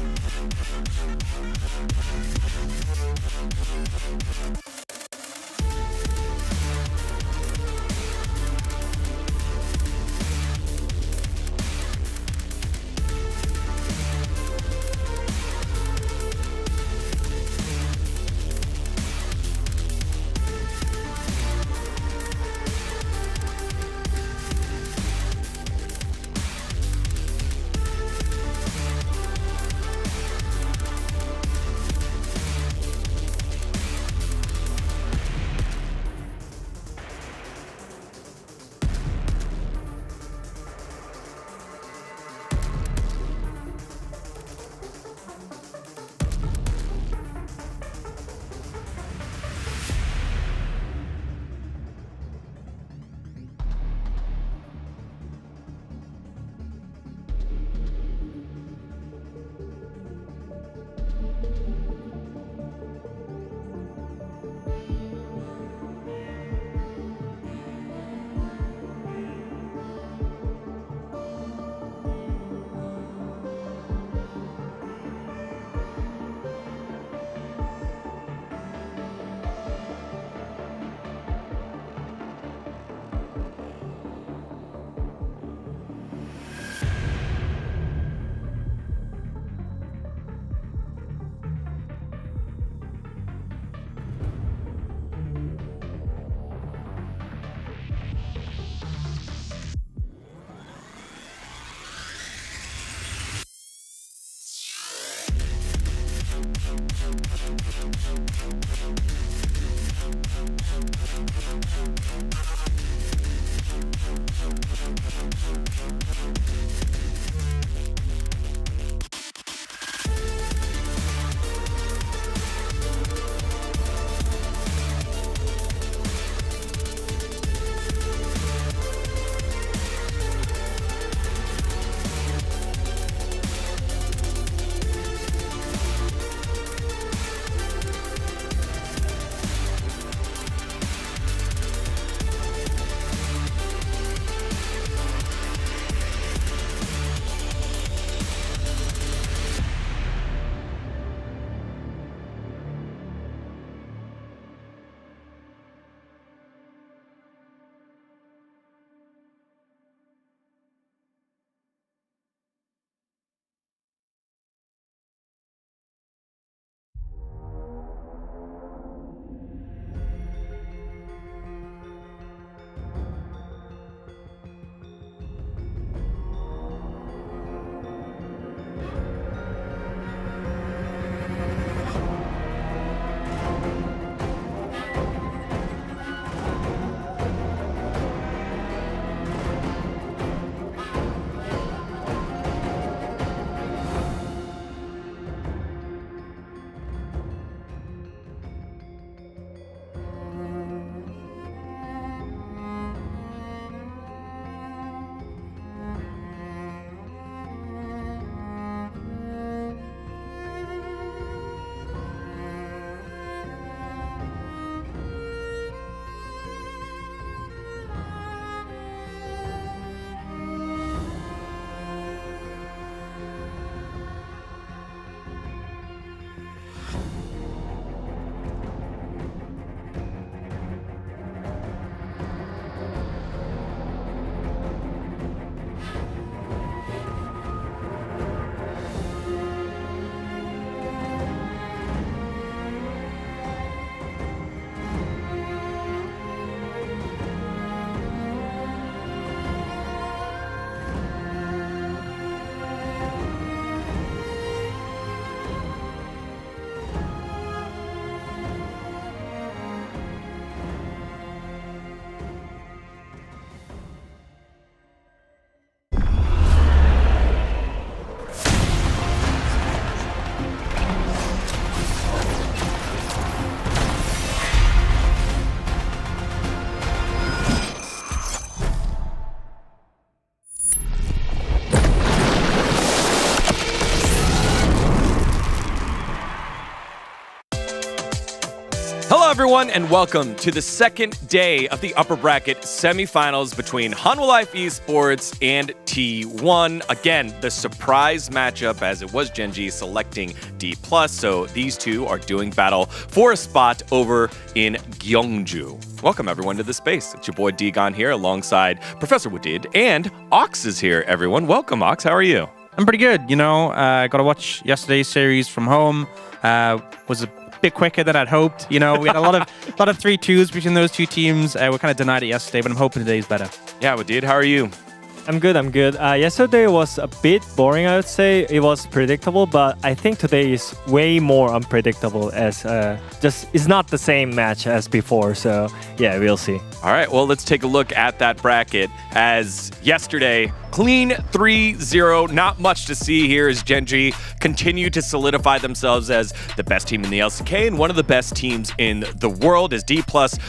everyone, and welcome to the second day of the upper bracket semifinals between Hanwha Life Esports and T1. Again, the surprise matchup as it was Gen.G selecting D+, so these two are doing battle for a spot over in Gyeongju. Welcome everyone to the space. It's your boy Degon here alongside Professor Wadid, and Ox is here, everyone. Welcome, Ox. How are you? I'm pretty good, you know. Got to watch yesterday's series from home. Was a bit quicker than I'd hoped. You know, we had a lot of 3-2s between those two teams. We kind of denied it yesterday, but I'm hoping today's better. Yeah, Wadid, how are you? I'm good. Yesterday was a bit boring, I would say. It was predictable, but I think today is way more unpredictable as it's not the same match as before. So yeah, we'll see. All right, well, let's take a look at that bracket as yesterday, clean 3-0. Not much to see here as Gen.G continue to solidify themselves as the best team in the LCK and one of the best teams in the world as D+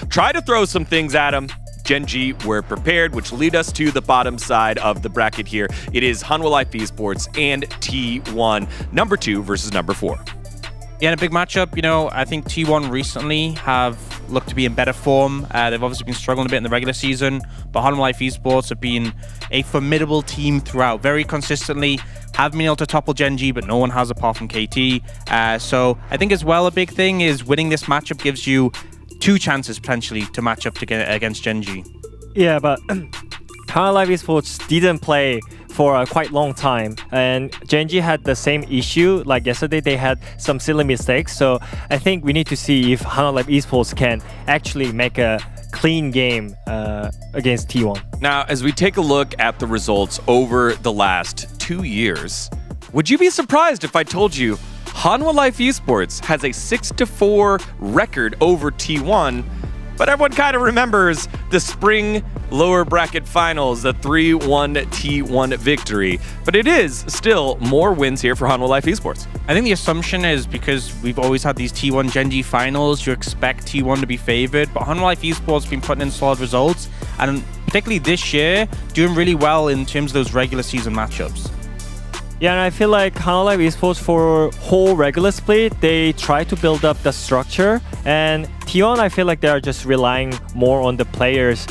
try to throw some things at them. Gen.G were prepared, which lead us to the bottom side of the bracket here. It is Hanwha Life Esports and T1, number 2 versus number 4. Yeah, in a big matchup, you know, I think T1 recently have looked to be in better form. They've obviously been struggling a bit in the regular season, but Hanwha Life Esports have been a formidable team throughout, very consistently, have been able to topple Gen.G, but no one has apart from KT. So I think as well a big thing is winning this matchup gives you 2 chances potentially to match up against Gen.G. Yeah, but Hanwha Life Esports didn't play for a quite long time, and Gen.G had the same issue. Like yesterday, they had some silly mistakes. So I think we need to see if Hanwha Life Esports can actually make a clean game against T1. Now, as we take a look at the results over the last 2 years, would you be surprised if I told you Hanwha Life Esports has a 6-4 record over T1, but everyone kind of remembers the spring lower bracket finals, the 3-1 T1 victory. But it is still more wins here for Hanwha Life Esports. I think the assumption is because we've always had these T1 Gen.G finals, you expect T1 to be favored, but Hanwha Life Esports have been putting in solid results, and particularly this year, doing really well in terms of those regular season matchups. Yeah, and I feel like Hanwha Life Esports for whole regular split, they try to build up the structure, and T1, I feel like they are just relying more on the players.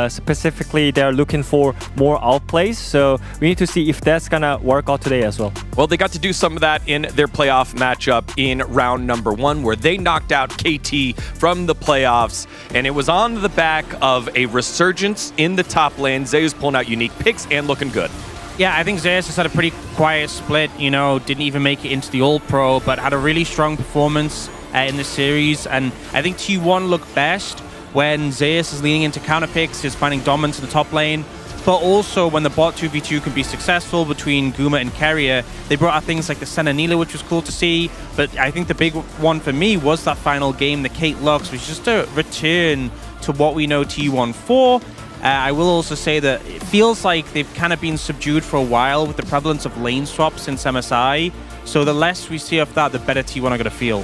Specifically, they're looking for more outplays, so we need to see if that's gonna work out today as well. Well, they got to do some of that in their playoff matchup in round number 1, where they knocked out KT from the playoffs, and it was on the back of a resurgence in the top lane. Zeus pulling out unique picks and looking good. Yeah, I think Zeus has had a pretty quiet split, you know, didn't even make it into the All-Pro, but had a really strong performance in this series, and I think T1 looked best when Zeus is leaning into counter picks, is finding dominance in the top lane, but also when the bot 2v2 can be successful between Guma and Carrier. They brought out things like the Senna Nila, which was cool to see, but I think the big one for me was that final game, the Kate Lux, which is just a return to what we know T1 for. I will also say that it feels like they've kind of been subdued for a while with the prevalence of lane swaps since MSI. So the less we see of that, the better T1 are going to feel.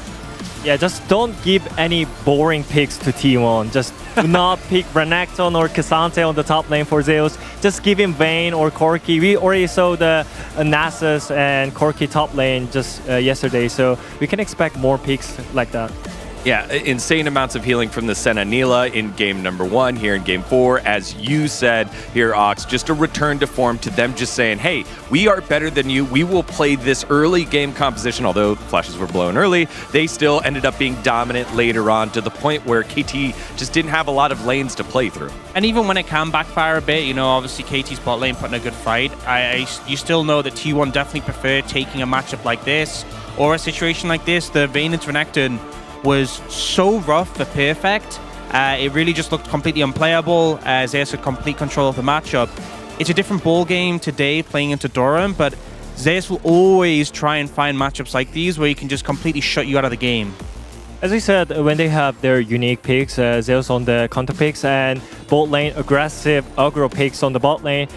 Yeah, just don't give any boring picks to T1. Just do not pick Renekton or K'Sante on the top lane for Zeus. Just give him Vayne or Corki. We already saw the Nasus and Corki top lane just yesterday, so we can expect more picks like that. Yeah, insane amounts of healing from the Senna Nila in game number 1, here in game 4. As you said here, Ox, just a return to form to them just saying, hey, we are better than you. We will play this early game composition, although flashes were blown early. They still ended up being dominant later on to the point where KT just didn't have a lot of lanes to play through. And even when it can backfire a bit, you know, obviously KT's bot lane putting a good fight. You still know that T1 definitely prefer taking a matchup like this or a situation like this. The Vayne into Renekton was so rough for Perfect. It really just looked completely unplayable. Zeus had complete control of the matchup. It's a different ball game today playing into Durham, but Zeus will always try and find matchups like these where you can just completely shut you out of the game. As we said, when they have their unique picks, Zeus on the counter picks and bot lane aggressive aggro picks on the bot lane,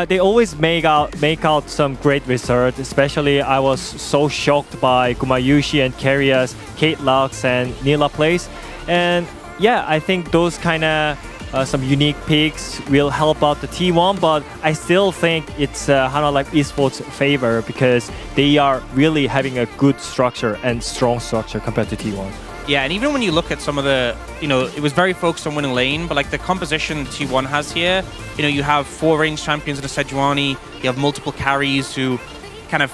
they always make out some great results. Especially, I was so shocked by Gumayushi and Carrier's Kate Lux and Nila plays. And yeah, I think those kind of some unique picks will help out the T1, but I still think it's Hanwha Life Esports' favor because they are really having a good structure and strong structure compared to T1. Yeah, and even when you look at some of the, it was very focused on winning lane, but like the composition T1 has here, you have 4 range champions in a Sejuani, you have multiple carries who kind of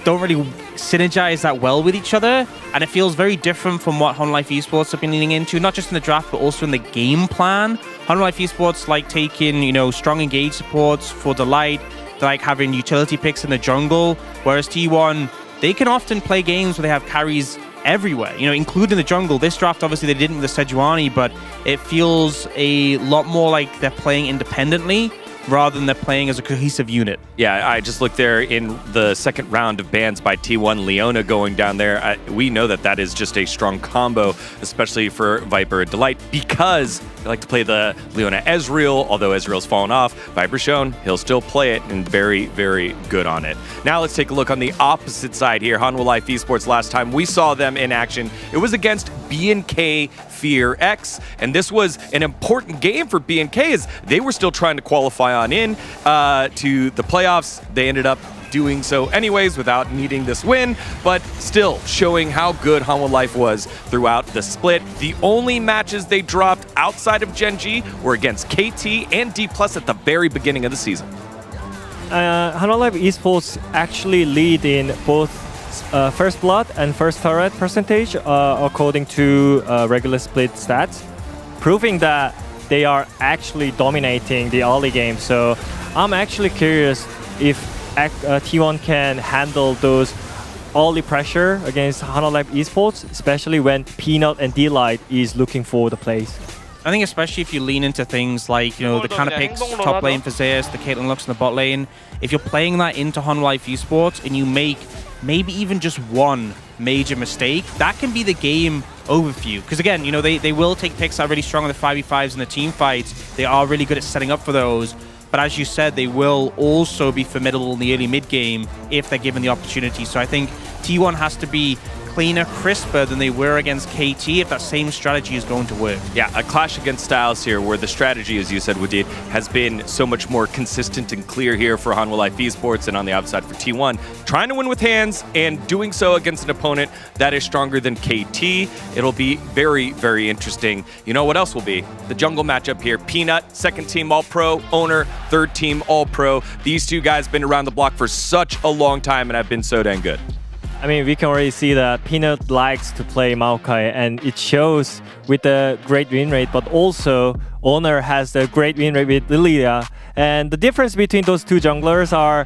don't really synergize that well with each other, and it feels very different from what Life Esports have been leaning into, not just in the draft, but also in the game plan. Life Esports like taking, strong engage supports for Delight, they like having utility picks in the jungle, whereas T1, they can often play games where they have carries everywhere, including the jungle. This draft, obviously, they didn't with the Sejuani, but it feels a lot more like they're playing independently rather than they're playing as a cohesive unit. Yeah, I just looked there in the second round of bans by T1, Leona going down there. We know that is just a strong combo, especially for Viper and Delight, because they like to play the Leona Ezreal, although Ezreal's fallen off. Viper's shown he'll still play it and very, very good on it. Now let's take a look on the opposite side here. Hanwha Life Esports, last time we saw them in action, it was against BNK Fear X, and this was an important game for BNK as they were still trying to qualify on in to the playoffs. They ended up doing so anyways without needing this win, but still showing how good Hanwha Life was throughout the split. The only matches they dropped outside of Gen G were against KT and D+ at the very beginning of the season. Hanwha Life Esports actually lead in both first blood and first turret percentage according to regular split stats, proving that they are actually dominating the early game. So I'm actually curious if T1 can handle those early pressure against Hanwha Life Esports, especially when Peanut and D-Light is looking for the plays. I think especially if you lean into things like, the kind of picks top lane for Zeus, the Caitlyn Lux in the bot lane, if you're playing that into Hanwha Life Esports and you make maybe even just one major mistake, that can be the game over for you. Because again, they will take picks that are really strong on the 5v5s and the team fights. They are really good at setting up for those. But as you said, they will also be formidable in the early mid game if they're given the opportunity. So I think T1 has to be cleaner, crisper than they were against KT if that same strategy is going to work. Yeah, a clash against styles here where the strategy, as you said, Wadid, has been so much more consistent and clear here for Hanwha Life Esports and on the outside for T1. Trying to win with hands and doing so against an opponent that is stronger than KT. It'll be very, very interesting. You know what else will be? The jungle matchup here. Peanut, second team All-Pro, Owner, third team All-Pro. These two guys been around the block for such a long time and have been so dang good. I mean, we can already see that Peanut likes to play Maokai, and it shows with the great win rate, but also Honor has the great win rate with Lilia. And the difference between those two junglers are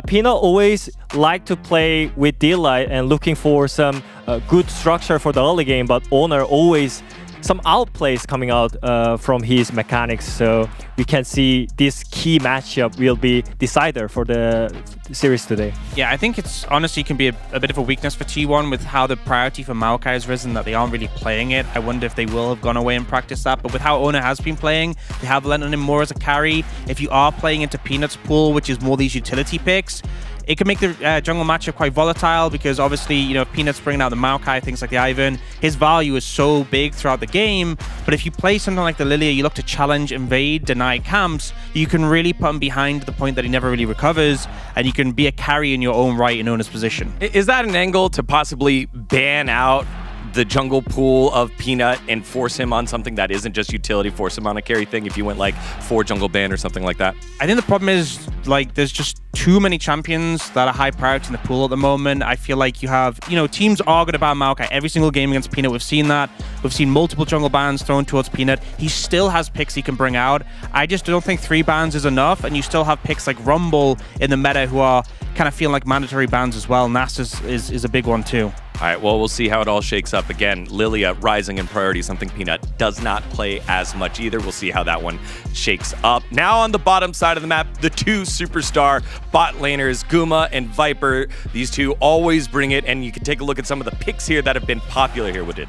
Peanut always like to play with D-Light and looking for some good structure for the early game, but Honor always some outplays coming out from his mechanics. So we can see this key matchup will be decider for the series today. Yeah, I think it's honestly can be a bit of a weakness for T1 with how the priority for Maokai has risen, that they aren't really playing it. I wonder if they will have gone away and practiced that. But with how Owner has been playing, they have lent on him more as a carry. If you are playing into Peanut's pool, which is more these utility picks, it can make the jungle matchup quite volatile because obviously, if Peanut's bringing out the Maokai, things like the Ivern, his value is so big throughout the game. But if you play something like the Lilia, you look to challenge, invade, deny camps, you can really put him behind the point that he never really recovers, and you can be a carry in your own right in Owner's position. Is that an angle to possibly ban out the jungle pool of Peanut and force him on something that isn't just utility, force him on a carry thing if you went like 4 jungle ban or something like that? I think the problem is there's just too many champions that are high priority in the pool at the moment. I feel like you have, teams are going to ban Maokai every single game against Peanut. We've seen that. We've seen multiple jungle bans thrown towards Peanut. He still has picks he can bring out. I just don't think 3 bans is enough, and you still have picks like Rumble in the meta who are kind of feeling like mandatory bans as well. Nass is a big one too. All right, well, we'll see how it all shakes up. Again, Lilia rising in priority, something Peanut does not play as much either. We'll see how that one shakes up. Now on the bottom side of the map, the 2 superstar bot laners, Guma and Viper. These two always bring it, and you can take a look at some of the picks here that have been popular here with it.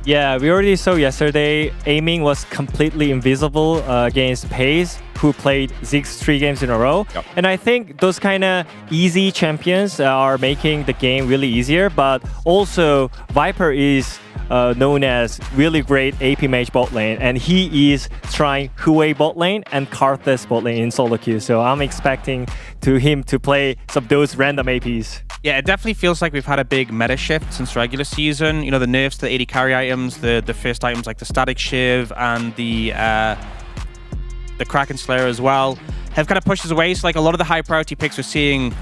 Yeah, we already saw yesterday, aiming was completely invisible against Pace, who played Ziggs 3 games in a row. Yep. And I think those kind of easy champions are making the game really easier, but also Viper is known as really great AP mage bot lane, and he is trying Hue bot lane and Karthus bot lane in solo queue. So I'm expecting to him to play some of those random APs. Yeah, it definitely feels like we've had a big meta shift since regular season. You know, the nerfs to the AD carry items, the first items like the Static Shiv and the Kraken Slayer as well, have kind of pushed us away. So like a lot of the high priority picks we're seeing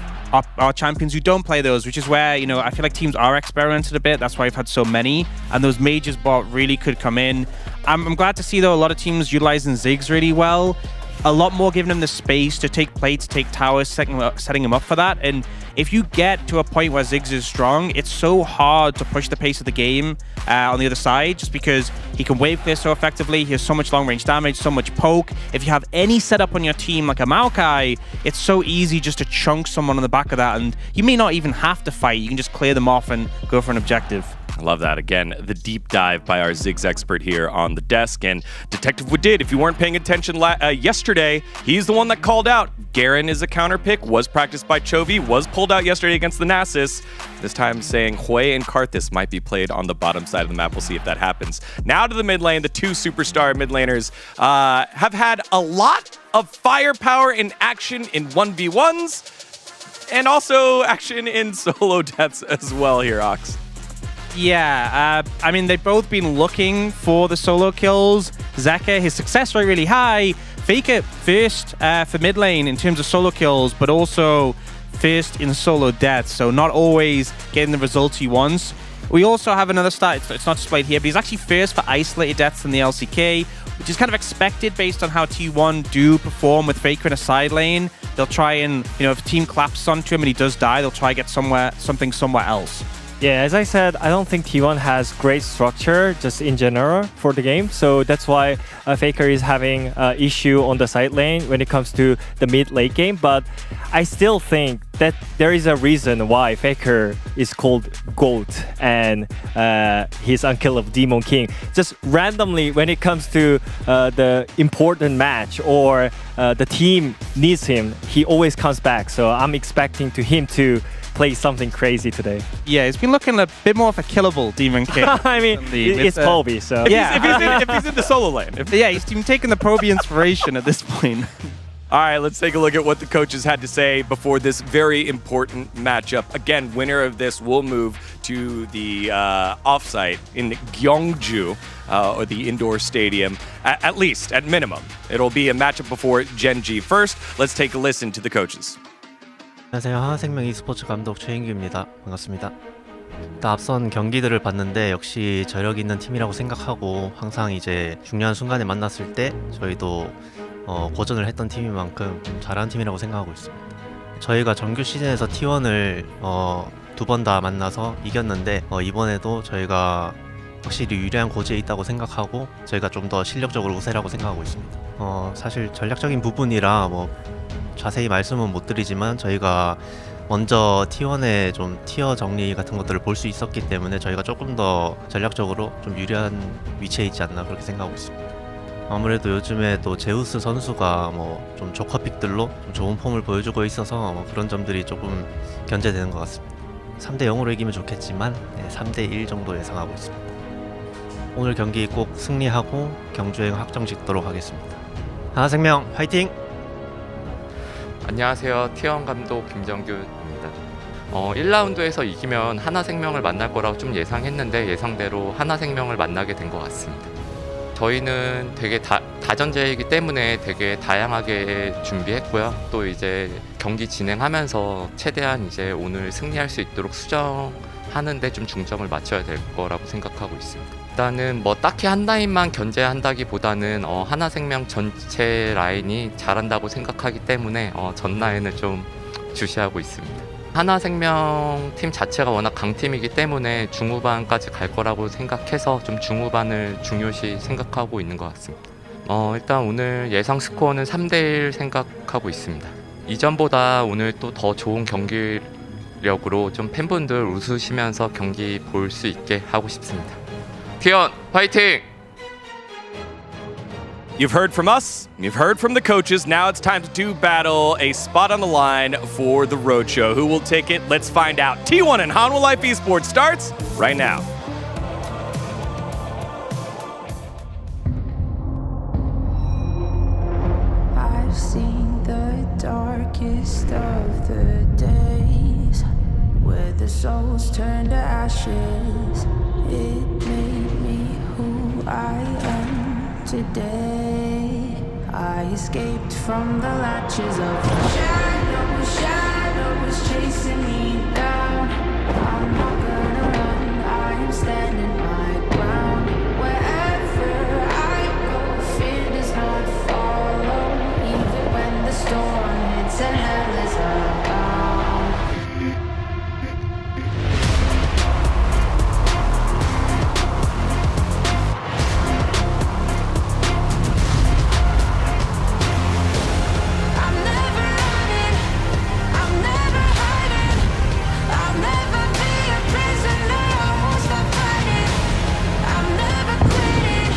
are champions who don't play those, which is where, you know, I feel like teams are experimented a bit. That's why we've had so many. And those mages bot really could come in. I'm glad to see, though, a lot of teams utilizing Ziggs really well. A lot more giving them the space to take plates, take towers, setting them up for that. And if you get to a point where Ziggs is strong, it's so hard to push the pace of the game on the other side, just because he can wave clear so effectively. He has so much long range damage, so much poke. If you have any setup on your team like a Maokai, it's so easy just to chunk someone on the back of that, and you may not even have to fight. You can just clear them off and go for an objective. I love that. Again, the deep dive by our Ziggs expert here on the desk. And Detective Woodid, if you weren't paying attention yesterday, he's the one that called out Garen is a counter pick, was practiced by Chovy, was pulled out yesterday against the Nasus. This time saying Hui and Karthus might be played on the bottom side of the map. We'll see if that happens. Now to the mid lane. The two superstar mid laners have had a lot of firepower in action in 1v1s and also action in solo deaths as well here, Ox. Yeah, I mean, they've both been looking for the solo kills. Zeka, his success rate really high. Faker first for mid lane in terms of solo kills, but also first in solo deaths, so not always getting the results he wants. We also have another stat, it's not displayed here, but he's actually first for isolated deaths in the LCK, which is kind of expected based on how T1 do perform with Faker in a side lane. They'll try and, you know, if a team claps onto him and he does die, they'll try to get something somewhere else. Yeah, as I said, I don't think T1 has great structure just in general for the game. So that's why Faker is having an issue on the side lane when it comes to the mid-late game. But I still think that there is a reason why Faker is called GOAT and he's unkillable Demon King. Just randomly, when it comes to the important match or the team needs him, he always comes back. So I'm expecting him to play something crazy today. Yeah, he's been looking a bit more of a killable Demon King. I mean, it's Proby, so... If he's in the solo lane. He's been taking the Proby inspiration at this point. All right, let's take a look at what the coaches had to say before this very important matchup. Again, winner of this will move to the offsite in Gyeongju, or the indoor stadium, at least, at minimum. It'll be a matchup before Genji. First, let's take a listen to the coaches. 안녕하세요. 하나생명 e스포츠 감독 최인규입니다. 반갑습니다. 앞선 경기들을 봤는데 역시 저력 있는 팀이라고 생각하고 항상 이제 중요한 순간에 만났을 때 저희도 고전을 했던 팀인 만큼 잘하는 팀이라고 생각하고 있습니다. 저희가 정규 시즌에서 T1을 두 번 다 만나서 이겼는데 이번에도 저희가 확실히 유리한 고지에 있다고 생각하고 저희가 좀 더 실력적으로 우세라고 생각하고 있습니다. 사실 전략적인 부분이라 자세히 말씀은 못 드리지만 저희가 먼저 T1의 좀 티어 정리 같은 것들을 볼 수 있었기 때문에 저희가 조금 더 전략적으로 좀 유리한 위치에 있지 않나 그렇게 생각하고 있습니다. 아무래도 요즘에 또 제우스 선수가 좀 조커픽들로 좀 좋은 폼을 보여주고 있어서 그런 점들이 조금 견제되는 것 같습니다. 3대 0으로 이기면 좋겠지만 3대 1 정도 예상하고 있습니다. 오늘 경기 꼭 승리하고 경주행 확정 짓도록 하겠습니다. 하나생명 화이팅! 안녕하세요. T1 감독 김정규입니다. 1라운드에서 이기면 하나생명을 만날 거라고 좀 예상했는데 예상대로 하나생명을 만나게 된 것 같습니다. 저희는 되게 다전제이기 때문에 되게 다양하게 준비했고요. 또 이제 경기 진행하면서 최대한 이제 오늘 승리할 수 있도록 수정하는데 좀 중점을 맞춰야 될 거라고 생각하고 있습니다. 일단은 딱히 한 라인만 견제한다기보다는 하나생명 전체 라인이 잘한다고 생각하기 때문에 전 라인을 좀 주시하고 있습니다. 하나생명 팀 자체가 워낙 강팀이기 때문에 중후반까지 갈 거라고 생각해서 좀 중후반을 중요시 생각하고 있는 것 같습니다. 일단 오늘 예상 스코어는 3대1 생각하고 있습니다. 이전보다 오늘 또 더 좋은 경기력으로 좀 팬분들 웃으시면서 경기 볼 수 있게 하고 싶습니다. T1 파이팅! You've heard from us, you've heard from the coaches. Now it's time to do battle, a spot on the line for the roadshow. Who will take it? Let's find out. T1 and Hanwha Life Esports starts right now. I've seen the darkest of souls turn to ashes. It made me who I am today. I escaped from the latches of the shadows chasing me down. I'm not gonna run, I am standing my ground. Wherever I go, fear does not follow. Even when the storm hits and hell is abound. I'm never running, I'm never hiding. I'll never be a prisoner, I won't stop fighting. I'm never quitting,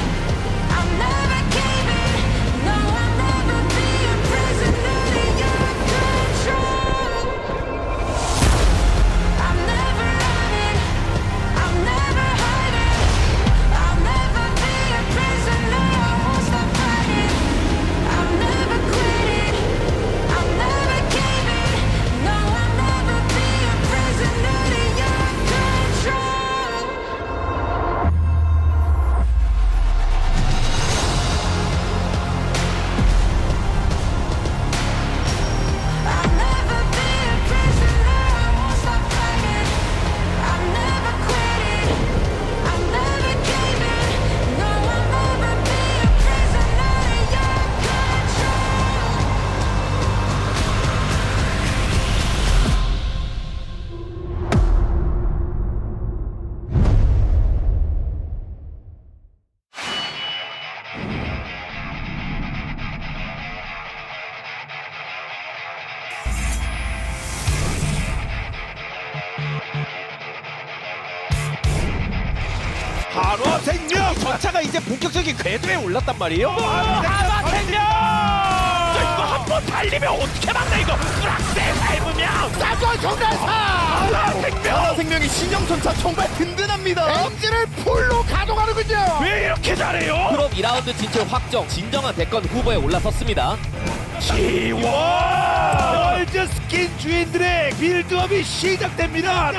I'm never caving. No, I'll never be a prisoner to your control. I'm never running, I'm never hiding. I'll never be a prisoner, I won't stop fighting. I'm never quitting, I'm never caving. No, I'll never be a prisoner to your control. I'll never be a prisoner, I won't stop fighting. I'm never quitting, I'm never caving. No, I'll never be a prisoner to your control. 한화생명 전차가 이제 본격적인 궤도에 올랐단 말이에요. 한화생명 이거 한 번 달리면 어떻게 막나 이거 불악세 밟으면 사건 정갈사 한화생명이 신형전차 정말 든든합니다. 엔진을 풀로 가동하는군요. 왜 이렇게 잘해요? 프로 2라운드 진출 확정, 진정한 대권 후보에 올라섰습니다. G1 월드 스킨 주인들의 빌드업이 시작됩니다.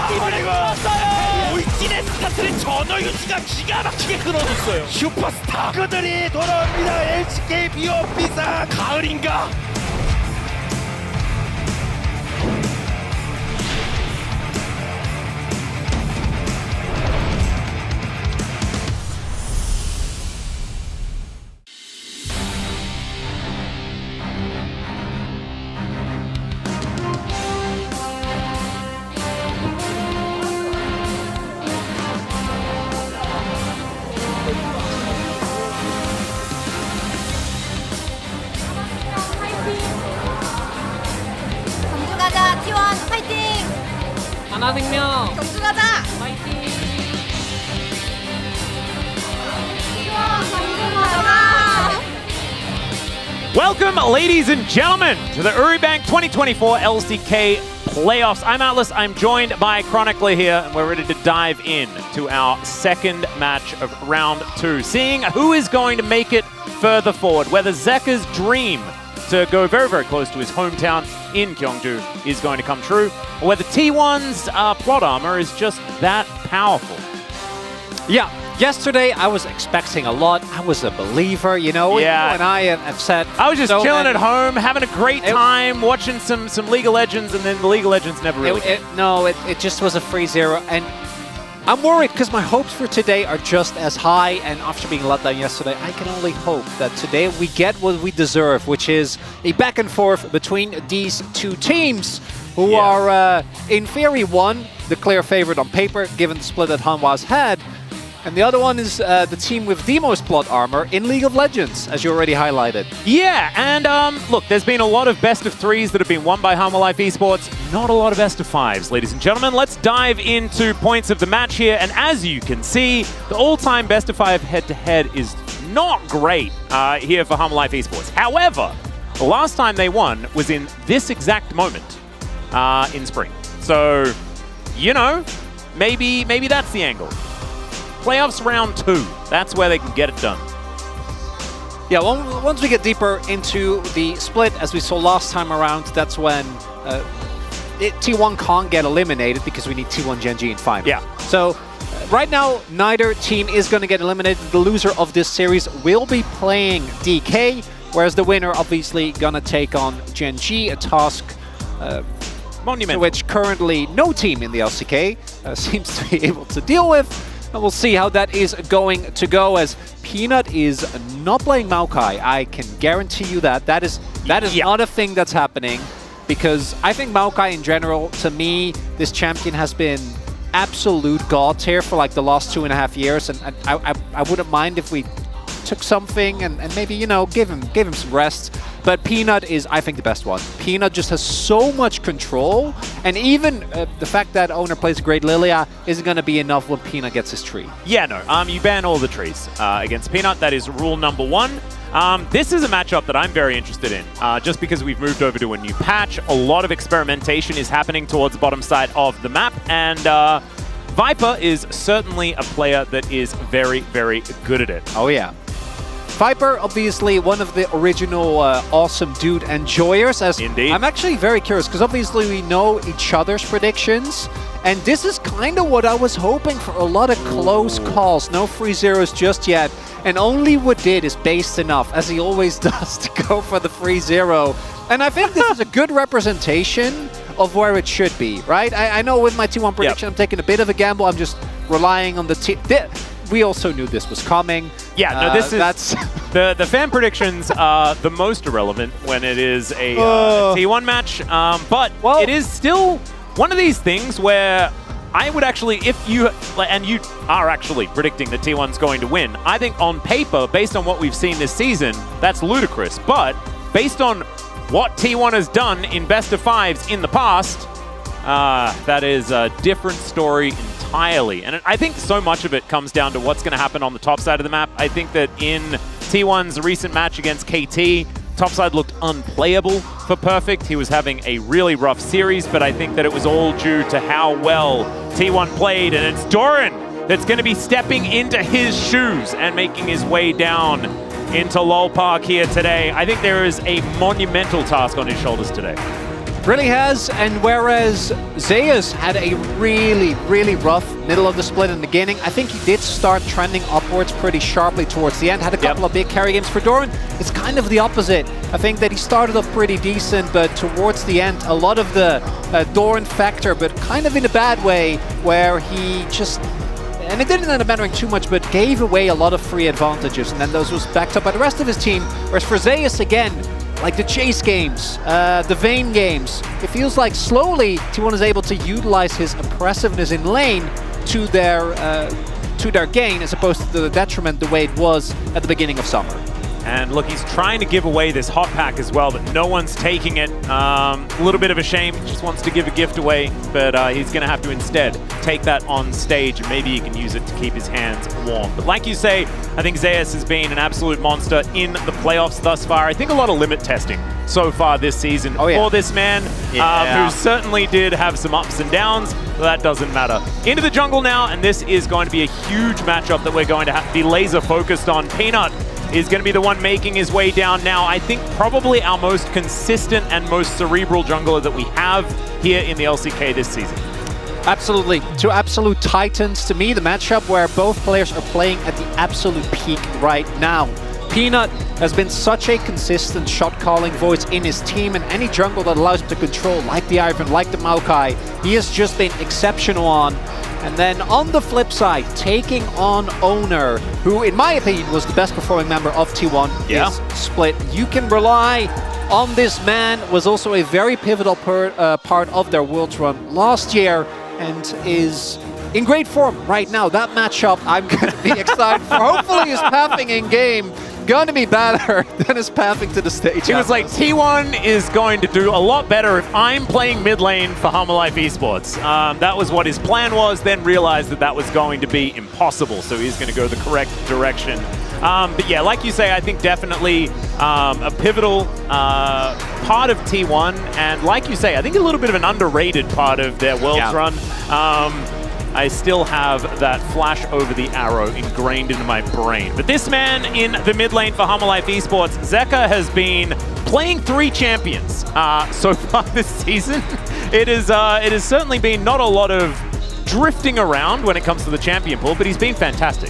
그리고 울진의 스타트를 전어유지가 기가 막히게 끊어줬어요. 슈퍼스타 그들이 돌아옵니다. LCK 비오피사 가을인가? 경주 가자 T1 파이팅! 하나생명 경주 가자! 파이팅! T1 경주 가자! Welcome, ladies and gentlemen, to the Uribank 2024 LCK playoffs. I'm Atlas, I'm joined by Chronicler here, and we're ready to dive in to our second match of round 2, seeing who is going to make it further forward, whether Zeka's dream to go very, very close to his hometown in Gyeongju is going to come true, or whether T1's plot armor is just that powerful. Yeah, yesterday I was expecting a lot. I was a believer, you know. Yeah. You and I have said. I was just so chilling many- at home, having a great time, watching some League of Legends, and then the League of Legends never really came. It just was a 3-0, and I'm worried because my hopes for today are just as high. And after being let down yesterday, I can only hope that today we get what we deserve, which is a back and forth between these two teams, who are in theory one, the clear favorite on paper, given the split that Hanwha's had. And the other one is the team with the most plot armor in League of Legends, as you already highlighted. Yeah, and look, there's been a lot of best of 3s that have been won by Hanwha Life Esports, not a lot of best of 5s, ladies and gentlemen. Let's dive into points of the match here, and as you can see, the all-time best of 5 head-to-head is not great here for Hanwha Life Esports. However, the last time they won was in this exact moment in spring. So, you know, maybe that's the angle. Playoffs round 2, that's where they can get it done. Yeah, once we get deeper into the split, as we saw last time around, that's when T1 can't get eliminated because we need T1 Gen.G in final. Yeah. So right now, neither team is going to get eliminated. The loser of this series will be playing DK, whereas the winner obviously going to take on Gen.G, a task Monumental. which currently no team in the LCK seems to be able to deal with. And we'll see how that is going to go, as Peanut is not playing Maokai. I can guarantee you that. That is not a thing that's happening, because I think Maokai in general, to me, this champion has been absolute god tier for like the last 2.5 years, and I wouldn't mind if we took something and maybe, you know, give him some rest. But Peanut is, I think, the best one. Peanut just has so much control, and even the fact that owner plays a great Lilia isn't going to be enough when Peanut gets his tree. Yeah, no. You ban all the trees against Peanut. That is rule number 1. This is a matchup that I'm very interested in, just because we've moved over to a new patch. A lot of experimentation is happening towards the bottom side of the map, and Viper is certainly a player that is very, very good at it. Oh, yeah. Viper, obviously, one of the original awesome dude enjoyers. Indeed. I'm actually very curious, because obviously we know each other's predictions, and this is kind of what I was hoping for. A lot of close calls, no free zeros just yet, and only what did is based enough, as he always does, to go for the free zero. And I think this is a good representation of where it should be, right? I know with my T1 prediction, I'm taking a bit of a gamble. I'm just relying on the team. We also knew this was coming. Yeah, no, this is the fan predictions are the most irrelevant when it is a T1 match. But it is still one of these things where I would actually, if you, and you are actually predicting that T1's going to win, I think on paper, based on what we've seen this season, that's ludicrous. But based on what T1 has done in best of 5s in the past, that is a different story entirely. And I think so much of it comes down to what's going to happen on the top side of the map. I think that in T1's recent match against KT, topside looked unplayable for Perfect. He was having a really rough series, but I think that it was all due to how well T1 played, and it's Doran that's going to be stepping into his shoes and making his way down into LoL Park here today. I think there is a monumental task on his shoulders today. Really has, and whereas Zeus had a really, really rough middle of the split in the beginning, I think he did start trending upwards pretty sharply towards the end. Had a couple of big carry games for Doran. It's kind of the opposite. I think that he started off pretty decent, but towards the end, a lot of the Doran factor, but kind of in a bad way, where he just, and it didn't end up mattering too much, but gave away a lot of free advantages, and then those was backed up by the rest of his team. Whereas for Zeus, again, like the Chase games, the Vayne games, it feels like slowly T1 is able to utilize his oppressiveness in lane to their gain, as opposed to the detriment the way it was at the beginning of summer. And look, he's trying to give away this hot pack as well, but no one's taking it. A little bit of a shame. He just wants to give a gift away, but he's going to have to instead take that on stage, and maybe he can use it to keep his hands warm. But like you say, I think Zeus has been an absolute monster in the playoffs thus far. I think a lot of limit testing so far this season for this man, who certainly did have some ups and downs, but that doesn't matter. Into the jungle now, and this is going to be a huge matchup that we're going to have to be laser focused on. Peanut is going to be the one making his way down now. I think probably our most consistent and most cerebral jungler that we have here in the LCK this season. Absolutely. Two absolute titans to me, the matchup where both players are playing at the absolute peak right now. Peanut has been such a consistent shot-calling voice in his team, and any jungle that allows him to control, like the Ivan, like the Maokai, he has just been exceptional on. And then on the flip side, taking on Owner, who in my opinion was the best performing member of T1 this split. You can rely on this man, was also a very pivotal part of their Worlds run last year, and is in great form right now. That matchup I'm going to be excited for. Hopefully his pathing in game going to be better than his pathing to the stage. He was like, T1 is going to do a lot better if I'm playing mid lane for HLE Esports. That was what his plan was, then realized that that was going to be impossible, so he's going to go the correct direction. But yeah, like you say, I think definitely a pivotal part of T1, and like you say, I think a little bit of an underrated part of their Worlds run. I still have that flash over the arrow ingrained into my brain. But this man in the mid lane for HLE Esports, Zeka, has been playing 3 champions so far this season. It has certainly been not a lot of drifting around when it comes to the champion pool, but he's been fantastic.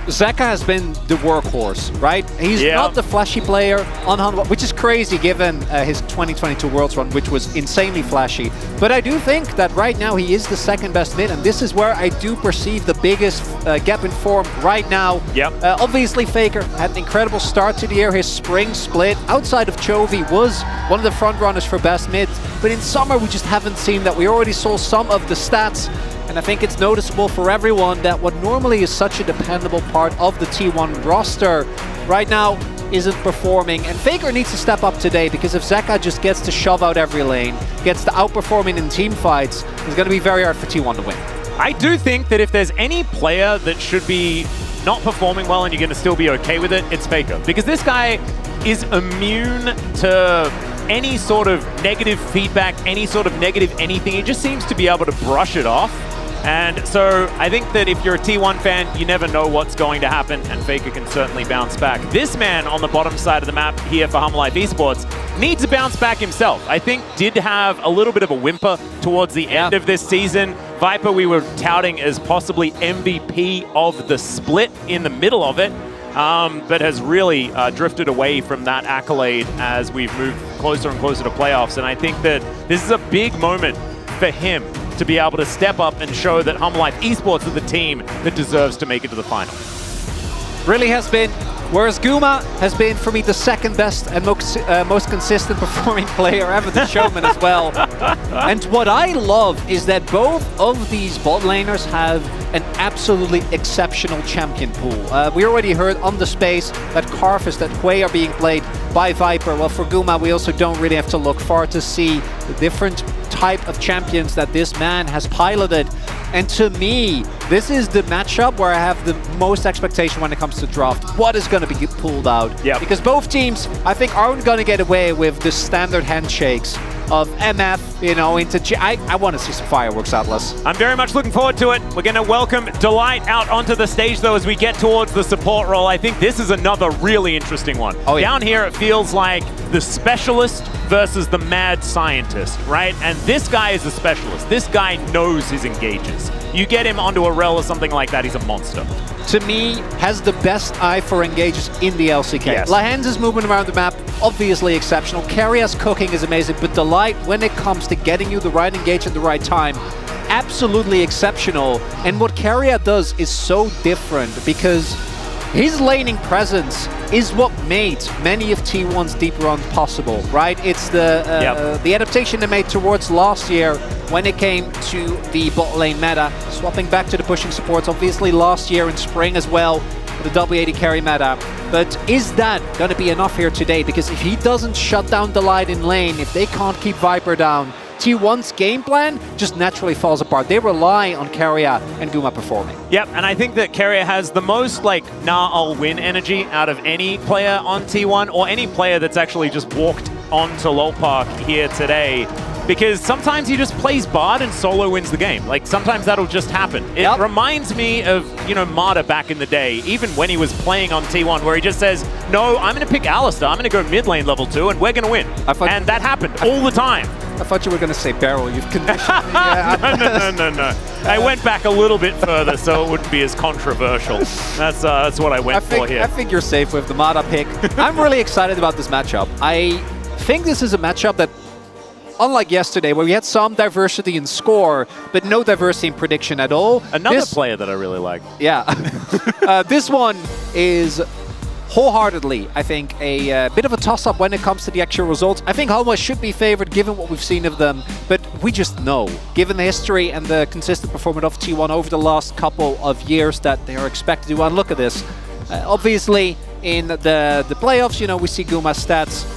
Zeka has been the workhorse, right? He's not the flashy player on Hanwha, which is crazy given his 2022 Worlds run, which was insanely flashy. But I do think that right now he is the second best mid, and this is where I do perceive the biggest gap in form right now. Obviously, Faker had an incredible start to the year. His spring split outside of Chovy was one of the front runners for best mid. But in summer, we just haven't seen that. We already saw some of the stats. And I think it's noticeable for everyone that what normally is such a dependable part of the T1 roster right now isn't performing. And Faker needs to step up today, because if Zeka just gets to shove out every lane, gets to outperforming in team fights, it's going to be very hard for T1 to win. I do think that if there's any player that should be not performing well and you're going to still be okay with it, it's Faker. Because this guy is immune to any sort of negative feedback, any sort of negative anything. He just seems to be able to brush it off. And so I think that if you're a T1 fan, you never know what's going to happen, and Faker can certainly bounce back. This man on the bottom side of the map here for HLE Esports needs to bounce back himself. I think did have a little bit of a whimper towards the end of this season. Viper we were touting as possibly MVP of the split in the middle of it, but has really drifted away from that accolade as we've moved closer and closer to playoffs. And I think that this is a big moment for him to be able to step up and show that HLE Esports are the team that deserves to make it to the final. Really has been. Whereas Guma has been, for me, the second best and most consistent performing player ever, the showman as well. And what I love is that both of these bot laners have an absolutely exceptional champion pool. We already heard on the space that Karthus, that Hwei are being played by Viper. Well, for Guma, we also don't really have to look far to see the different type of champions that this man has piloted. And to me, this is the matchup where I have the most expectation when it comes to draft. What is going to be pulled out? Because both teams, I think, aren't going to get away with the standard handshakes of MF, you know, into G. I want to see some fireworks, Atlas. I'm very much looking forward to it. We're going to welcome Delight out onto the stage, though, as we get towards the support role. I think this is another really interesting one. Down here, it feels like the specialist versus the mad scientist, right? And this guy is a specialist. This guy knows his engages. You get him onto a rel or something like that, he's a monster. To me, has the best eye for engages in the LCK. Lahenz's movement around the map, obviously exceptional. Karia's cooking is amazing, but Delight, when it comes to getting you the right engage at the right time, absolutely exceptional. And what Karia does is so different, because his laning presence is what made many of T1's deep runs possible, right? It's the adaptation they made towards last year when it came to the bot lane meta, swapping back to the pushing supports, obviously last year in spring as well, the W80 carry meta. But is that going to be enough here today? Because if he doesn't shut down Delight in lane, if they can't keep Viper down, T1's game plan just naturally falls apart. They rely on Karia and Guma performing. Yep, and I think that Karia has the most, like, nah, I'll win energy out of any player on T1, or any player that's actually just walked onto LoL Park here today. Because sometimes he just plays Bard and solo wins the game. Like, sometimes that'll just happen. It reminds me of, you know, Marta back in the day, even when he was playing on T1, where he just says, no, I'm going to pick Alistar, I'm going to go mid lane level 2, and we're going to win. And that happened all the time. I thought you were going to say Beryl. You've conditioned me. No. I went back a little bit further so it wouldn't be as controversial. That's what I went for here. I think you're safe with the Mata pick. I'm really excited about this matchup. I think this is a matchup that, unlike yesterday, where we had some diversity in score, but no diversity in prediction at all. Another player that I really like. Yeah. This one is wholeheartedly, I think, a bit of a toss-up when it comes to the actual results. I think HLE should be favored given what we've seen of them, but we just know, given the history and the consistent performance of T1 over the last couple of years, that they are expected to. And look at this. Obviously, in the playoffs, you know, we see Guma's stats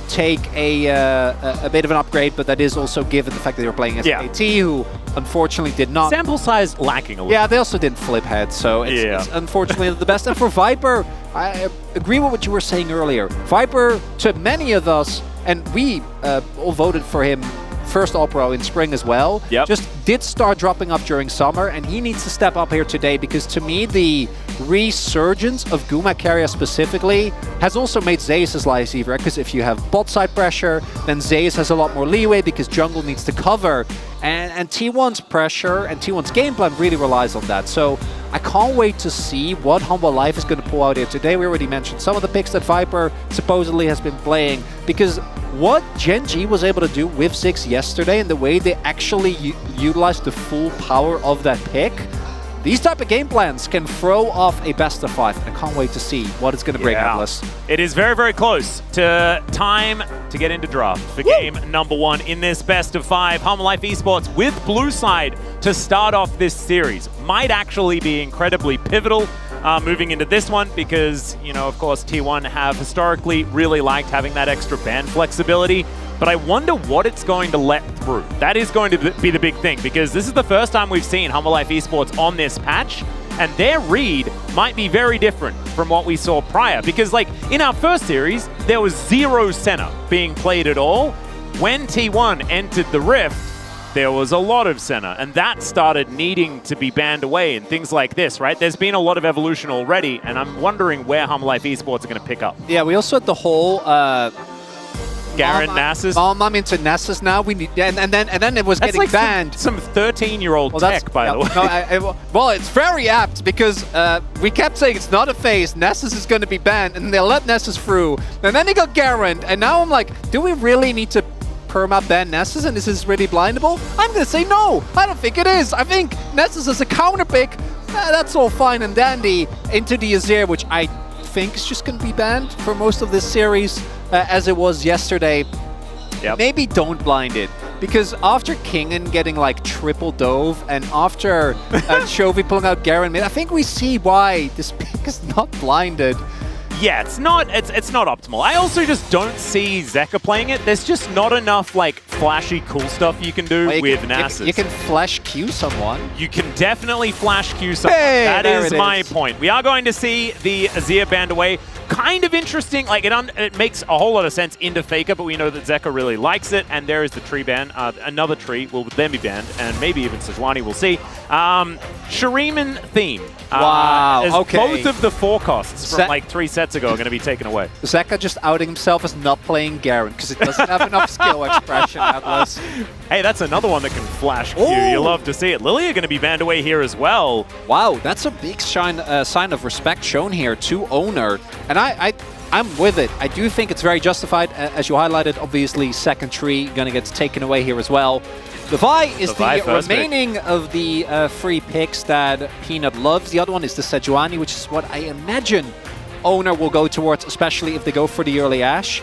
take a bit of an upgrade, but that is also given the fact that they were playing as AT, who unfortunately did not. Sample size lacking a little. Yeah, they also didn't flip head, so it's unfortunately the best. And for Viper, I agree with what you were saying earlier. Viper, to many of us, and we all voted for him first All-Pro in spring as well. Yep. Just did start dropping off during summer, and he needs to step up here today because to me, the resurgence of Guma carrier specifically has also made Zeus' life easier, because if you have bot side pressure, then Zeus has a lot more leeway because jungle needs to cover. And T1's pressure and T1's game plan really relies on that. So I can't wait to see what Humble Life is going to pull out here today. We already mentioned some of the picks that Viper supposedly has been playing, because what Gen G was able to do with Ziggs yesterday and the way they actually utilized the full power of that pick, these type of game plans can throw off a best of 5. I can't wait to see what it's going to bring, Atlas. It is very, very close to time to get into draft for game number 1 in this best of 5. Humble Life Esports with Blue Side to start off this series might actually be incredibly pivotal moving into this one because, you know, of course, T1 have historically really liked having that extra ban flexibility. But I wonder what it's going to let through. That is going to be the big thing, because this is the first time we've seen Humble Life Esports on this patch, and their read might be very different from what we saw prior. Because, like, in our first series, there was 0 Senna being played at all. When T1 entered the Rift, there was a lot of Senna, and that started needing to be banned away and things like this, right? There's been a lot of evolution already, and I'm wondering where Humble Life Esports are going to pick up. Yeah, we also had the whole... Garen Nasus. I'm into Nasus now. We need, and then it was That's getting like banned. Some 13-year-old tech, by the way. No, well, it's very apt because we kept saying it's not a phase. Nasus is going to be banned, and they let Nasus through. And then he got Garen, and now I'm like, do we really need to perma-ban Nasus, and this is really blindable? I'm going to say no. I don't think it is. I think Nasus is a counter pick. That's all fine and dandy into the Azir, which I think is just going to be banned for most of this series. As it was yesterday. Yep. Maybe don't blind it, because after Kingen getting like triple dove and after Chovy pulling out Garen mid, I think we see why this pick is not blinded. Yeah, it's not optimal. I also just don't see Zeka playing it. There's just not enough like flashy cool stuff you can do with Nasus. You can flash Q someone. You can definitely flash Q someone. Hey, that is my point. We are going to see the Azir banned away. Kind of interesting. Like it makes a whole lot of sense into Faker, but we know that Zeka really likes it. And there is the tree ban. Another tree will then be banned, and maybe even Sejuani. We'll see. Shuriman theme. Wow. Okay. Both of the forecasts from like 3 sets ago are going to be taken away. Zeka just outing himself as not playing Garen because it doesn't have enough skill expression, Atlas. Hey, that's another one that can flash Q. You love to see it. Lilia going to be banned away here as well. Wow, that's a big sign of respect shown here to Owner. And I'm with it. I do think it's very justified. As you highlighted, obviously, second tree going to get taken away here as well. The Vi is the remaining of the 3 picks that Peanut loves. The other one is the Sejuani, which is what I imagine Owner will go towards, especially if they go for the early Ashe.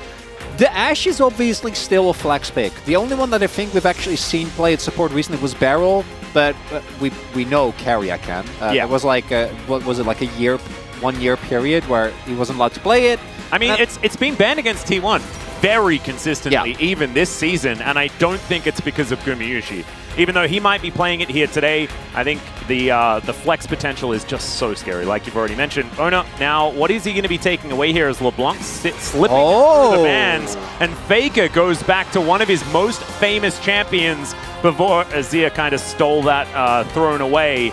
The Ashe is obviously still a flex pick. The only one that I think we've actually seen play its support recently was Beryl, but we know Carrier can. Yeah. It was like, what was it, like a 1 year period where he wasn't allowed to play it. I mean, it's been banned against T1 very consistently, even this season, and I don't think it's because of Gumayushi. Even though he might be playing it here today, I think the flex potential is just so scary, like you've already mentioned. Oh no, now what is he going to be taking away here as LeBlanc slipping through the bans, and Faker goes back to one of his most famous champions before Azir kind of stole that thrown away.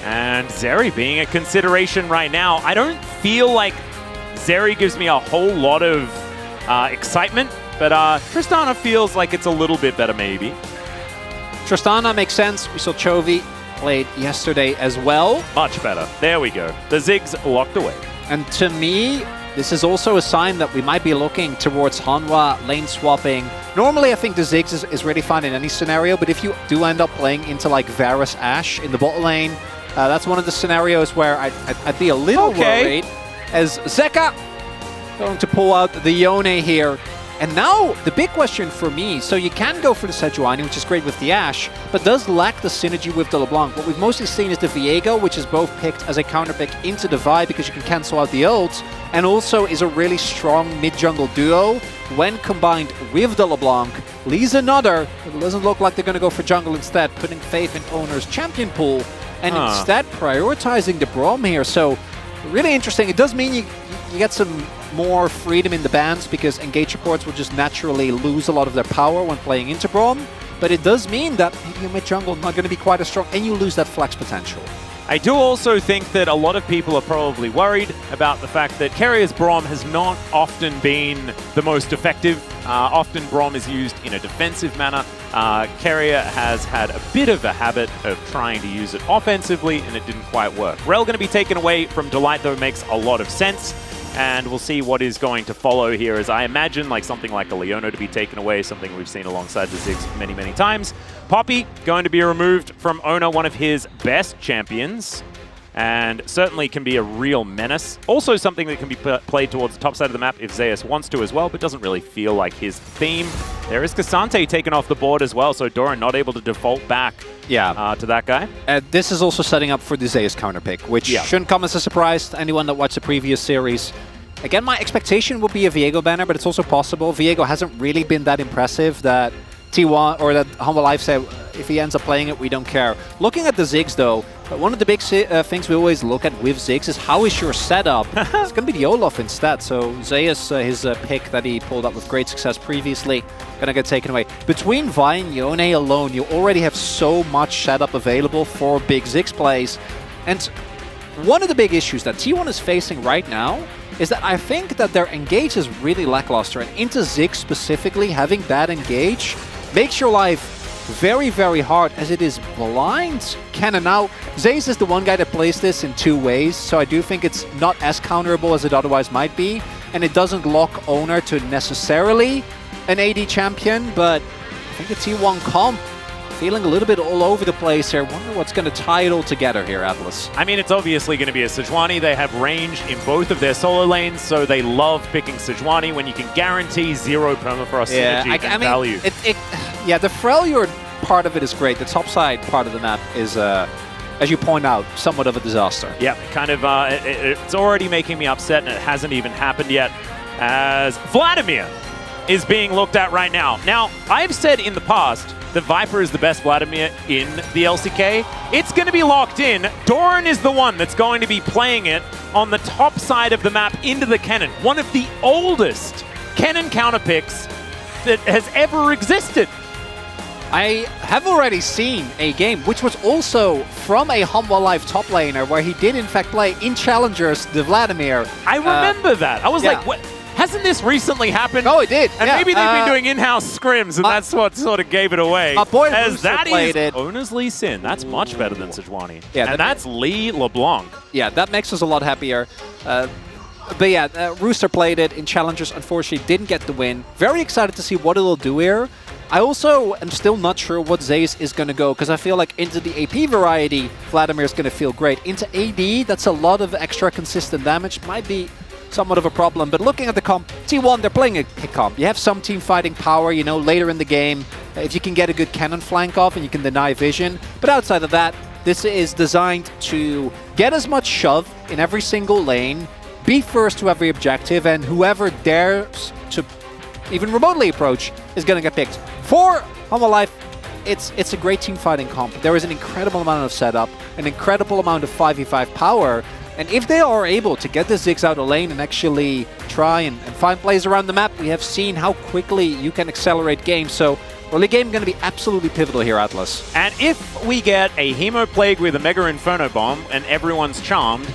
And Zeri being a consideration right now. I don't feel like Zeri gives me a whole lot of excitement, but Tristana feels like it's a little bit better maybe. Tristana makes sense. We saw Chovy played yesterday as well. Much better. There we go. The Ziggs locked away. And to me, this is also a sign that we might be looking towards Hanwha lane swapping. Normally, I think the Ziggs is really fine in any scenario, but if you do end up playing into like Varus Ashe in the bot lane, that's one of the scenarios where I'd be a little worried. As Zeka going to pull out the Yone here. And now, the big question for me, so you can go for the Sejuani, which is great with the Ashe, but does lack the synergy with the LeBlanc. What we've mostly seen is the Viego, which is both picked as a counter pick into the Vi because you can cancel out the ult, and also is a really strong mid-jungle duo. When combined with the LeBlanc, leaves another. It doesn't look like they're going to go for jungle instead, putting faith in Owner's champion pool, and instead prioritizing the Braum here. So, really interesting. It does mean you you get some more freedom in the bans because engage supports will just naturally lose a lot of their power when playing into Braum. But it does mean that maybe your mid jungle not going to be quite as strong, and you lose that flex potential. I do also think that a lot of people are probably worried about the fact that Carrier's Braum has not often been the most effective. Often Braum is used in a defensive manner. Carrier has had a bit of a habit of trying to use it offensively, and it didn't quite work. Rel going to be taken away from Delight, though, makes a lot of sense. And we'll see what is going to follow here, as I imagine like something like a Leona to be taken away, something we've seen alongside the Ziggs many, many times. Poppy going to be removed from Ona, one of his best champions, and certainly can be a real menace. Also something that can be played towards the top side of the map if Zeus wants to as well, but doesn't really feel like his theme. There is Cassante taken off the board as well, so Doran not able to default back to that guy. This is also setting up for the Zeus counter pick, which shouldn't come as a surprise to anyone that watched the previous series. Again, my expectation would be a Viego banner, but it's also possible. Viego hasn't really been that impressive that T1 or that Humble Life said if he ends up playing it, we don't care. Looking at the Ziggs though, one of the big things we always look at with Ziggs is how is your setup? It's going to be the Olaf instead. So Zeus, his pick that he pulled up with great success previously, going to get taken away. Between Vi and Yone alone, you already have so much setup available for big Ziggs plays. And one of the big issues that T1 is facing right now is that I think that their engage is really lackluster. And into Ziggs specifically, having bad engage makes your life very, very hard, as it is blind cannon. Now, Zeus is the one guy that plays this in two ways, so I do think it's not as counterable as it otherwise might be, and it doesn't lock Owner to necessarily an AD champion, but I think the T1 comp feeling a little bit all over the place here. Wonder what's going to tie it all together here, Atlas. I mean, it's obviously going to be a Sejuani. They have range in both of their solo lanes, so they love picking Sejuani when you can guarantee zero permafrost synergy and value. Yeah, the Freljord part of it is great. The top side part of the map is, as you point out, somewhat of a disaster. Yeah, kind of, it's already making me upset, and it hasn't even happened yet, as Vladimir is being looked at right now. Now, I've said in the past that Viper is the best Vladimir in the LCK. It's going to be locked in. Doran is the one that's going to be playing it on the top side of the map into the cannon. One of the oldest cannon counterpicks that has ever existed. I have already seen a game, which was also from a Humble Life top laner, where he did in fact play in Challengers the Vladimir. I remember that. I was like, what? Hasn't this recently happened? Oh, it did. And maybe they've been doing in-house scrims, and that's what sort of gave it away. My boy as that played is it. Owner's Lee Sin. That's much better than Sejuani. Yeah, and that's Lee LeBlanc. Yeah, that makes us a lot happier. But yeah, Rooster played it in Challengers. Unfortunately, didn't get the win. Very excited to see what it'll do here. I also am still not sure what Zeus is going to go, because I feel like into the AP variety, Vladimir is going to feel great. Into AD, that's a lot of extra consistent damage. Might be somewhat of a problem, but looking at the comp, T1, they're playing a pick comp. You have some team fighting power, you know, later in the game, if you can get a good cannon flank off and you can deny vision. But outside of that, this is designed to get as much shove in every single lane, be first to every objective, and whoever dares to even remotely approach is going to get picked. For Humble Life, it's a great team fighting comp. There is an incredible amount of setup, an incredible amount of 5v5 power, and if they are able to get the Ziggs out of lane and actually try and find plays around the map, we have seen how quickly you can accelerate games. So early game going to be absolutely pivotal here, Atlas. And if we get a Hemo Plague with a Mega Inferno Bomb and everyone's charmed,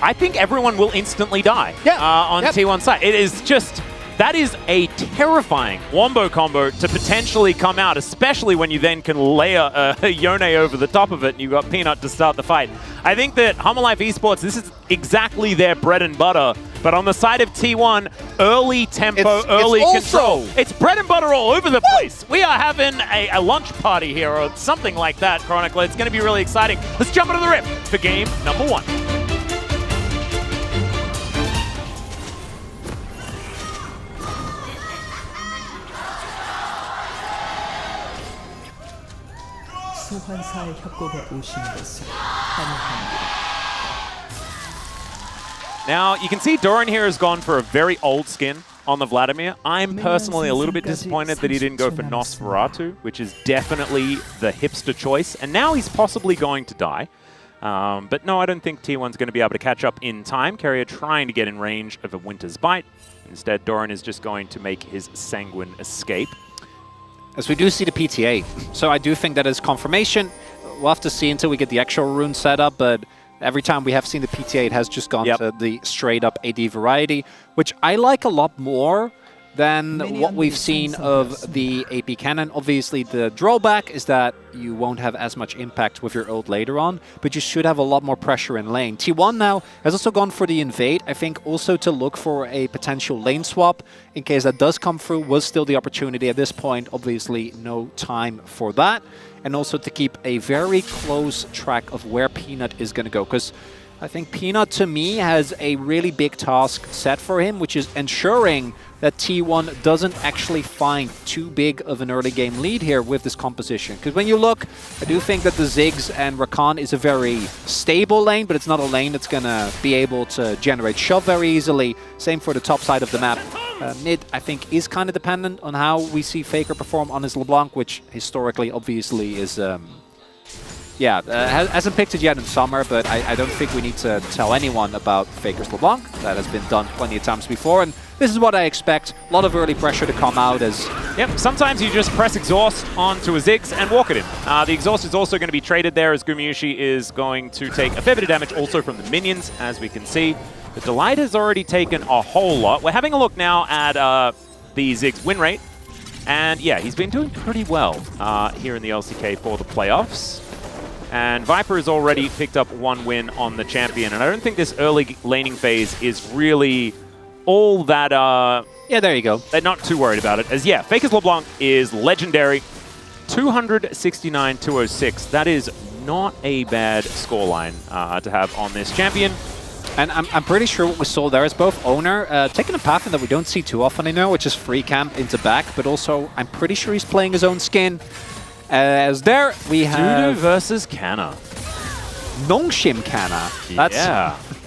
I think everyone will instantly die on T1 side. It is just... That is a terrifying wombo combo to potentially come out, especially when you then can layer a Yone over the top of it and you've got Peanut to start the fight. I think that Humble Life Esports, this is exactly their bread and butter, but on the side of T1, early tempo, early control. It's bread and butter all over the place. We are having a lunch party here or something like that, Chronicler. It's going to be really exciting. Let's jump into the rip for game number 1. 소환사의 협곡에 오신 것을 환영합니다. Now, you can see Doran here has gone for a very old skin on the Vladimir. I'm personally a little bit disappointed that he didn't go for Nosferatu, which is definitely the hipster choice. And now he's possibly going to die. But no, I don't think T1's going to be able to catch up in time. Carrier trying to get in range of a Winter's Bite. Instead, Doran is just going to make his Sanguine escape. As we do see the PTA. So I do think that is confirmation. We'll have to see until we get the actual rune set up, but every time we have seen the PTA, it has just gone to the straight-up AD variety, which I like a lot more than what we've seen of the AP cannon. Obviously, the drawback is that you won't have as much impact with your ult later on, but you should have a lot more pressure in lane. T1 now has also gone for the invade, I think also to look for a potential lane swap in case that does come through, was still the opportunity at this point. Obviously, no time for that. And also to keep a very close track of where Peanut is going to go, because I think Peanut, to me, has a really big task set for him, which is ensuring that T1 doesn't actually find too big of an early game lead here with this composition. Because when you look, I do think that the Ziggs and Rakan is a very stable lane, but it's not a lane that's going to be able to generate shove very easily. Same for the top side of the map. Mid, I think, is kind of dependent on how we see Faker perform on his LeBlanc, which historically, obviously, is... hasn't picked it yet in summer, but I don't think we need to tell anyone about Faker's LeBlanc. That has been done plenty of times before, and this is what I expect. A lot of early pressure to come out as... Yep, sometimes you just press exhaust onto a Ziggs and walk at him. The exhaust is also going to be traded there as Gumayusi is going to take a fair bit of damage also from the minions, as we can see. The Delight has already taken a whole lot. We're having a look now at the Ziggs win rate, and yeah, he's been doing pretty well here in the LCK for the playoffs. And Viper has already picked up one win on the champion, and I don't think this early laning phase is really all that... yeah, there you go. They're not too worried about it. As yeah, Faker's LeBlanc is legendary. 269-206. That is not a bad scoreline to have on this champion. And I'm pretty sure what we saw there is both Owner taking a path that we don't see too often anymore, which is free camp into back, but also I'm pretty sure he's playing his own skin. As there we have... Dudu versus Kana. Nongshim Kana.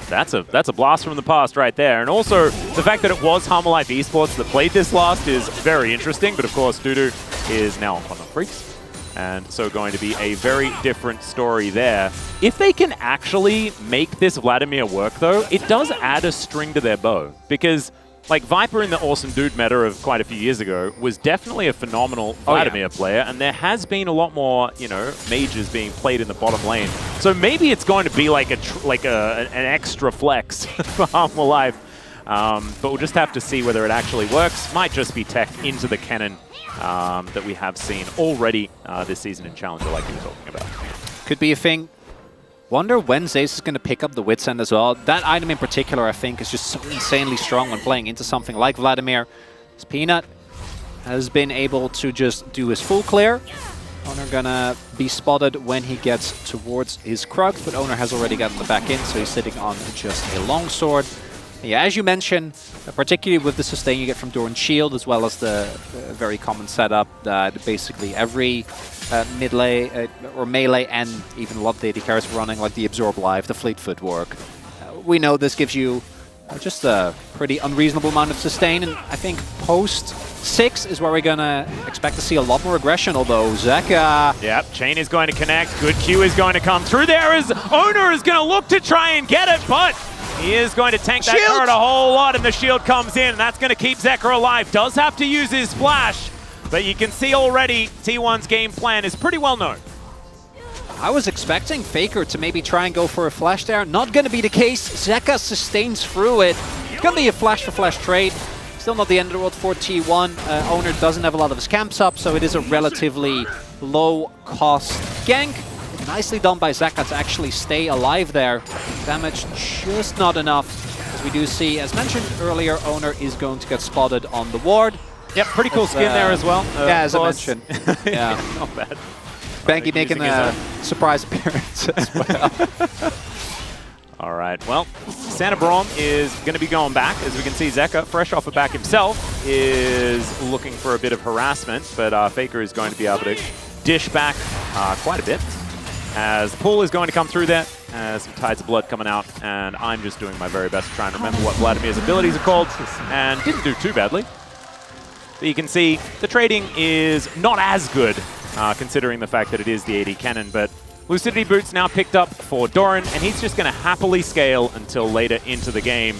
That's a blast from the past right there. And also, the fact that it was Harmolife Esports that played this last is very interesting. But of course, Dudu is now on Quantum Freaks. And so going to be a very different story there. If they can actually make this Vladimir work, though, it does add a string to their bow. Because... like, Viper in the Awesome Dude meta of quite a few years ago was definitely a phenomenal Vladimir player, and there has been a lot more, you know, mages being played in the bottom lane. So maybe it's going to be like an extra flex for Harmolife, but we'll just have to see whether it actually works. Might just be tech into the cannon that we have seen already this season in Challenger, like you were talking about. Could be a thing. Wonder when Zace is going to pick up the Wits End as well. That item in particular, I think, is just so insanely strong when playing into something like Vladimir. As Peanut has been able to just do his full clear. Owner gonna be spotted when he gets towards his Krug, but Owner has already gotten the back in, so he's sitting on just a longsword. Yeah, as you mentioned, particularly with the sustain you get from Doran's shield, as well as the very common setup that basically every mid-lane or melee and even a lot of the AD carries running, like the Absorb Life, the Fleet Footwork. We know this gives you just a pretty unreasonable amount of sustain, and I think post-6 is where we're going to expect to see a lot more aggression, although Zeka... Yep, Chain is going to connect, good Q is going to come through there as Owner is going to look to try and get it, but he is going to tank that turret a whole lot, and the shield comes in, and that's going to keep Zeka alive. Does have to use his flash, but you can see already T1's game plan is pretty well known. I was expecting Faker to maybe try and go for a flash there. Not going to be the case. Zeka sustains through it. It's going to be a flash-for-flash trade. Still not the end of the world for T1. Owner doesn't have a lot of his camps up, so it is a relatively low-cost gank. Nicely done by Zeka to actually stay alive there. Damage just not enough. As we do see, as mentioned earlier, Owner is going to get spotted on the ward. Yep, pretty cool skin there as well. Yeah, as I mentioned. Yeah, not bad. Banky making a surprise appearance as well. All right, well, Santa Braum is going to be going back. As we can see, Zeka, fresh off the back himself, is looking for a bit of harassment, but Faker is going to be able to dish back quite a bit. As the pool is going to come through there, some Tides of Blood coming out, and I'm just doing my very best to try and remember what Vladimir's abilities are called, and didn't do too badly. But you can see the trading is not as good, considering the fact that it is the AD cannon, but Lucidity Boots now picked up for Doran, and he's just going to happily scale until later into the game.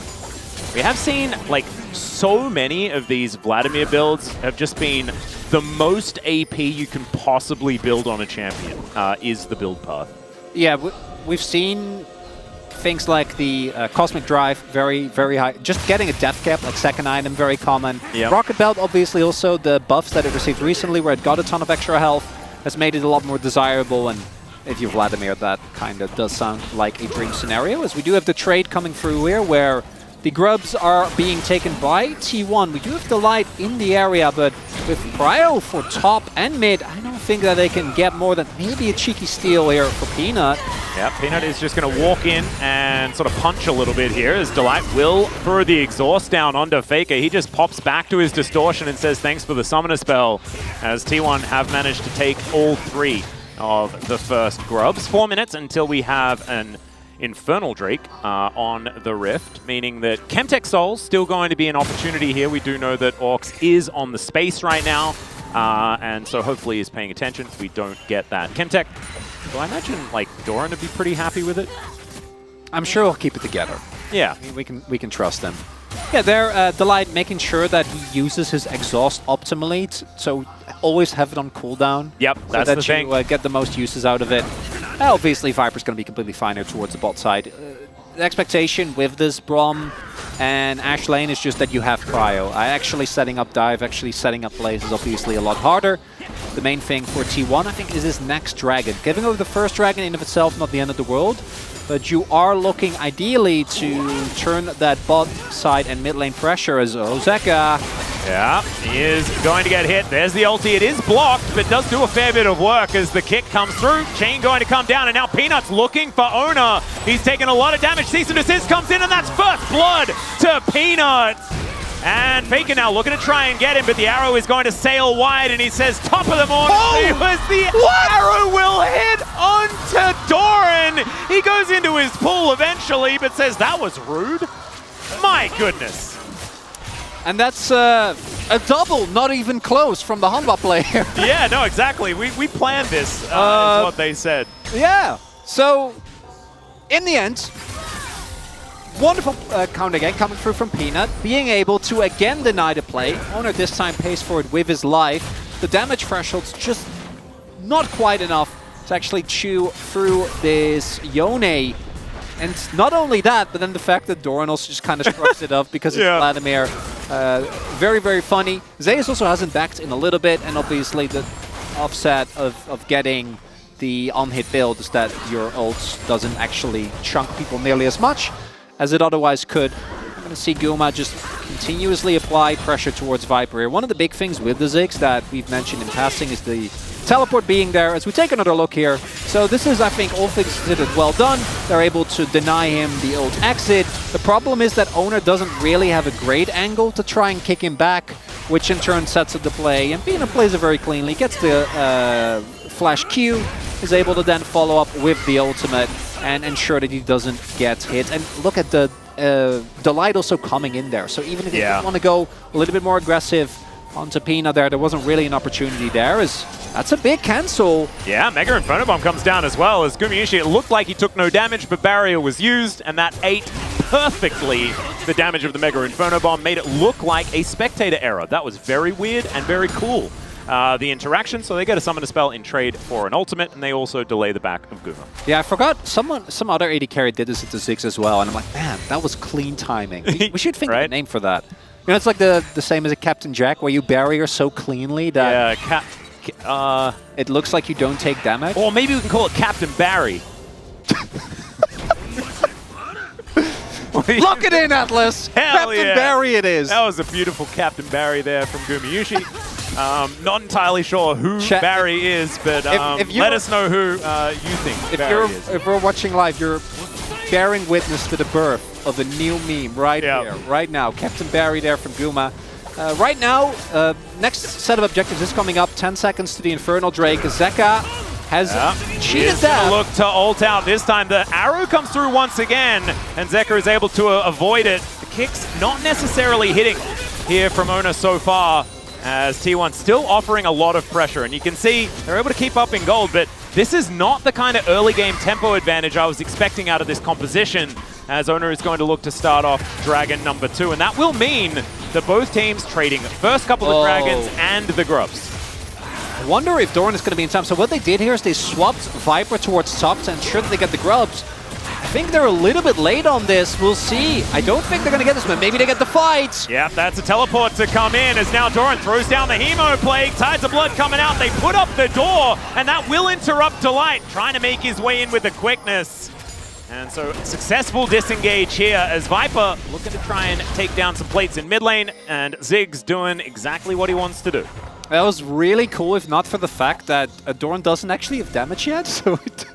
We have seen, like, so many of these Vladimir builds have just been the most AP you can possibly build on a champion is the build path. Yeah, we've seen things like the Cosmic Drive, very, very high. Just getting a death cap, like second item, very common. Yep. Rocket Belt, obviously, also the buffs that it received recently, where it got a ton of extra health, has made it a lot more desirable. And if you're Vladimir, that kind of does sound like a dream scenario, as we do have the trade coming through here, where the grubs are being taken by T1. We do have the light in the area, but with Cryo for top and mid, I don't think that they can get more than maybe a cheeky steal here for Peanut. Yeah, Peanut is just going to walk in and sort of punch a little bit here, as Delight will throw the exhaust down onto Faker. He just pops back to his distortion and says thanks for the summoner spell, as T1 have managed to take all 3 of the first grubs. 4 minutes until we have an Infernal Drake on the Rift, meaning that Chemtech Soul's still going to be an opportunity here. We do know that Orcs is on the space right now, and so hopefully he's paying attention. We don't get that. Chemtech, so I imagine like Doran would be pretty happy with it. I'm sure he'll keep it together. Yeah. We can trust them. Yeah, they're Delight making sure that he uses his exhaust optimally, so always have it on cooldown. Yep, so that's that the thing. you get the most uses out of it. Obviously, Viper's going to be completely fine here towards the bot side. The expectation with this Brom and Ash lane is just that you have Cryo. Actually setting up dive, actually setting up plays is obviously a lot harder. The main thing for T1, I think, is this next dragon. Giving over the first dragon in of itself, not the end of the world, but you are looking ideally to turn that bot side and mid lane pressure as Ozeka. Yeah, he is going to get hit. There's the ulti. It is blocked, but does do a fair bit of work as the kick comes through. Chain going to come down, and now Peanut's looking for Ona. He's taken a lot of damage. Cease and desist comes in, and that's first blood to Peanut. And Faker now looking to try and get him, but the arrow is going to sail wide, and he says, top of the morning. Arrow will hit onto Doran. He goes into his pool eventually, but says that was rude. My goodness. And that's a double, not even close, from the Hanwha player. Yeah, no, exactly. We planned this, is what they said. Yeah. So, in the end, wonderful counter again coming through from Peanut, being able to again deny the play. Owner this time pays for it with his life. The damage threshold's just not quite enough to actually chew through this Yone. And not only that, but then the fact that Doran also just kind of shrugs it off because it's Vladimir. Very, very funny. Zeus also hasn't backed in a little bit, and obviously the offset of getting the on-hit build is that your ult doesn't actually chunk people nearly as much as it otherwise could. I'm going to see Guma just continuously apply pressure towards Viper here. One of the big things with the Ziggs that we've mentioned in passing is the teleport being there. As we take another look here, so this is, I think, all things considered well done. They're able to deny him the ult exit. The problem is that Owner doesn't really have a great angle to try and kick him back, which in turn sets up the play. And Peanut plays it very cleanly, gets the flash Q, is able to then follow up with the ultimate and ensure that he doesn't get hit. And look at the Delight also coming in there. So even if you want to go a little bit more aggressive onto Peanut there wasn't really an opportunity there. That's a big cancel. Yeah, Mega Inferno Bomb comes down as well as Gumayushi. It looked like he took no damage, but Barrier was used, and that ate perfectly the damage of the Mega Inferno Bomb, made it look like a spectator error. That was very weird and very cool. The interaction, so they get a summon a spell in trade for an ultimate, and they also delay the back of Guma. Yeah, I forgot some other AD carry did this at the Ziggs as well, and I'm like, man, that was clean timing. We should think of a name for that. You know, it's like the same as a Captain Jack, where you barrier so cleanly that it looks like you don't take damage. Or maybe we can call it Captain Barry. Lock it in, Atlas! Hell Captain Barry it is! That was a beautiful Captain Barry there from Gumayushi. Not entirely sure who Barry is, but let us know who you think Barry is. If we're watching live, you're bearing witness to the birth of a new meme right here, right now. Captain Barry there from Guma. Right now, next set of objectives is coming up. 10 seconds to the Infernal Drake. Zeka has cheated that. Look to ult out this time. The arrow comes through once again, and Zeka is able to avoid it. The kick's not necessarily hitting here from Ona so far, as T1 still offering a lot of pressure. And you can see they're able to keep up in gold, but this is not the kind of early game tempo advantage I was expecting out of this composition, as Owner is going to look to start off Dragon number 2, and that will mean that both teams trading first couple of Dragons and the Grubs. I wonder if Doran is going to be in time. So what they did here is they swapped Viper towards top to ensure that they get the Grubs. I think they're a little bit late on this. We'll see. I don't think they're going to get this, but maybe they get the fight. Yeah, that's a teleport to come in as now Doran throws down the Hemo Plague. Tides of Blood coming out. They put up the door, and that will interrupt Delight, trying to make his way in with the quickness. And so successful disengage here as Viper looking to try and take down some plates in mid lane, and Ziggs doing exactly what he wants to do. That was really cool, if not for the fact that Doran doesn't actually have damage yet, so it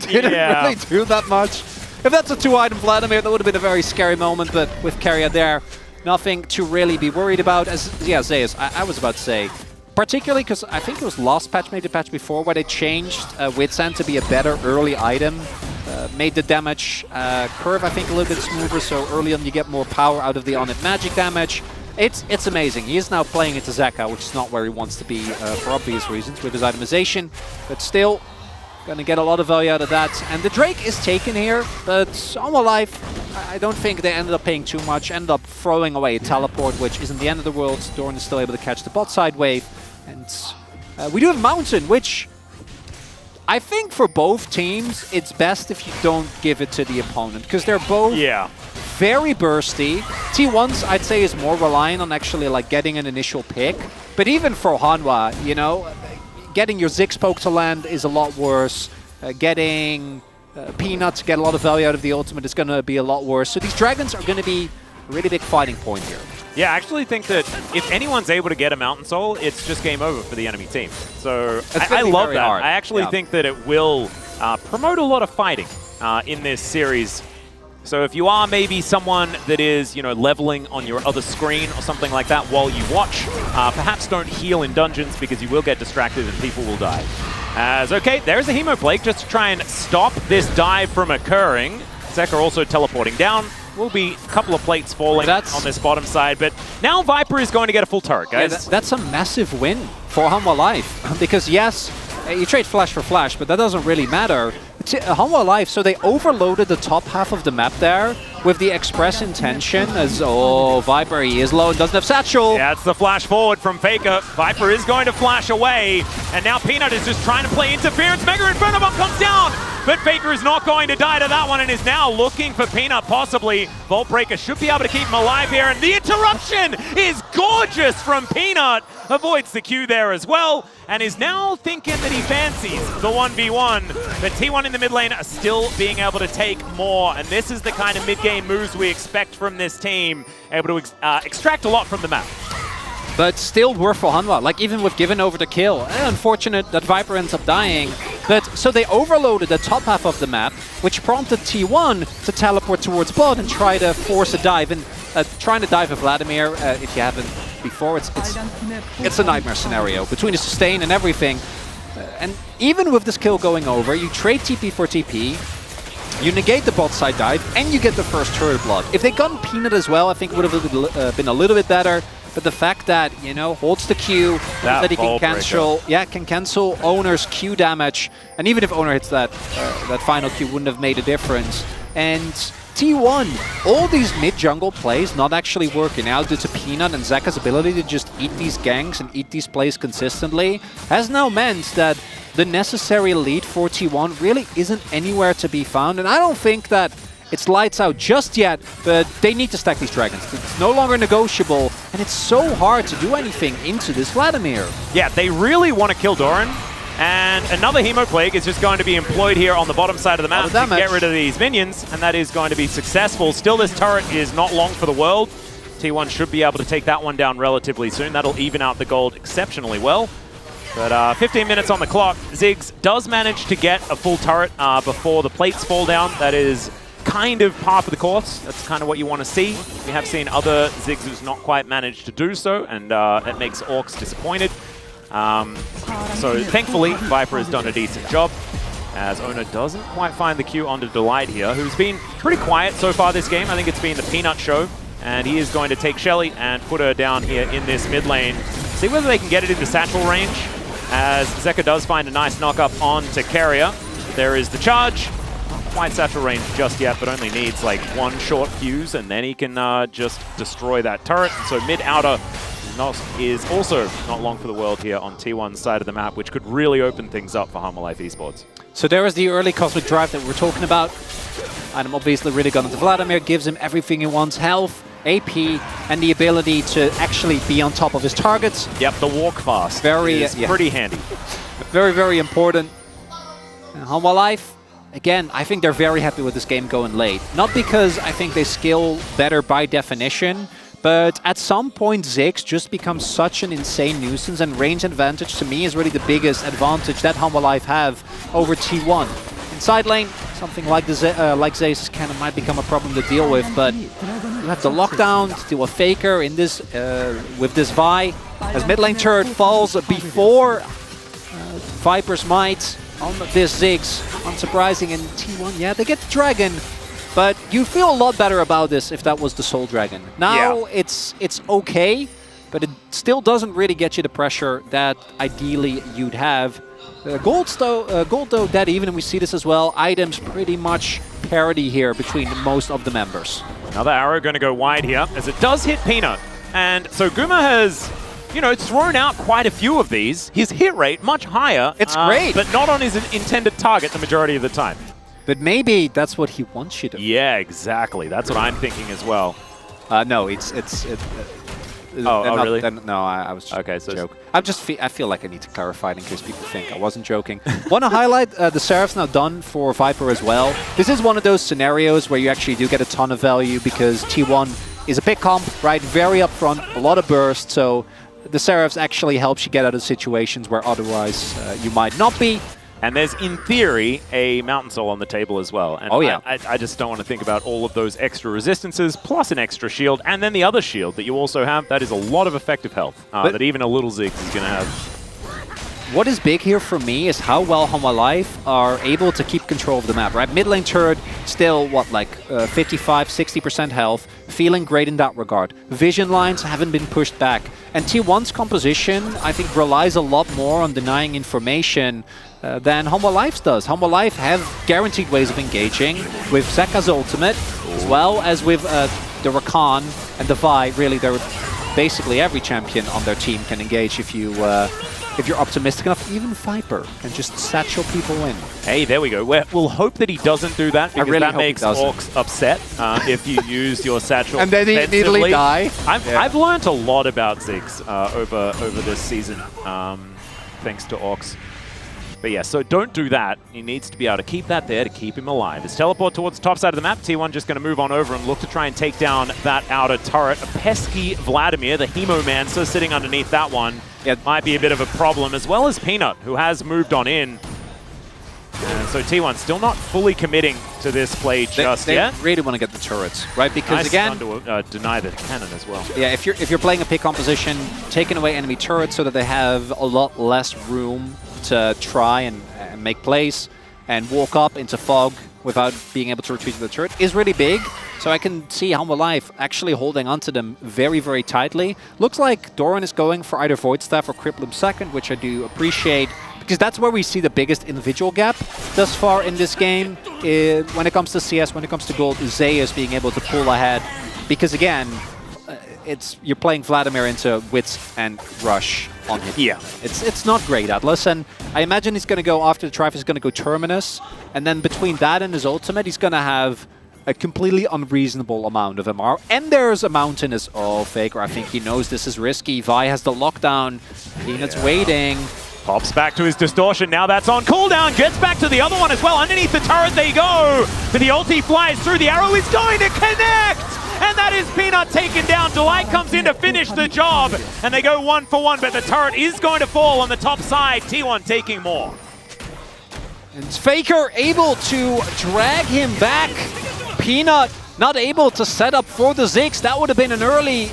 didn't really do that much. If that's a 2-item Vladimir, that would have been a very scary moment, but with Keria there, nothing to really be worried about. As Zeus, I was about to say, particularly because I think it was last patch, maybe the patch before, where they changed Wits End to be a better early item. Made the damage curve, I think, a little bit smoother, so early on you get more power out of the on-hit magic damage. It's amazing. He is now playing into Zeka, which is not where he wants to be for obvious reasons with his itemization, but still going to get a lot of value out of that. And the Drake is taken here, but Hanwha Life, I don't think they ended up paying too much, ended up throwing away a teleport, which isn't the end of the world. Doran is still able to catch the bot side wave, and we do have Mountain, which I think for both teams, it's best if you don't give it to the opponent, because they're both very bursty. T1's, I'd say, is more reliant on actually like getting an initial pick. But even for Hanwha, you know, getting your Ziggs poke to land is a lot worse. Getting Peanut to get a lot of value out of the ultimate is going to be a lot worse. So these Dragons are going to be a really big fighting point here. Yeah, I actually think that if anyone's able to get a Mountain Soul, it's just game over for the enemy team. So I love that. Hard. I actually think that it will promote a lot of fighting in this series. So if you are maybe someone that is, you know, leveling on your other screen or something like that while you watch, perhaps don't heal in dungeons because you will get distracted and people will die. As okay, there's a Hemo Plague just to try and stop this dive from occurring. Zeka also teleporting down. Will be a couple of plates falling on this bottom side, but now Viper is going to get a full turret, guys. Yeah, that's a massive win for Hanwha Life, because yes, you trade Flash for Flash, but that doesn't really matter. Hanwha Life, so they overloaded the top half of the map there with the express intention as, Viper, he is low and doesn't have Satchel. Yeah, it's the flash forward from Faker. Viper is going to flash away, and now Peanut is just trying to play interference. Mega Inferno Bomb comes down, but Faker is not going to die to that one and is now looking for Peanut, possibly. Vault Breaker should be able to keep him alive here, and the interruption is gorgeous from Peanut. Avoids the Q there as well, and is now thinking that he fancies the 1v1. But T1 in the mid lane are still being able to take more, and this is the kind of mid-game moves we expect from this team, able to extract a lot from the map. But still worth for Hanwha, like even with giving over the kill. Unfortunate that Viper ends up dying. But so they overloaded the top half of the map, which prompted T1 to teleport towards bot and try to force a dive. And trying to dive with Vladimir, if you haven't before, it's a nightmare scenario between the sustain and everything. And even with this kill going over, you trade TP for TP, you negate the bot side dive, and you get the first turret blood. If they got Peanut as well, I think it would have been a little bit better. But the fact that, you know, holds the Q, that he can cancel Owner's Q damage, and even if Owner hits that final Q, wouldn't have made a difference. And T1, all these mid-jungle plays not actually working out due to Peanut and Zeka's ability to just eat these ganks and eat these plays consistently, has now meant that the necessary lead for T1 really isn't anywhere to be found. And I don't think that it's lights out just yet, but they need to stack these Dragons. It's no longer negotiable, and it's so hard to do anything into this Vladimir. Yeah, they really want to kill Doran, and another Hemo Plague is just going to be employed here on the bottom side of the map to get rid of these minions, and that is going to be successful. Still, this turret is not long for the world. T1 should be able to take that one down relatively soon. That'll even out the gold exceptionally well. But 15 minutes on the clock. Ziggs does manage to get a full turret before the plates fall down. That is kind of par for the course. That's kind of what you want to see. We have seen other Ziggs who's not quite managed to do so, and that makes Orcs disappointed. So thankfully, Viper has done a decent job, as Owner doesn't quite find the Q onto Delight here, who's been pretty quiet so far this game. I think it's been the Peanut show, and he is going to take Shelly and put her down here in this mid lane. See whether they can get it into satchel range. as Zeka does find a nice knock-up onto Carrier. There is the charge. Not quite satchel range just yet, but only needs like one short fuse, and then he can just destroy that turret. So mid-outer is also not long for the world here on T1's side of the map, which could really open things up for Humble Life Esports. So there is the early Cosmic Drive that we're talking about. Item obviously really gone into Vladimir, gives him everything he wants, health, AP, and the ability to actually be on top of his targets. Yep, the walk fast is pretty handy. Very, very important. And Humble Life, again, I think they're very happy with this game going late. Not because I think they skill better by definition, but at some point Ziggs just becomes such an insane nuisance, and range advantage to me is really the biggest advantage that Humble Life have over T1. In side lane, something like Zeus' cannon might become a problem to deal with, but you have the lockdown to deal with Faker in this with this Vi. As mid lane turret falls before Viper's might on this Ziggs. Unsurprising in T1, yeah, they get the dragon. But you feel a lot better about this if that was the Soul Dragon. Now it's okay, but it still doesn't really get you the pressure that ideally you'd have. Gold though, dead even, and we see this as well. Items pretty much parity here between most of the members. Another arrow going to go wide here, as it does hit Peanut. And so Guma has, you know, thrown out quite a few of these. His hit rate much higher. It's great. But not on his intended target the majority of the time. But maybe that's what he wants you to. Yeah, exactly. That's what I'm thinking as well. No, really? No, I was just okay. So joking. I feel like I need to clarify it in case people think I wasn't joking. Want to highlight the Seraph's now done for Viper as well. This is one of those scenarios where you actually do get a ton of value because T1 is a big comp, right? Very upfront, a lot of burst. So the Seraph's actually helps you get out of situations where otherwise you might not be. And there's, in theory, a Mountain Soul on the table as well. And I just don't want to think about all of those extra resistances, plus an extra shield, and then the other shield that you also have. That is a lot of effective health that even a little Ziggs is going to have. What is big here for me is how well Humble Life are able to keep control of the map, right? Mid lane turret, still, what, like 55, 60% health, feeling great in that regard. Vision lines haven't been pushed back. And T1's composition, I think, relies a lot more on denying information than Humble Life's does. Humble Life have guaranteed ways of engaging with Zeka's ultimate, as well as with the Rakan and the Vi. Really, they're basically every champion on their team can engage if you're optimistic enough. Even Viper can just satchel people in. Hey, there we go. We'll hope that he doesn't do that, because that makes Orcs upset if you use your satchel. And then he immediately die. I've learned a lot about Ziggs over this season, thanks to Orcs. But yeah, so don't do that. He needs to be able to keep that there to keep him alive. His teleport towards the top side of the map. T1 just going to move on over and look to try and take down that outer turret. A pesky Vladimir, the Hemomancer, sitting underneath that one. It might be a bit of a problem, as well as Peanut, who has moved on in. And so T1 still not fully committing to this play just yet. They really want to get the turrets, right? Because nice again, to deny the cannon as well. Yeah, if you're playing a pick composition, taking away enemy turrets so that they have a lot less room to try and make plays and walk up into fog without being able to retreat to the turret is really big. So I can see Humble Life actually holding onto them very, very tightly. Looks like Doran is going for either Void Staff or Cripplum second, which I do appreciate, because that's where we see the biggest individual gap thus far in this game. When it comes to CS, when it comes to gold, Zeus being able to pull ahead. Because again, you're playing Vladimir into Wits and Rush on him. Yeah. It's not great, Atlas. And I imagine he's going to go, after the Trife, he's going to go Terminus. And then between that and his ultimate, he's going to have a completely unreasonable amount of MR. And there's a Mountainous. Oh, Faker, I think he knows this is risky. Vi has the lockdown. Peanut's waiting. Pops back to his distortion. Now that's on cooldown. Gets back to the other one as well. Underneath the turret they go. But the ulti flies through. The arrow is going to connect. And that is Peanut taken down. Delight comes in to finish the job. And they go 1-for-1. But the turret is going to fall on the top side. T1 taking more. And Faker able to drag him back. Peanut not able to set up for the Ziggs. That would have been an early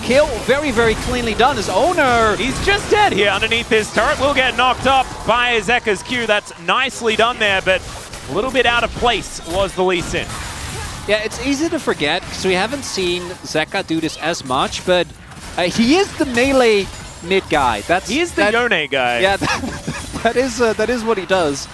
kill. Very, very cleanly done. His owner, he's just dead here underneath this turret. Will get knocked up by Zeka's Q. That's nicely done there, but a little bit out of place was the Lee Sin. Yeah, it's easy to forget because we haven't seen Zeka do this as much, but he is the melee mid guy. He is the Yone guy. Yeah, that is what he does.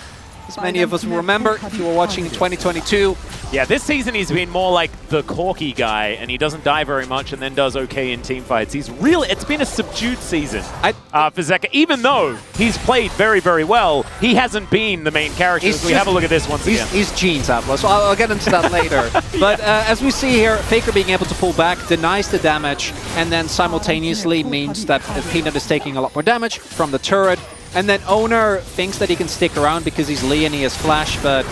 As many of us will remember, if you were watching in 2022. Yeah, this season he's been more like the Corky guy, and he doesn't die very much and then does okay in team fights. It's been a subdued season for Zeka. Even though he's played very, very well, he hasn't been the main character. We have a look at this once again. He's Gene's Atlas, so I'll get into that later. But as we see here, Faker being able to pull back denies the damage, and then simultaneously means that Peanut is taking a lot more damage from the turret. And then Owner thinks that he can stick around because he's Lee and he has Flash, but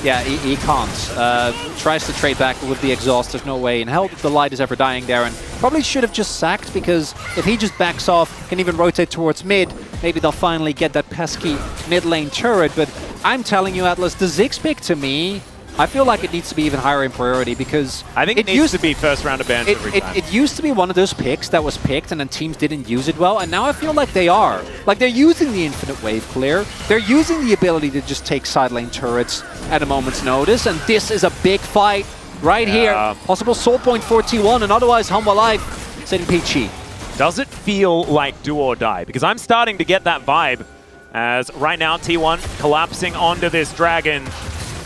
yeah, he can't. Tries to trade back with the exhaust, there's no way in hell the light is ever dying there, and probably should have just sacked, because if he just backs off, can even rotate towards mid, maybe they'll finally get that pesky mid lane turret. But I'm telling you, Atlas, the Ziggs pick to me, I feel like it needs to be even higher in priority, because I think it needs to be first round of bans every time. It used to be one of those picks that was picked and then teams didn't use it well, and now I feel like they are. Like, they're using the infinite wave clear, they're using the ability to just take side lane turrets at a moment's notice, and this is a big fight right here. Possible soul point for T1, and otherwise Humble Life sitting peachy. Does it feel like do or die? Because I'm starting to get that vibe, as right now T1 collapsing onto this dragon.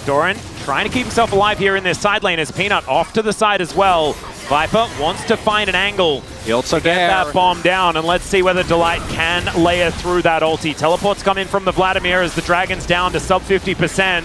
Doran trying to keep himself alive here in this side lane as Peanut off to the side as well. Viper wants to find an angle to get that bomb down, and let's see whether Delight can layer through that ulti. Teleports come in from the Vladimir as the Dragon's down to sub 50%.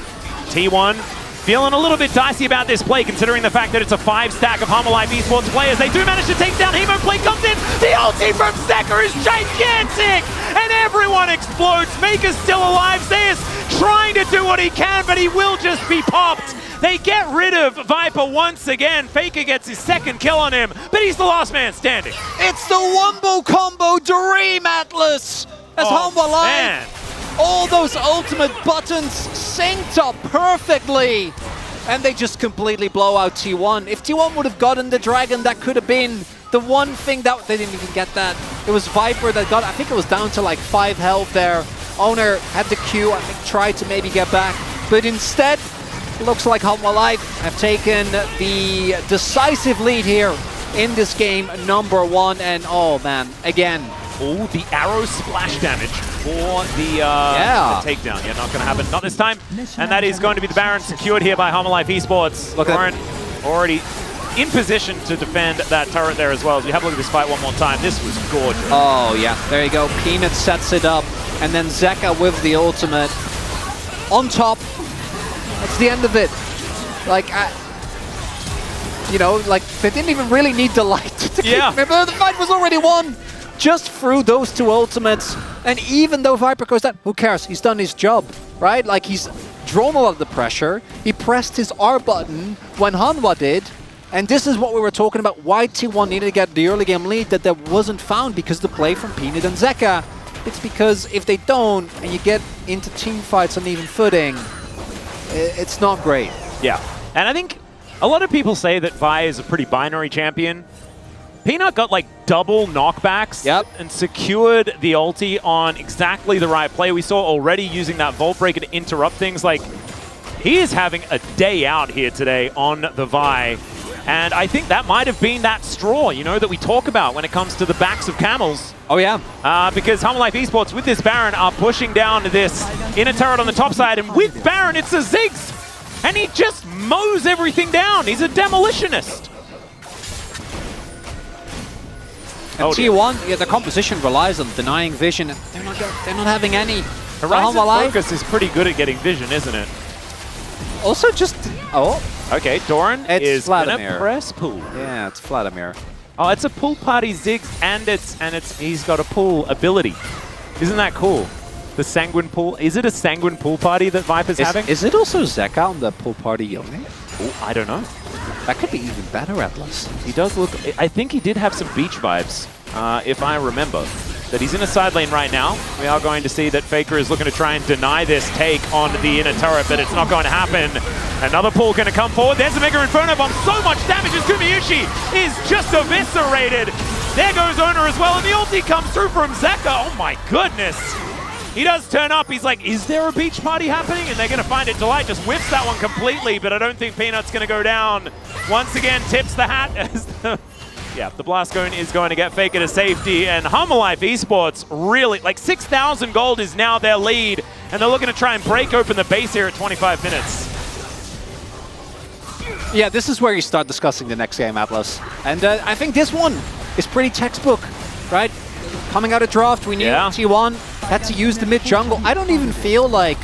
T1 feeling a little bit dicey about this play, considering the fact that it's a 5-stack of Humble Life Esports players. They do manage to take down Hemoplate, comes in. The ulti from Zeka is gigantic, and everyone explodes. Maker's still alive. Zeus trying to do what he can, but he will just be popped. They get rid of Viper once again. Faker gets his second kill on him, but he's the last man standing. It's the Wombo combo dream, Atlas, as Humble Life. All those ultimate buttons synced up perfectly, and they just completely blow out T1. If T1 would have gotten the dragon, that could have been the one thing that they didn't even get that. It was Viper that got, I think it was down to like 5 health there. Owner had the Q, I think tried to maybe get back, but instead, looks like Humble Life have taken the decisive lead here in this game, #1, and oh man, again. Oh, the arrow splash damage for the takedown. Yeah, not going to happen. Not this time. And that is going to be the Baron secured here by Humble Life Esports. Baron already in position to defend that turret there as well. As you have a look at this fight one more time, this was gorgeous. Oh yeah, there you go. Peanut sets it up, and then Zeka with the ultimate on top. That's the end of it. Like, you know, like they didn't even really need the light to keep. Remember, the fight was already won. Just through those 2 ultimates, and even though Viper goes down, who cares? He's done his job, right? Like, he's drawn a lot of the pressure. He pressed his R button when Hanwha did, and this is what we were talking about, why T1 needed to get the early game lead that wasn't found because of the play from Peanut and Zeka. It's because if they don't, and you get into team fights on even footing, it's not great. Yeah, and I think a lot of people say that Vi is a pretty binary champion. Peanut got like double knockbacks and secured the ulti on exactly the right play. We saw already using that Vault Breaker to interrupt things. Like, he is having a day out here today on the Vi. And I think that might have been that straw, you know, that we talk about when it comes to the backs of camels. Oh yeah. Because Humble Life Esports with this Baron are pushing down this inner turret on the top side. And with Baron, it's a Ziggs. And he just mows everything down. He's a demolitionist. And T1, yeah, the composition relies on denying vision, and they're not having any. Horizon Focus is pretty good at getting vision, isn't it? Also just, okay, Doran is Vladimir. gonna press pool. Yeah, it's Vladimir. Oh, it's a pool party Ziggs, and he's got a pool ability. Isn't that cool? The Sanguine Pool. Is it a Sanguine Pool party that Viper's having? Is it also Zeka on the pool party Yone? Oh, I don't know. That could be even better, Atlas. He does look... I think he did have some beach vibes, if I remember. That he's in a side lane right now. We are going to see that Faker is looking to try and deny this take on the inner turret, but it's not going to happen. Another pull going to come forward. There's a Mega Inferno Bomb. So much damage as Gumayushi is just eviscerated. There goes Owner as well, and the ulti comes through from Zeka. Oh my goodness. He does turn up. He's like, is there a beach party happening? And they're going to find it. Delight just whips that one completely, but I don't think Peanut's going to go down. Once again, tips the hat as the Yeah, the Blast Cone is going to get Faker to safety, and Life Esports really, like 6,000 gold is now their lead, and they're looking to try and break open the base here at 25 minutes. Yeah, this is where you start discussing the next game, Atlas. And I think this one is pretty textbook, right? Coming out of draft, we knew T1 had to use the mid jungle. I don't even feel like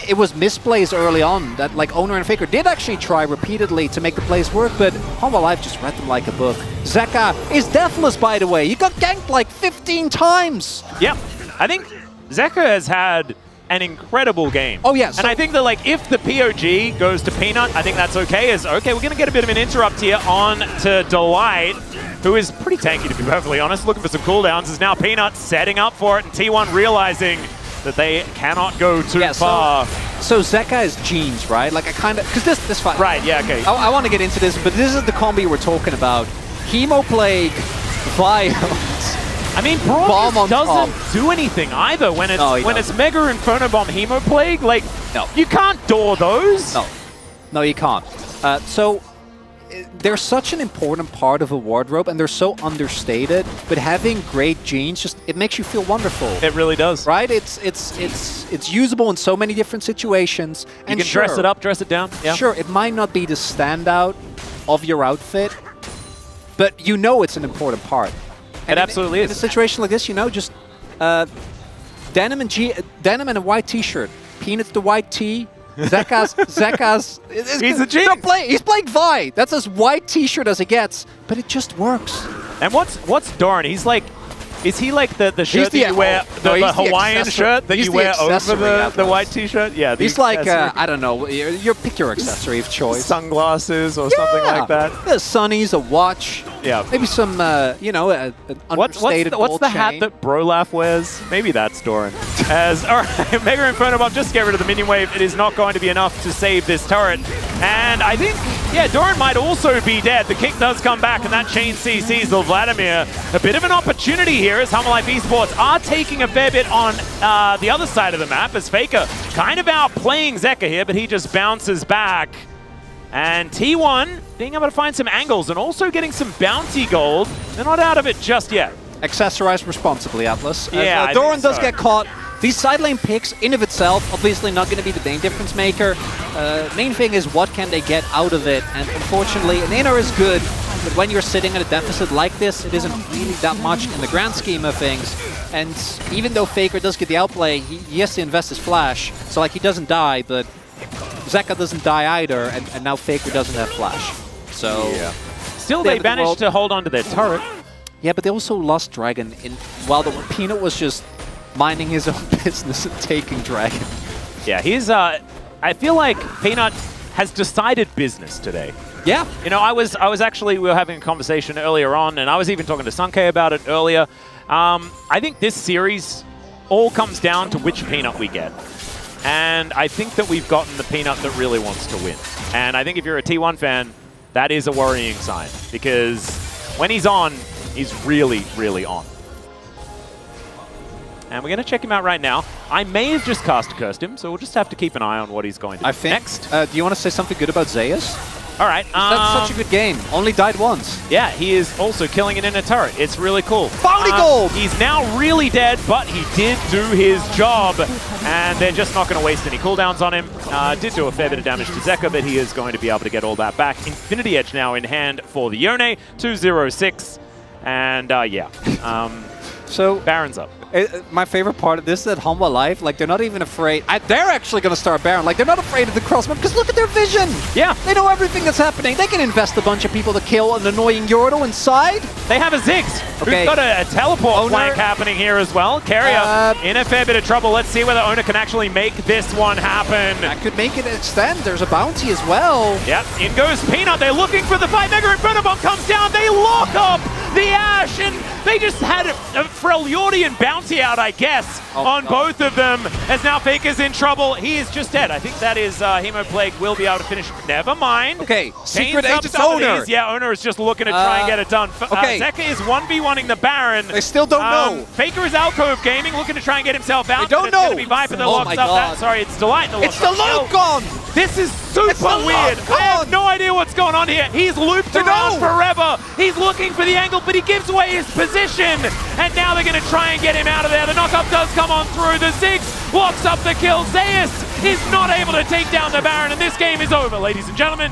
it was misplays early on that like Owner and Faker did actually try repeatedly to make the plays work, but Life just read them like a book. Zeka is deathless, by the way. He got ganked like 15 times. Yeah, I think Zeka has had an incredible game. Oh, yeah. And I think that like if the POG goes to Peanut, I think that's okay. Okay, we're going to get a bit of an interrupt here on to Delight, who is pretty tanky to be perfectly honest, looking for some cooldowns. Is now Peanut setting up for it, and T1 realizing that they cannot go too far. So Zeka is Jeans, right? Like I kind of, because this fight. Right, yeah, okay. I want to get into this, but this is the combi we're talking about. Hemo Plague, Violence. I mean, Broadcast doesn't do anything either when it's Mega Inferno Bomb Hemo Plague. Like, you can't door those. No, you can't. So they're such an important part of a wardrobe, and they're so understated. But having great genes, just it makes you feel wonderful. It really does, right? It's usable in so many different situations. And you can dress it up, dress it down. Yeah. Sure, it might not be the standout of your outfit, but you know it's an important part. It absolutely is. In a situation like this, you know, just denim and a white T-shirt, Peanut's the white tee. Zeka's he's a genius. He's playing Vi. That's as white T-shirt as it gets, but it just works. And what's Doran? He's like, is he like the shirt that you wear, the Hawaiian shirt that you wear over the white T-shirt? Yeah, he's like I don't know. Pick your accessory of choice. Sunglasses or something like that. The sunnies, a watch. Yeah. Maybe some an understated what's the chain. hat that Brolaf wears? Maybe that's Doran. All right, Mega Inferno Bomb, just get rid of the minion wave. It is not going to be enough to save this turret. And I think, yeah, Doran might also be dead. The kick does come back, and that chain CCs the Vladimir. A bit of an opportunity here as Life Esports are taking a fair bit on the other side of the map, as Faker kind of outplaying Zeka here, but he just bounces back. And T1 being able to find some angles and also getting some bounty gold. They're not out of it just yet. Accessorize responsibly, Atlas. Yeah, Doran does get caught. These side lane picks, in of itself, obviously not going to be the main difference maker. Main thing is what can they get out of it. And unfortunately, an inner is good, but when you're sitting at a deficit like this, it isn't really that much in the grand scheme of things. And even though Faker does get the outplay, he has to invest his flash. So like he doesn't die, but Zeka doesn't die either, and now Faker doesn't have flash. So still they managed to hold on to their turret. Yeah, but they also lost Dragon while the Peanut was just minding his own business and taking Dragon. Yeah, he's I feel like Peanut has decided business today. Yeah. You know, we were having a conversation earlier on, and I was even talking to Sunke about it earlier. I think this series all comes down to which Peanut we get. And I think that we've gotten the Peanut that really wants to win. And I think if you're a T1 fan, that is a worrying sign, because when he's on, he's really, really on. And we're going to check him out right now. I may have just cursed him, so we'll just have to keep an eye on what he's going to do next. Do you want to say something good about Zeus? All right. That's such a good game. Only died once. Yeah, he is also killing it in a turret. It's really cool. Bounty gold! He's now really dead, but he did do his job. And they're just not going to waste any cooldowns on him. Did do a fair bit of damage to Zeka, but he is going to be able to get all that back. Infinity Edge now in hand for the Yone. 206. And yeah. So Baron's up. My favorite part of this is that Life, like, they're not even afraid. They're actually going to start Baron. Like, they're not afraid of the crossmap because look at their vision. Yeah. They know everything that's happening. They can invest a bunch of people to kill an annoying Yordle inside. They have a Ziggs, who's got a teleport flank happening here as well. Carrier in a fair bit of trouble. Let's see whether Owner can actually make this one happen. That could make it extend. There's a bounty as well. Yep, in goes Peanut. They're looking for the fight. Mega Inferno Bomb comes down. They lock up the Ash, and They just had a Freljordian bounty out, I guess, on both of them. As now Faker's in trouble. He is just dead. I think that is Hemoplague will be able to finish. Never mind. Okay, Secret Chains up Agent's some of Owner. these. Yeah, Owner is just looking to try and get it done. Okay. Zeka is 1v1ing the Baron. They still don't know. Faker is Alcove Gaming, looking to try and get himself out. They don't It's going know. to be Viper that Oh locks my up that. God. Sorry, it's Delight that locks It's the up. loop gone! This is super weird. I have no idea what's going on here. He's looped around forever. He's looking for the angle, but he gives away his position. And now they're going to try and get him out of there. The knockup does come on through. The Ziggs locks up the kill. Zeus is not able to take down the Baron, and this game is over, ladies and gentlemen.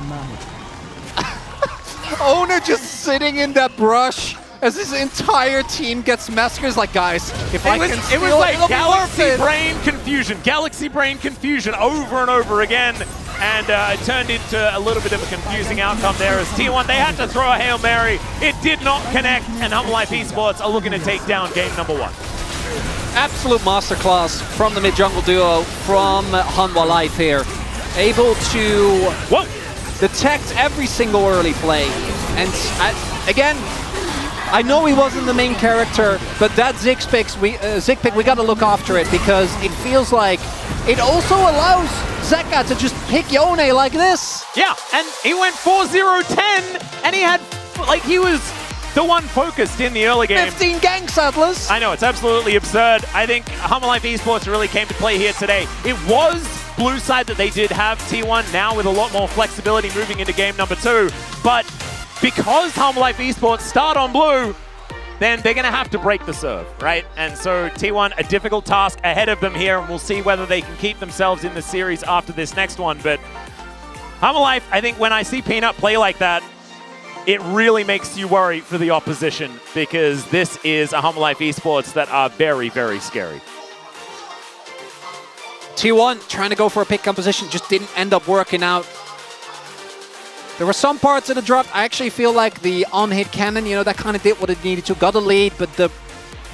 Owner just sitting in that brush as his entire team gets massacred. Like, guys, if I can steal it was like it'll be Galaxy worth it. Galaxy Brain confusion over and over again. And it turned into a little bit of a confusing outcome there as T1, they had to throw a Hail Mary. It did not connect, and Humble Life Esports are looking to take down game number 1. Absolute masterclass from the mid-jungle duo from Hanwha Life here. Able to detect every single early play. And again, I know he wasn't the main character, but that Zig pick, we got to look after it because it feels like it also allows Zeka to just pick Yone like this. Yeah, and he went 4-0-10, and he had, like, he was the one focused in the early game. 15 gang settlers. I know, it's absolutely absurd. I think Humble Life Esports really came to play here today. It was blue side that they did have T1 now with a lot more flexibility moving into game number 2, but because Humble Life Esports start on blue, then they're going to have to break the serve, right? And so T1, a difficult task ahead of them here, and we'll see whether they can keep themselves in the series after this next one. But Humble Life, I think when I see Peanut play like that, it really makes you worry for the opposition because this is a Humble Life Esports that are very, very scary. T1 trying to go for a pick composition, just didn't end up working out. There were some parts of the drop, I actually feel like the on-hit cannon, you know, that kind of did what it needed to. Got a lead, but the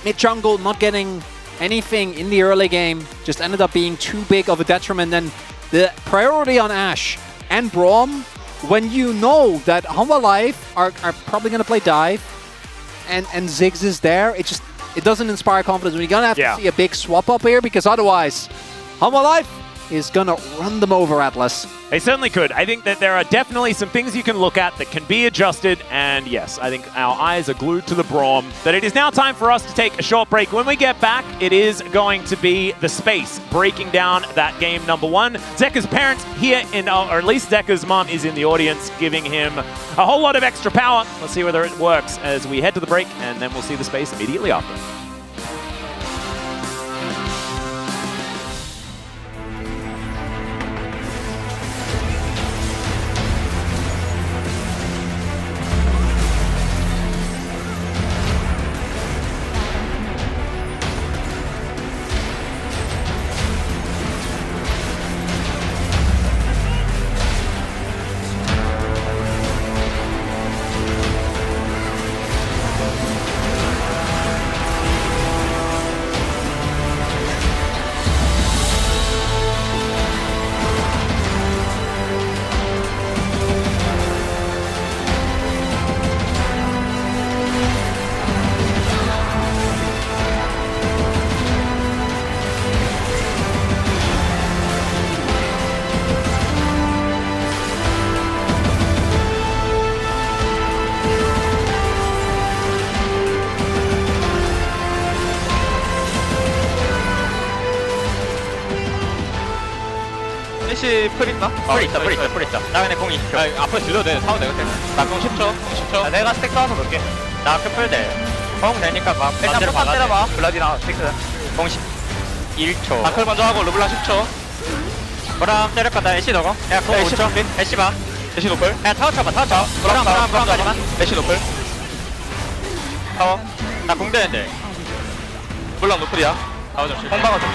mid-jungle not getting anything in the early game just ended up being too big of a detriment. And the priority on Ashe and Braum, when you know that Hanwha Life are probably going to play dive and Ziggs is there, it doesn't inspire confidence. We're going to have to see a big swap up here because otherwise Hanwha Life is going to run them over, Atlas. They certainly could. I think that there are definitely some things you can look at that can be adjusted. And yes, I think our eyes are glued to the Braum. That it is now time for us to take a short break. When we get back, it is going to be the space breaking down that game number 1. Zeka's parents here or at least Zeka's mom is in the audience giving him a whole lot of extra power. Let's see whether it works as we head to the break, and then we'll see the space immediately after. 애쉬 풀 있나? 풀 있다. 나 그냥 공 20초. 앞으로 질러도 돼. 사도 되거든. 나 공 10초. 내가 스택 쌓아서 볼게. 나 풀 돼. 공 되니까 막 일단 폭탄 때려봐. 블라디나 스택. 공 11초. 나클 먼저 하고 르블랑 10초. 그럼 때릴 거다. 애쉬 넣어. 야, 공 5초. 애쉬 봐. 애쉬 노플. 야, 타워 쳐봐. 브라운까지만. 애쉬 노플. 타워. 나 공 되는데. 블랑 노플이야. 타워 좀 실패. 홍방어 좀.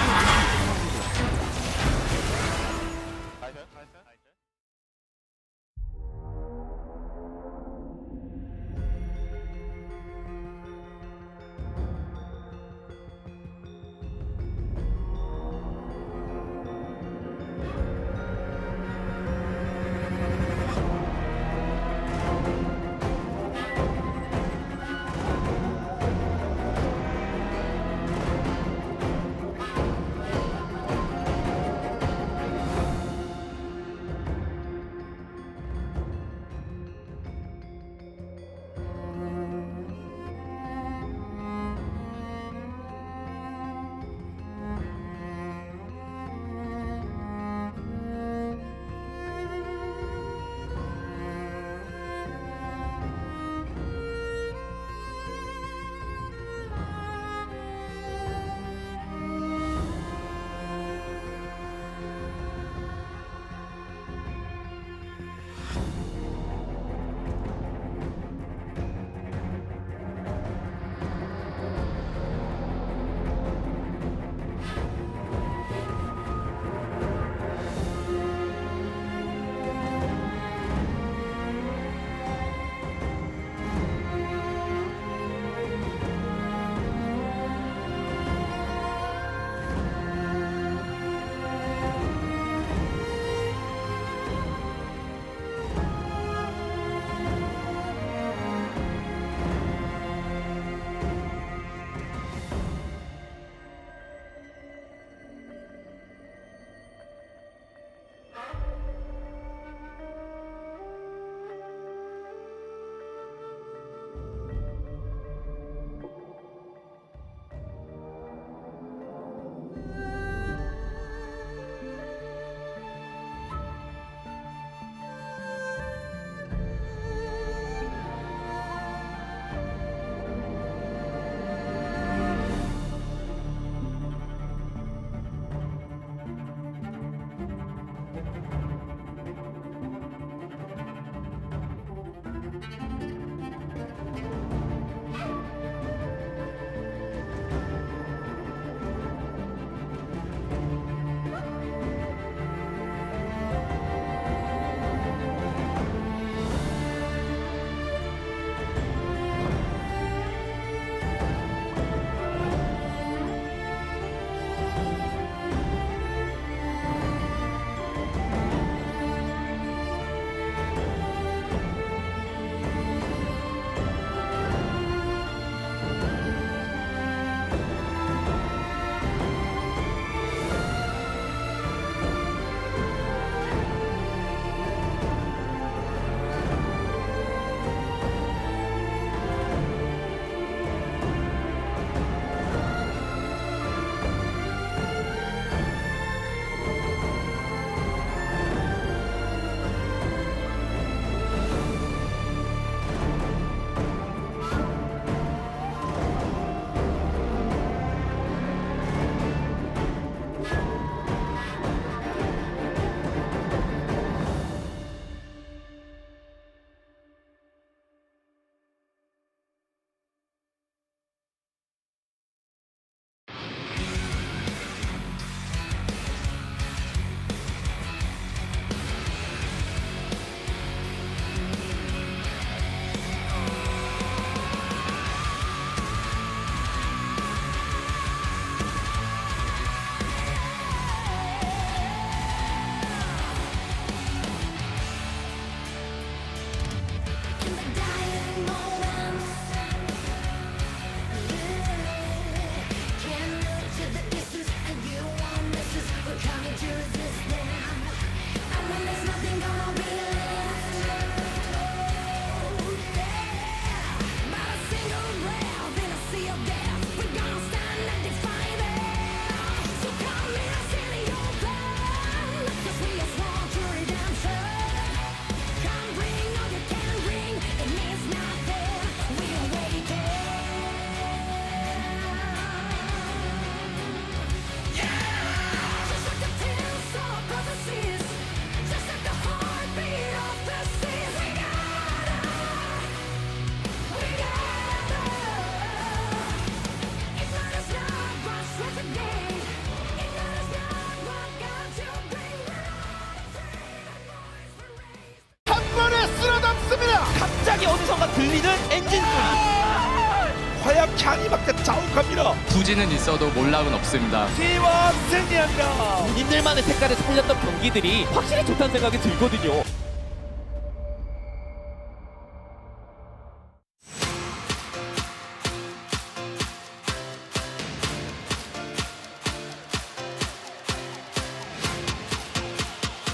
뭔가 들리는 엔진 소리. 화약창이 막 자욱합니다. 부지는 있어도 몰락은 없습니다. T1 승리합니다. 본인들만의 색깔을 살렸던 경기들이 확실히 좋다는 생각이 들거든요.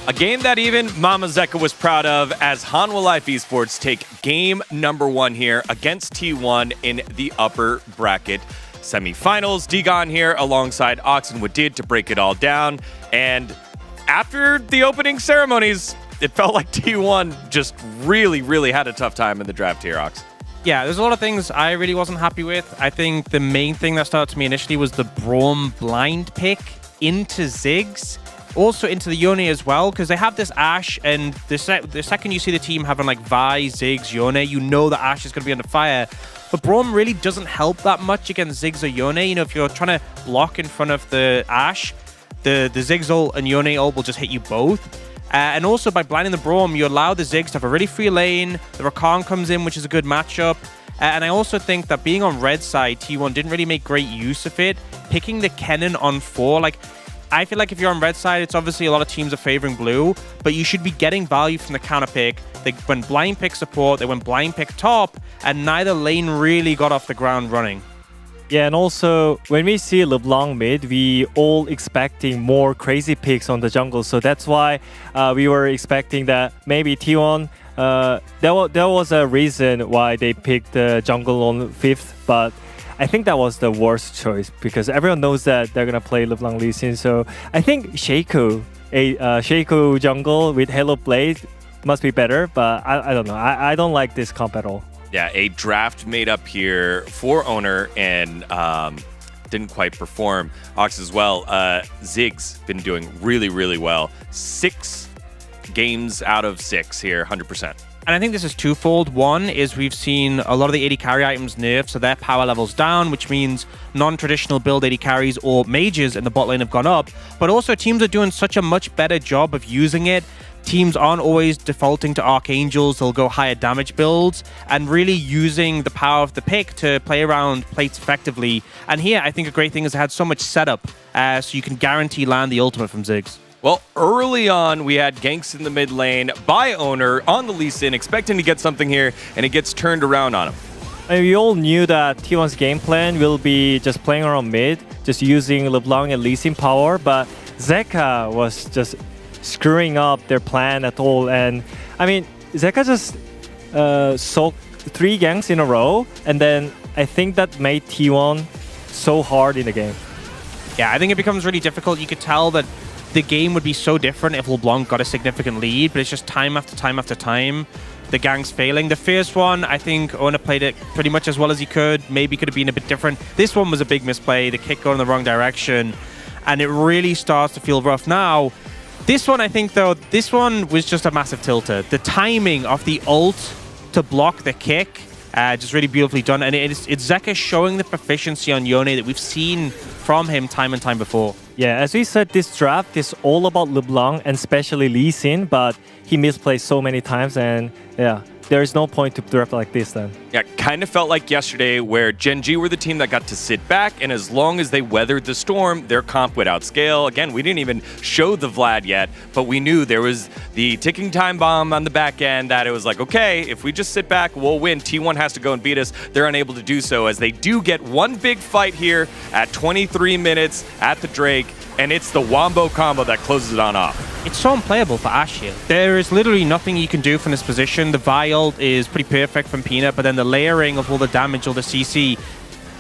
A game that even Mama Zeka was proud of as Hanwha Life Esports take game number 1 here against T1 in the upper bracket semifinals. Digon here alongside Ox and Wadid to break it all down. And after the opening ceremonies, it felt like T1 just really had a tough time in the draft here, Ox. Yeah, there's a lot of things I really wasn't happy with. I think the main thing that stood out to me initially was the Braum blind pick into Ziggs. Also into the Yone as well, because they have this Ashe, and the second you see the team having like Vi, Ziggs, Yone, you know that Ashe is going to be under fire. But Braum really doesn't help that much against Ziggs or Yone. You know, if you're trying to block in front of the Ashe, the Ziggs ult and Yone ult will just hit you both. And also by blinding the Braum, you allow the Ziggs to have a really free lane. The Rakan comes in, which is a good matchup. And I also think that being on red side, T1 didn't really make great use of it. Picking the Kennen on 4, like, I feel like if you're on red side, it's obviously a lot of teams are favoring blue, but you should be getting value from the counter pick. They went blind pick support, they went blind pick top, and neither lane really got off the ground running. Yeah, and also when we see LeBlanc mid, we all expecting more crazy picks on the jungle. So that's why we were expecting that maybe T1. There was a reason why they picked the jungle on 5th, but I think that was the worst choice because everyone knows that they're gonna play LeBlanc Lee Sin. So I think Shaco, Shaco jungle with Halo Blade must be better, but I don't know. I don't like this comp at all. Yeah, a draft made up here for Owner and didn't quite perform. Ox as well. Ziggs been doing really well. 6 games out of 6 here, 100%. And I think this is twofold. One is we've seen a lot of the AD carry items nerfed, so their power level's down, which means non-traditional build AD carries or mages in the bot lane have gone up. But also teams are doing such a much better job of using it. Teams aren't always defaulting to Archangels, they'll go higher damage builds, and really using the power of the pick to play around plates effectively. And here, I think a great thing is it had so much setup, so you can guarantee land the ultimate from Ziggs. Well, early on, we had ganks in the mid lane by Owner on the Lee Sin, expecting to get something here, and it gets turned around on him. And we all knew that T1's game plan will be just playing around mid, just using LeBlanc and Lee Sin power, but Zeka was just screwing up their plan at all. And I mean, Zeka just soaked 3 ganks in a row, and then I think that made T1 so hard in the game. Yeah, I think it becomes really difficult. You could tell that the game would be so different if LeBlanc got a significant lead, but it's just time after time after time. The gang's failing. The first one, I think Ona played it pretty much as well as he could. Maybe could have been a bit different. This one was a big misplay. The kick going in the wrong direction, and it really starts to feel rough now. This one, I think, though, this one was just a massive tilter. The timing of the ult to block the kick, just really beautifully done. And it's Zeka showing the proficiency on Yone that we've seen from him time and time before. Yeah, as we said, this draft is all about LeBlanc and especially Lee Sin, but he misplays so many times, and yeah, there is no point to draft like this then. Yeah, kind of felt like yesterday where Gen G were the team that got to sit back, and as long as they weathered the storm, their comp would outscale. Again, we didn't even show the Vlad yet, but we knew there was the ticking time bomb on the back end that it was like, okay, if we just sit back, we'll win. T1 has to go and beat us. They're unable to do so as they do get one big fight here at 23 minutes at the Drake, and it's the Wombo combo that closes it on off. It's so unplayable for Ashe here. There is literally nothing you can do from this position. The Vi ult is pretty perfect from Peanut, but then the layering of all the damage or the CC,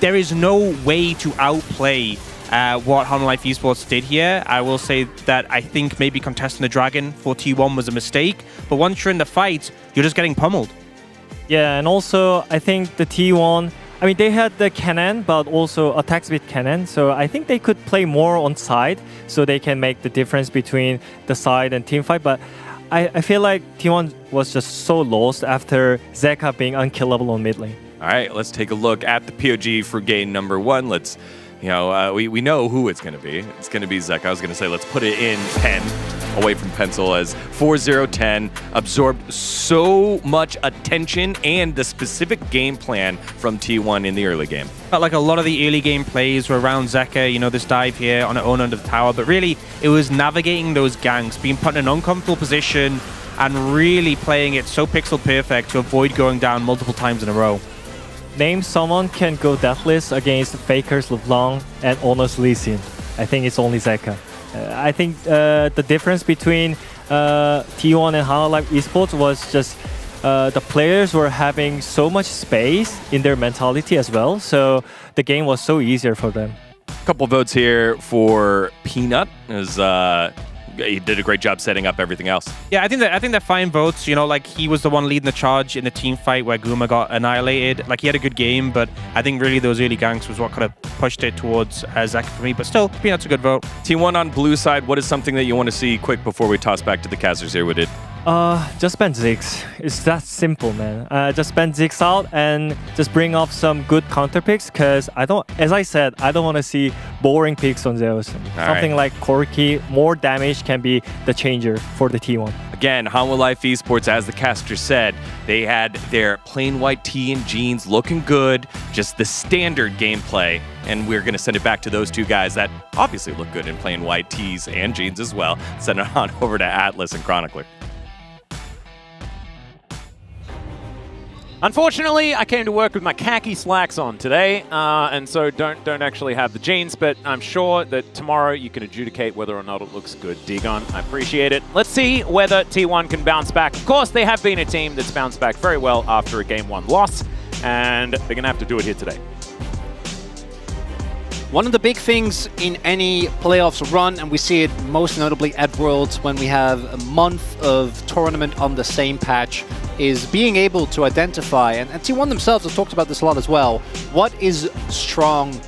there is no way to outplay what Hanwha Life Esports did here. I will say that I think maybe contesting the Dragon for T1 was a mistake, but once you're in the fight, you're just getting pummeled. Yeah, and also I think the T1, I mean, they had the cannon, but also attacks with cannon. So I think they could play more on side so they can make the difference between the side and team fight. But I feel like T1 was just so lost after Zeka being unkillable on mid lane. All right, let's take a look at the POG for game number 1. Let's, we know who it's going to be. It's going to be Zeka. I was going to say, let's put it in pen. away from pencil as 4-0-10 absorbed so much attention and the specific game plan from T1 in the early game. Felt like a lot of the early game plays were around Zeka, you know, this dive here on her own under the tower, but really it was navigating those ganks, being put in an uncomfortable position and really playing it so pixel perfect to avoid going down multiple times in a row. Name someone can go deathless against Fakers LeBlanc and Honors Lee Sin. I think it's only Zeka. I think the difference between T1 and Hana Live Esports was just the players were having so much space in their mentality as well, so the game was so easier for them. Couple votes here for Peanut, as he did a great job setting up everything else. Yeah, I think they're fine votes. You know, like he was the one leading the charge in the team fight where Guma got annihilated. Like he had a good game, but I think really those early ganks was what kind of pushed it towards Zeka for me. But still, Peanut's a good vote. T1 on blue side, what is something that you want to see quick before we toss back to the casters here with it? Just ban Ziggs. It's that simple, man. Just ban Ziggs out and just bring off some good counter picks, because as I said, I don't want to see boring picks on Zeus. Something like Corki, more damage can be the changer for the T1. Again, Hanwha Life Esports, as the caster said, they had their plain white tee and jeans looking good, just the standard gameplay. And we're going to send it back to those two guys that obviously look good in plain white tees and jeans as well. Send it on over to Atlas and Chronicler. Unfortunately, I came to work with my khaki slacks on today, and so don't actually have the jeans, but I'm sure that tomorrow you can adjudicate whether or not it looks good. Digon, I appreciate it. Let's see whether T1 can bounce back. Of course, they have been a team that's bounced back very well after a Game 1 loss, and they're going to have to do it here today. One of the big things in any playoffs run, and we see it most notably at Worlds when we have a month of tournament on the same patch, is being able to identify, and T1 themselves have talked about this a lot as well, what is strong,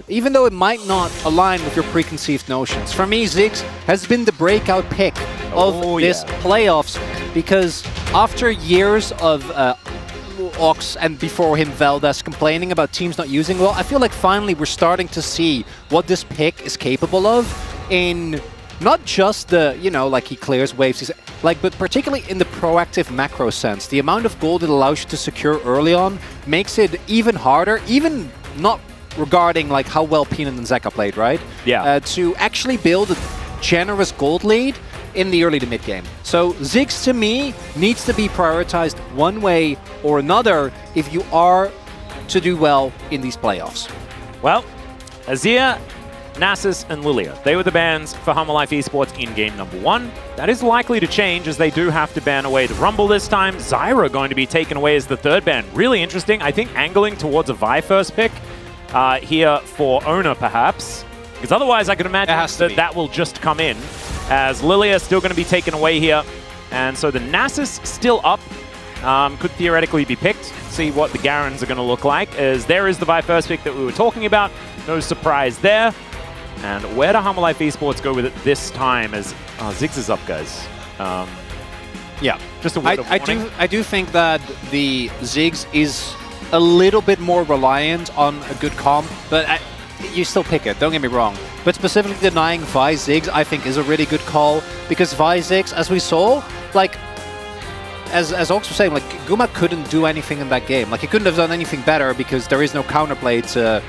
even though it might not align with your preconceived notions. For me, Ziggs has been the breakout pick of this playoffs, because after years of Ox and before him Veldas complaining about teams not using well, I feel like finally we're starting to see what this pick is capable of in not just the, you know, like he clears waves, like, but particularly in the proactive macro sense. The amount of gold it allows you to secure early on makes it even harder, even not regarding like how well Peanut and Zeka played, right? Yeah. To actually build a generous gold lead in the early to mid game. So Ziggs to me needs to be prioritized one way or another if you are to do well in these playoffs. Well, Azir, Nasus, and Lilia, they were the bans for Hanwha Life Esports in game number 1. That is likely to change as they do have to ban away the Rumble this time. Zyra going to be taken away as the third ban. Really interesting. I think angling towards a Vi first pick here for Owner perhaps. Because otherwise I could imagine that will just come in, as Lilia still going to be taken away here. And so the Nasus still up, could theoretically be picked. See what the Garens are going to look like, as there is the Vi first pick that we were talking about. No surprise there. And where do Hanwha Life Esports go with it this time, as Ziggs is up, guys? Yeah, just a word of warning. I do think that the Ziggs is a little bit more reliant on a good comp, but you still pick it, don't get me wrong. But specifically denying Vi Ziggs, I think, is a really good call, because Vi Ziggs, as we saw, like, as Ox was saying, like, Guma couldn't do anything in that game. Like, he couldn't have done anything better because there is no counterplay to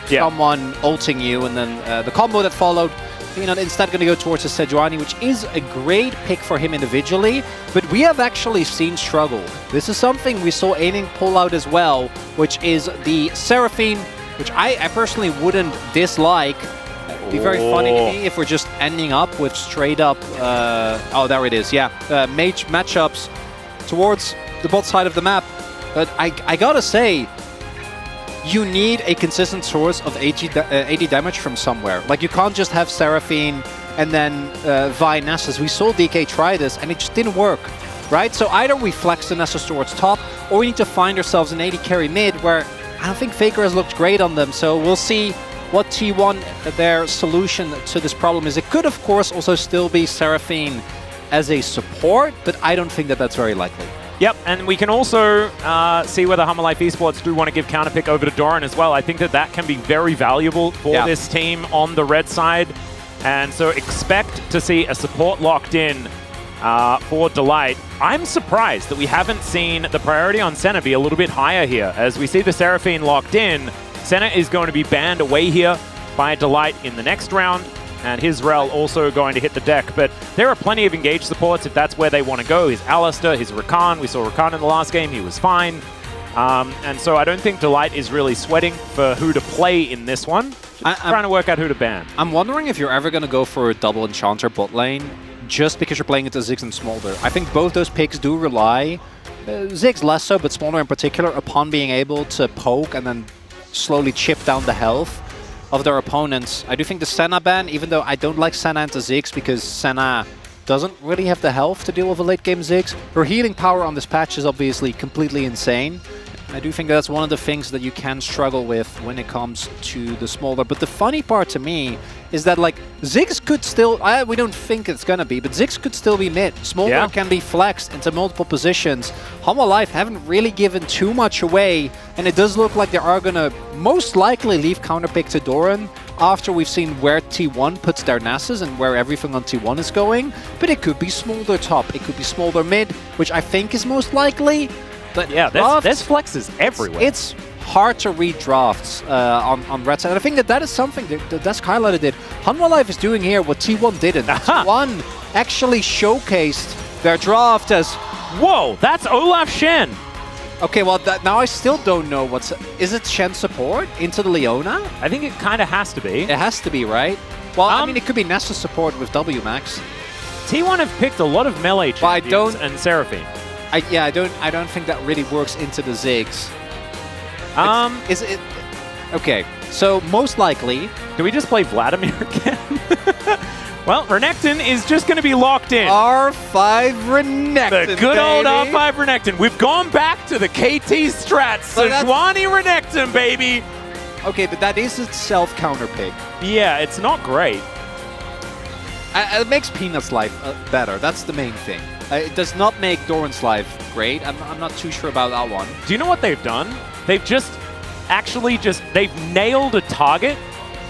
someone ulting you, and then the combo that followed, you know, instead going to go towards the Sejuani, which is a great pick for him individually, but we have actually seen struggle. This is something we saw Aining pull out as well, which is the Seraphine, which I personally wouldn't dislike. It'd be very funny to me if we're just ending up with straight up, oh, there it is, yeah, mage matchups towards the bot side of the map. But I gotta say, you need a consistent source of 80 damage from somewhere. Like, you can't just have Seraphine and then Vi Nasus. We saw DK try this and it just didn't work, right? So either we flex the Nasus towards top, or we need to find ourselves an 80 carry mid, where I don't think Faker has looked great on them. So we'll see what T1, their solution to this problem is. It could, of course, also still be Seraphine as a support, but I don't think that that's very likely. Yep, and we can also see whether Hanwha Life Esports do want to give counterpick over to Doran as well. I think that that can be very valuable for this team on the red side. And so expect to see a support locked in for Delight. I'm surprised that we haven't seen the priority on Senna be a little bit higher here. As we see the Seraphine locked in, Senna is going to be banned away here by Delight in the next round, and his Rel also going to hit the deck. But there are plenty of engaged supports if that's where they want to go. His Alistair, his Rakan. We saw Rakan in the last game. He was fine. And so I don't think Delight is really sweating for who to play in this one. Just trying to work out who to ban. I'm wondering if you're ever going to go for a double Enchanter bot lane just because you're playing into Ziggs and Smolder. I think both those picks do rely, Ziggs less so, but Smolder in particular, upon being able to poke and then slowly chip down the health of their opponents. I do think the Senna ban, even though I don't like Senna into Ziggs because Senna doesn't really have the health to deal with a late game Ziggs. Her healing power on this patch is obviously completely insane. I do think that's one of the things that you can struggle with when it comes to the Smolder. But the funny part to me is that, like, Ziggs could still, we don't think it's gonna be, but Ziggs could still be mid. Smolder can be flexed into multiple positions. Hanwha Life haven't really given too much away, and it does look like they are gonna most likely leave counterpick to Doran after we've seen where T1 puts their Nassus and where everything on T1 is going. But it could be Smolder top, it could be Smolder mid, which I think is most likely. But yeah, there's flexes everywhere. It's hard to read drafts on red side. And I think that is something that's highlighted it. Hanwha Life is doing here what T1 didn't. T1 actually showcased their draft as... Whoa, that's Olaf Shen! Okay, well, now I still don't know what's... Is it Shen support into the Leona? I think it kind of has to be. It has to be, right? Well, I mean, it could be Nessa support with W Max. T1 have picked a lot of melee champions and Seraphine. I don't think that really works into the Ziggs. Is it... Okay, so most likely... Do we just play Vladimir again? Well, Renekton is just going to be locked in. R5 Renekton, The good old R5 Renekton. We've gone back to the KT strats. So Sejuani Renekton, baby. Okay, but that is itself counterpick. Yeah, it's not great. It makes Peanut's life better. That's the main thing. It does not make Doran's life great. I'm not too sure about that one. Do you know what they've done? They've they've nailed a target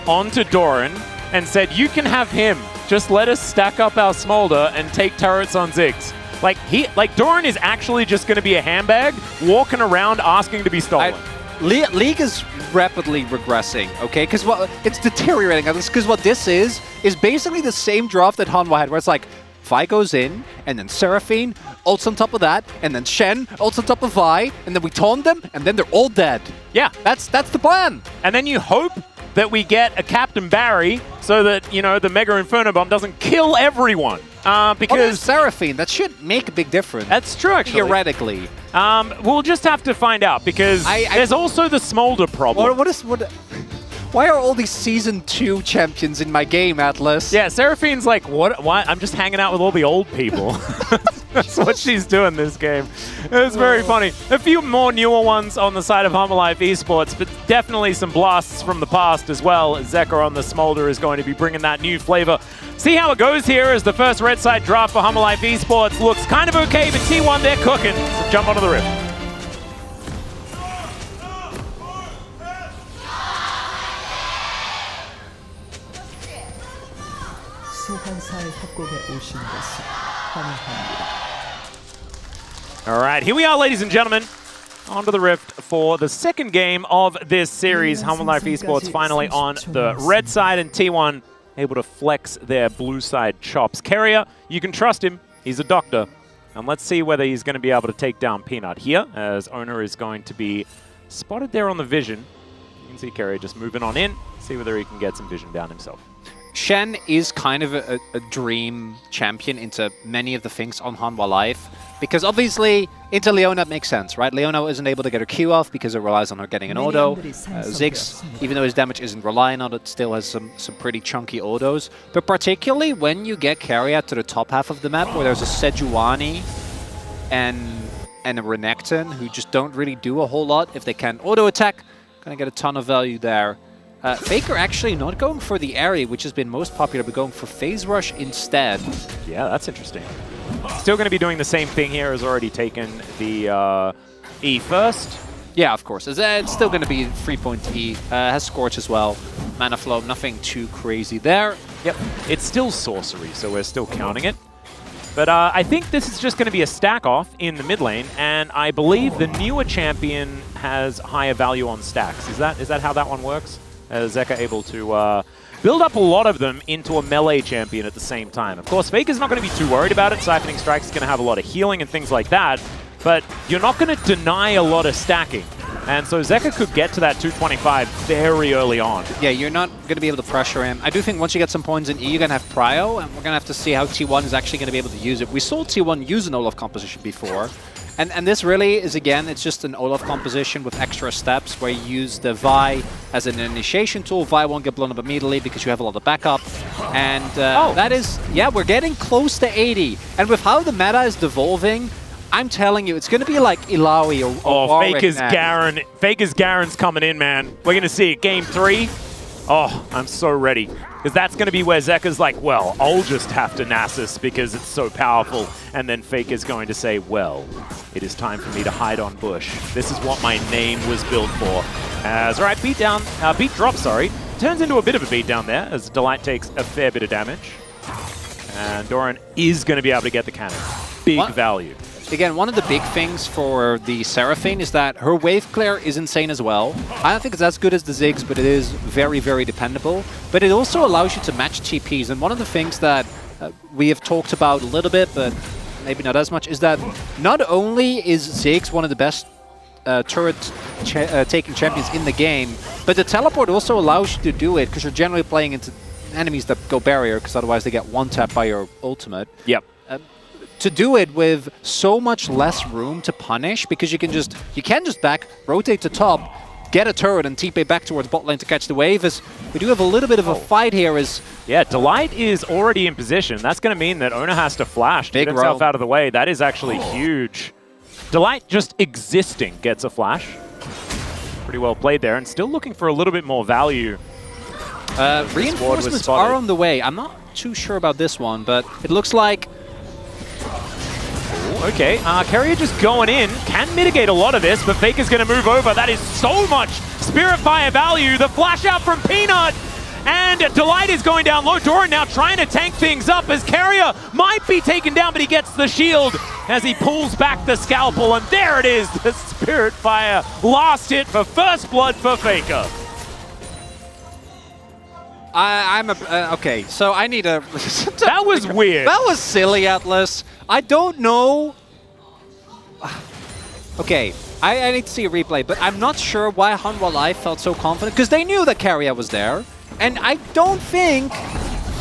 onto Doran and said, you can have him. Just let us stack up our Smolder and take turrets on Ziggs. Like Doran is actually just going to be a handbag walking around asking to be stolen. League is rapidly regressing, okay? Because it's deteriorating. Because what this is basically the same draft that Hanwha had, where it's like, Vi goes in, and then Seraphine, ults on top of that, and then Shen, ults on top of Vi, and then we taunt them, and then they're all dead. Yeah. That's the plan. And then you hope that we get a Captain Barry so that, you know, the Mega Inferno Bomb doesn't kill everyone. Because Seraphine, that should make a big difference. That's true, actually. Theoretically. We'll just have to find out, because there's also the Smolder problem. Why are all these Season 2 champions in my game, Atlas? Yeah, Seraphine's like, what? I'm just hanging out with all the old people. That's what she's doing this game. It's very funny. A few more newer ones on the side of Hanwha Life Esports, but definitely some blasts from the past as well. Zekka on the Smolder is going to be bringing that new flavor. See how it goes here as the first red side draft for Hanwha Life Esports looks kind of okay, but T1, they're cooking. So jump onto the rift. 소환사의 협곡에 오신 것을 환영합니다. All right, here we are, ladies and gentlemen, onto the Rift for the second game of this series. Hanwha Life Esports finally on the red side, and T1 able to flex their blue side chops. Carrier, you can trust him. He's a doctor. And let's see whether he's going to be able to take down Peanut here, as Owner is going to be spotted there on the vision. You can see Carrier just moving on in, see whether he can get some vision down himself. Shen is kind of a dream champion into many of the things on Hanwha Life, because obviously into Leona it makes sense, right? Leona isn't able to get her Q off because it relies on her getting an auto. Ziggs, even though his damage isn't relying on it, still has some pretty chunky autos. But particularly when you get Carrier to the top half of the map, where there's a Sejuani and a Renekton who just don't really do a whole lot. If they can auto attack, gonna get a ton of value there. Faker actually not going for the area, which has been most popular, but going for Phase Rush instead. Yeah, that's interesting. Still going to be doing the same thing here, has already taken the E first. Yeah, of course. It's still going to be 3-point E. Has Scorch as well. Mana Flow, nothing too crazy there. Yep, it's still sorcery, so we're still counting it. But I think this is just going to be a stack off in the mid lane, and I believe the newer champion has higher value on stacks. Is that how that one works? Zeka able to build up a lot of them into a melee champion at the same time. Of course, Faker's not going to be too worried about it. Siphoning Strike is going to have a lot of healing and things like that, but you're not going to deny a lot of stacking. And so Zeka could get to that 225 very early on. Yeah, you're not going to be able to pressure him. I do think once you get some points in E, you're going to have Prio, and we're going to have to see how T1 is actually going to be able to use it. We saw T1 use an Olaf composition before, and this really is, again, it's just an Olaf composition with extra steps where you use the Vi as an initiation tool. Vi won't get blown up immediately because you have a lot of backup. And that is, yeah, we're getting close to 80. And with how the meta is devolving, I'm telling you, it's going to be like Ilaoi or Warwick Faker's next. Garen. Faker's Garen's coming in, man. We're going to see it. Game 3. Oh, I'm so ready. Because that's going to be where Zeka's like, well, I'll just have to Nasus because it's so powerful. And then Faker's going to say, well, it is time for me to hide on bush. This is what my name was built for. As, all right, beat drop, sorry. Turns into a bit of a beat down there as Delight takes a fair bit of damage. And Doran is going to be able to get the cannon. Big value. Again, one of the big things for the Seraphine is that her wave clear is insane as well. I don't think it's as good as the Ziggs, but it is very, very dependable. But it also allows you to match TPs. And one of the things that we have talked about a little bit, but maybe not as much, is that not only is Ziggs one of the best turret-taking champions in the game, but the teleport also allows you to do it because you're generally playing into enemies that go barrier, because otherwise they get one-tapped by your ultimate. Yep. To do it with so much less room to punish, because you can just back, rotate to top, get a turret and TP back towards bot lane to catch the wave. As we do have a little bit of a fight here. Yeah, Delight is already in position. That's going to mean that Ona has to flash to get himself out of the way. That is actually huge. Delight just existing gets a flash. Pretty well played there, and still looking for a little bit more value. Reinforcements are on the way. I'm not too sure about this one, but it looks like... Okay, Carrier just going in, can mitigate a lot of this, but Faker's going to move over. That is so much Spirit Fire value. The flash out from Peanut, and Delight is going down low. Doran now trying to tank things up as Carrier might be taken down, but he gets the shield as he pulls back the scalpel, and there it is, the Spirit Fire. Last hit for first blood for Faker. okay, so I need a... That was weird. That was silly, Atlas. I don't know... Okay, I need to see a replay, but I'm not sure why Hanwha Life felt so confident, because they knew that Carrier was there, and I don't think,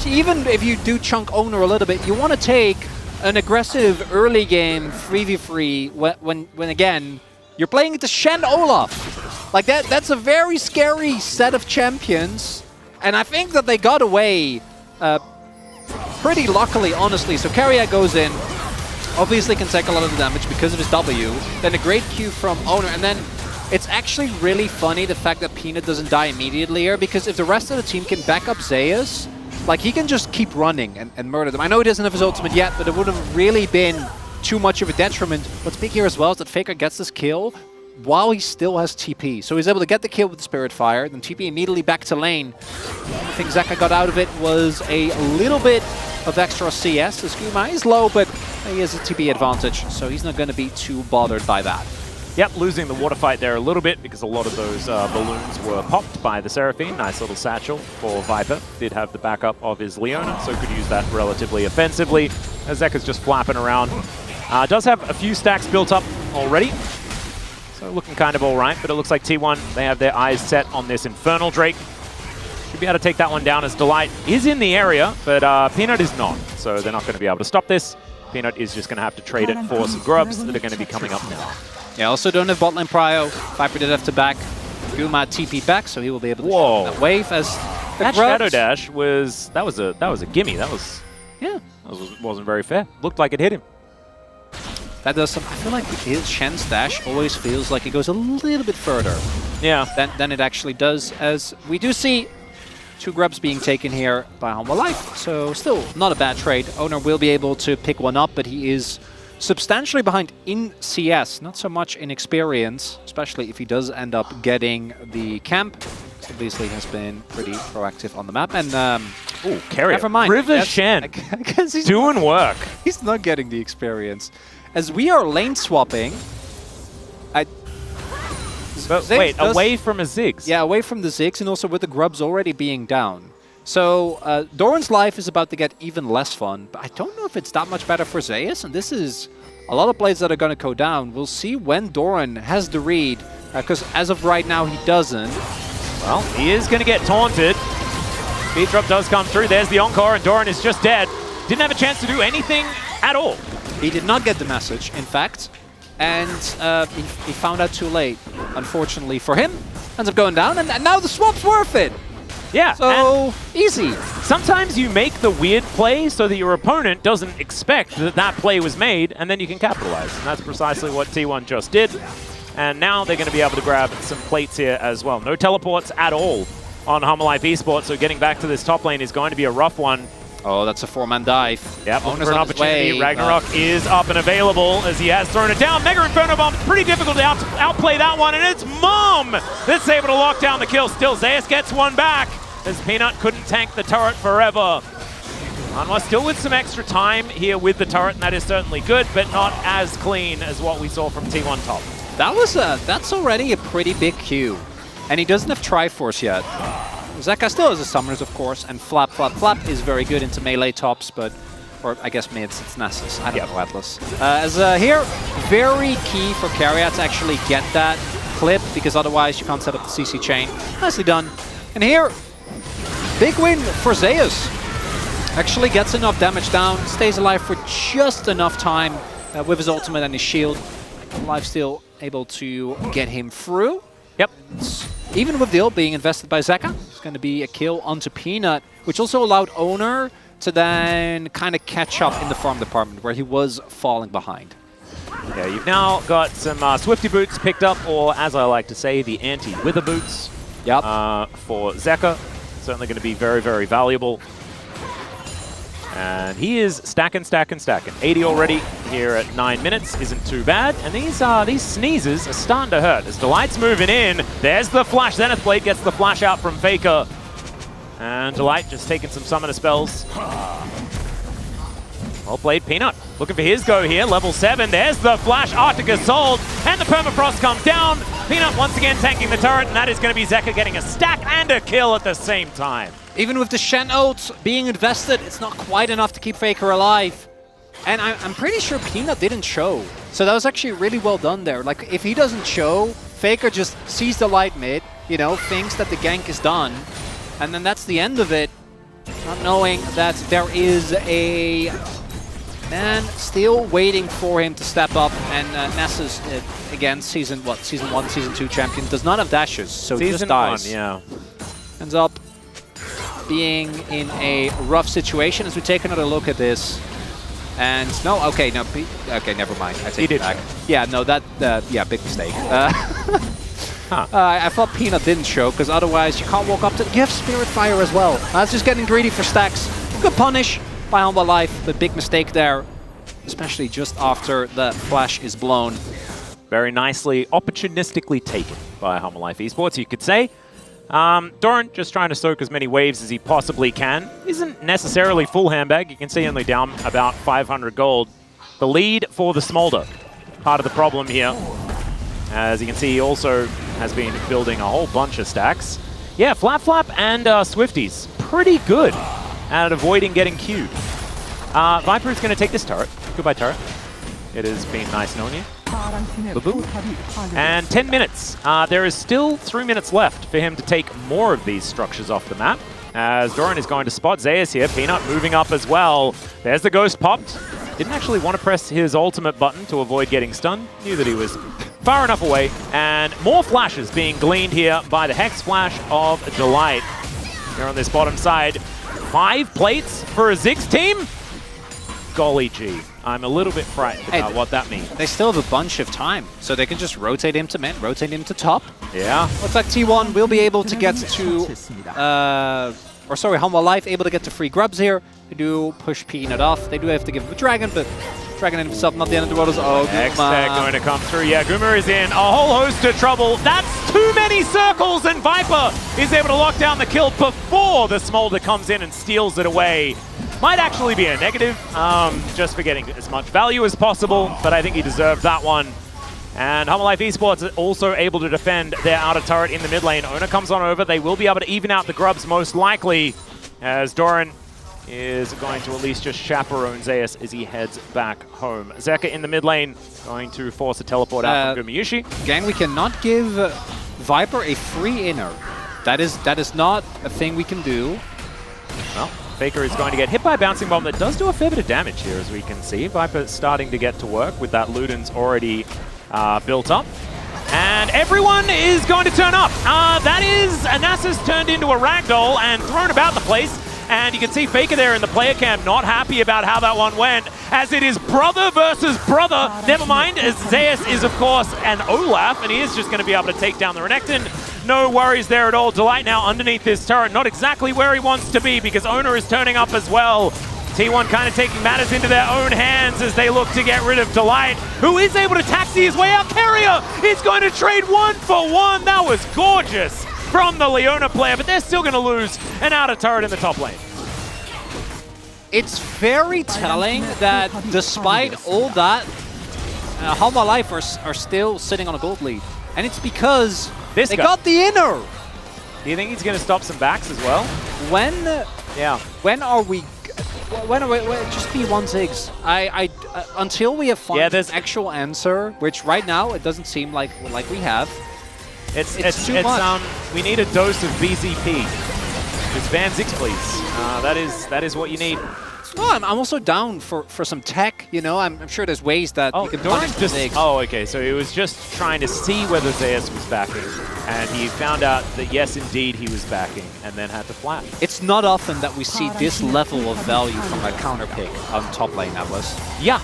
even if you do chunk owner a little bit, you want to take an aggressive early game 3v3 when again, you're playing into Shen Olaf. Like that's a very scary set of champions. And I think that they got away pretty luckily, honestly. So Carrier goes in, obviously can take a lot of the damage because of his W. Then a great Q from Owner. And then it's actually really funny the fact that Peanut doesn't die immediately here, because if the rest of the team can back up Zeus, like he can just keep running and murder them. I know he doesn't have his ultimate yet, but it would have really been too much of a detriment. What's big here as well is that Faker gets this kill while he still has TP. So he's able to get the kill with the Spirit Fire, then TP immediately back to lane. I think Zeka got out of it was a little bit of extra CS. The Skuma is low, but he has a TP advantage, so he's not going to be too bothered by that. Yep, losing the water fight there a little bit because a lot of those balloons were popped by the Seraphine. Nice little satchel for Viper. Did have the backup of his Leona, so could use that relatively offensively. Zeka's just flapping around. Does have a few stacks built up already. So looking kind of all right, but it looks like T1, they have their eyes set on this Infernal Drake. Should be able to take that one down as Delight is in the area, but Peanut is not. So they're not going to be able to stop this. Peanut is just going to have to trade it for some grubs that are going to be coming up now. Yeah, also don't have bot lane prio. Viper did have to back. Guma TP back, so he will be able to shoot that wave as that Shadow Dash was that was a gimme. That was wasn't very fair. Looked like it hit him. That does some. I feel like his Shen's dash always feels like it goes a little bit further. Yeah. Than it actually does, as we do see 2 grubs being taken here by Hanwha Life. So still not a bad trade. Owner will be able to pick one up, but he is substantially behind in CS, not so much in experience, especially if he does end up getting the camp. Obviously has been pretty proactive on the map. And Ooh, carry. Never mind. River Shen I guess he's doing work. He's not getting the experience. As we are lane swapping, But wait, away from a Ziggs. Yeah, away from the Ziggs, and also with the Grubs already being down. So Doran's life is about to get even less fun, but I don't know if it's that much better for Zeus, and this is a lot of plays that are going to go down. We'll see when Doran has the read, because as of right now, he doesn't. Well, he is going to get taunted. Speed drop does come through. There's the Encore, and Doran is just dead. Didn't have a chance to do anything at all. He did not get the message, in fact, and he found out too late, unfortunately for him. Ends up going down, and now the swap's worth it. Yeah. So easy. Sometimes you make the weird play so that your opponent doesn't expect that that play was made, and then you can capitalize. And that's precisely what T1 just did. And now they're going to be able to grab some plates here as well. No teleports at all on Life Esports, so getting back to this top lane is going to be a rough one. Oh, that's a 4-man dive. Yep, looking for an opportunity. Ragnarok is up and available as he has thrown it down. Mega Inferno Bomb, pretty difficult to outplay that one, and it's Mom that's able to lock down the kill. Still, Zeus gets one back as Peanut couldn't tank the turret forever. Anwar still with some extra time here with the turret, and that is certainly good, but not as clean as what we saw from T1 top. That's already a pretty big Q, and he doesn't have Triforce yet. Zeka still has a Summoners, of course, and Flap is very good into melee tops, or I guess mids, it's Nessus. I don't know, Atlas. Here, very key for Carriot to actually get that clip, because otherwise you can't set up the CC chain. Nicely done. And here, big win for Zeus. Actually gets enough damage down, stays alive for just enough time with his ultimate and his shield. Lifesteal able to get him through. Yep. Even with the ult being invested by Zeka, it's going to be a kill onto Peanut, which also allowed Owner to then kind of catch up in the farm department where he was falling behind. Yeah, you've now got some Swifty boots picked up, or as I like to say, the anti-wither boots. Yep. For Zeka. Certainly going to be very, very valuable. And he is stacking. 80 already here at 9 minutes. Isn't too bad. And these sneezes are starting to hurt. As Delight's moving in. There's the flash. Zenith Blade gets the flash out from Faker. And Delight just taking some summoner spells. Well played, Peanut. Looking for his go here. Level 7. There's the flash. Arctic Assault. And the Permafrost comes down. Peanut once again tanking the turret. And that is going to be Zeka getting a stack and a kill at the same time. Even with the Shen ult being invested, it's not quite enough to keep Faker alive. And I'm pretty sure Peanut didn't show. So that was actually really well done there. Like, if he doesn't show, Faker just sees the light mid, you know, thinks that the gank is done. And then that's the end of it. Not knowing that there is a man still waiting for him to step up. And Nessus, again, season 1, season 2 champion, does not have dashes, so he just dies. Season 1, yeah. Ends up being in a rough situation as we take another look at this. And okay, never mind. I take it back. Yeah, no, yeah, big mistake. I thought Peanut didn't show, because otherwise you can't walk up to. You have Spirit Fire as well. That's just getting greedy for stacks. Good punish by Humble Life, but big mistake there, especially just after the flash is blown. Very nicely, opportunistically taken by Humble Life Esports, you could say. Doran just trying to soak as many waves as he possibly can. Isn't necessarily full handbag. You can see only down about 500 gold. The lead for the Smolder. Part of the problem here. As you can see, he also has been building a whole bunch of stacks. Yeah, Flap and Swifties. Pretty good at avoiding getting queued. Viper is going to take this turret. Goodbye, turret. It has been nice knowing you. And 10 minutes. There is still 3 minutes left for him to take more of these structures off the map. As Doran is going to spot Zeus here. Peanut moving up as well. There's the ghost popped. Didn't actually want to press his ultimate button to avoid getting stunned. Knew that he was far enough away. And more flashes being gleaned here by the Hex Flash of Delight. Here on this bottom side. 5 plates for a Ziggs team? Golly gee. I'm a little bit frightened about what that means. They still have a bunch of time, so they can just rotate him to mid, rotate him to top. Yeah. Looks like T1 will be able to get to, Humble Life able to get to free grubs here. They do push Peanut off. They do have to give him a dragon, but Dragon in himself, not the end of the world. Oh, X-Tech going to come through. Yeah, Guma is in a whole host of trouble. That's too many circles, and Viper is able to lock down the kill before the Smolder comes in and steals it away. Might actually be a negative, just for getting as much value as possible, but I think he deserved that one. And Humble Life Esports are also able to defend their outer turret in the mid lane. Owner comes on over. They will be able to even out the grubs most likely, as Doran is going to at least just chaperone Zeus as he heads back home. Zeka in the mid lane, going to force a teleport out from Gumayushi. Gang, we cannot give Viper a free inner. That is not a thing we can do. Well, Faker is going to get hit by a bouncing bomb that does do a fair bit of damage here, as we can see. Viper starting to get to work with that Luden's already built up. And everyone is going to turn up. That is, Nasus turned into a ragdoll and thrown about the place. And you can see Faker there in the player camp, not happy about how that one went, as it is brother versus brother. Never mind, as Zeus is, of course, an Olaf, and he is just going to be able to take down the Renekton. No worries there at all. Delight now underneath this turret, not exactly where he wants to be, because Owner is turning up as well. T1 kind of taking matters into their own hands as they look to get rid of Delight, who is able to taxi his way out. Carrier is going to trade 1-for-1. That was gorgeous from the Leona player, but they're still going to lose an outer turret in the top lane. It's very telling that despite all that, Humble Life are still sitting on a gold lead. And it's because they got the inner. Do you think he's going to stop some backs as well? When are we just be one Ziggs. Until we have found an actual answer, which right now it doesn't seem like we have. It's too much. We need a dose of BZP. Just ban Ziggs, please. That is what you need. Oh, I'm also down for some tech. You know, I'm sure there's ways that you can punish the Ziggs. Oh, okay. So he was just trying to see whether Zeus was backing, and he found out that yes, indeed, he was backing, and then had to flash. It's not often that we see this level of value from a counter pick on top lane, Atlas. Yeah,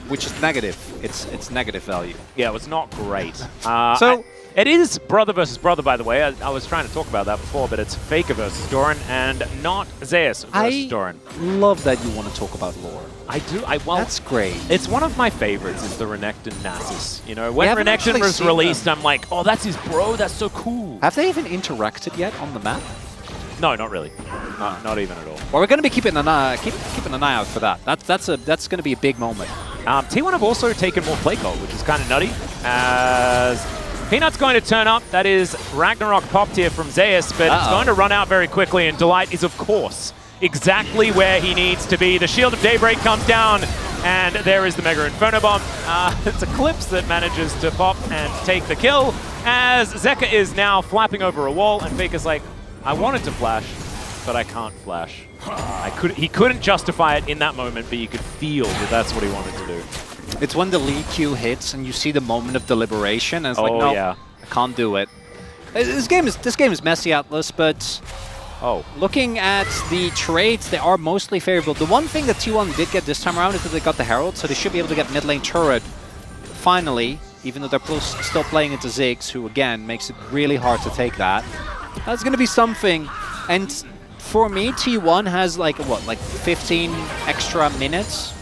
which is negative. It's negative value. Yeah, it was not great. So. It is brother versus brother, by the way. I was trying to talk about that before, but it's Faker versus Doran and not Zeus versus Doran. Love that you want to talk about lore. I do. Well, that's great. It's one of my favorites is the Renekton Nasus. You know, when Renekton was released, I'm like, oh, that's his bro. That's so cool. Have they even interacted yet on the map? No, not really. Not even at all. Well, we're going to be keeping an eye out for that. That's going to be a big moment. T1 have also taken more play call, which is kind of nutty. As Peanut's going to turn up. That is Ragnarok popped here from Zeus, but it's going to run out very quickly, and Delight is, of course, exactly where he needs to be. The Shield of Daybreak comes down, and there is the Mega Inferno Bomb. It's Eclipse that manages to pop and take the kill, as Zeka is now flapping over a wall, and Faker's like, I wanted to flash, but I can't flash. He couldn't justify it in that moment, but you could feel that that's what he wanted to do. It's when the lead Q hits and you see the moment of deliberation, and it's like, no, I can't do it. This game is messy, Atlas, but looking at the trades, they are mostly favorable. The one thing that T1 did get this time around is that they got the Herald, so they should be able to get mid lane turret finally, even though they're still playing into Ziggs, who again makes it really hard to take that. That's going to be something, and for me, T1 has like 15 extra minutes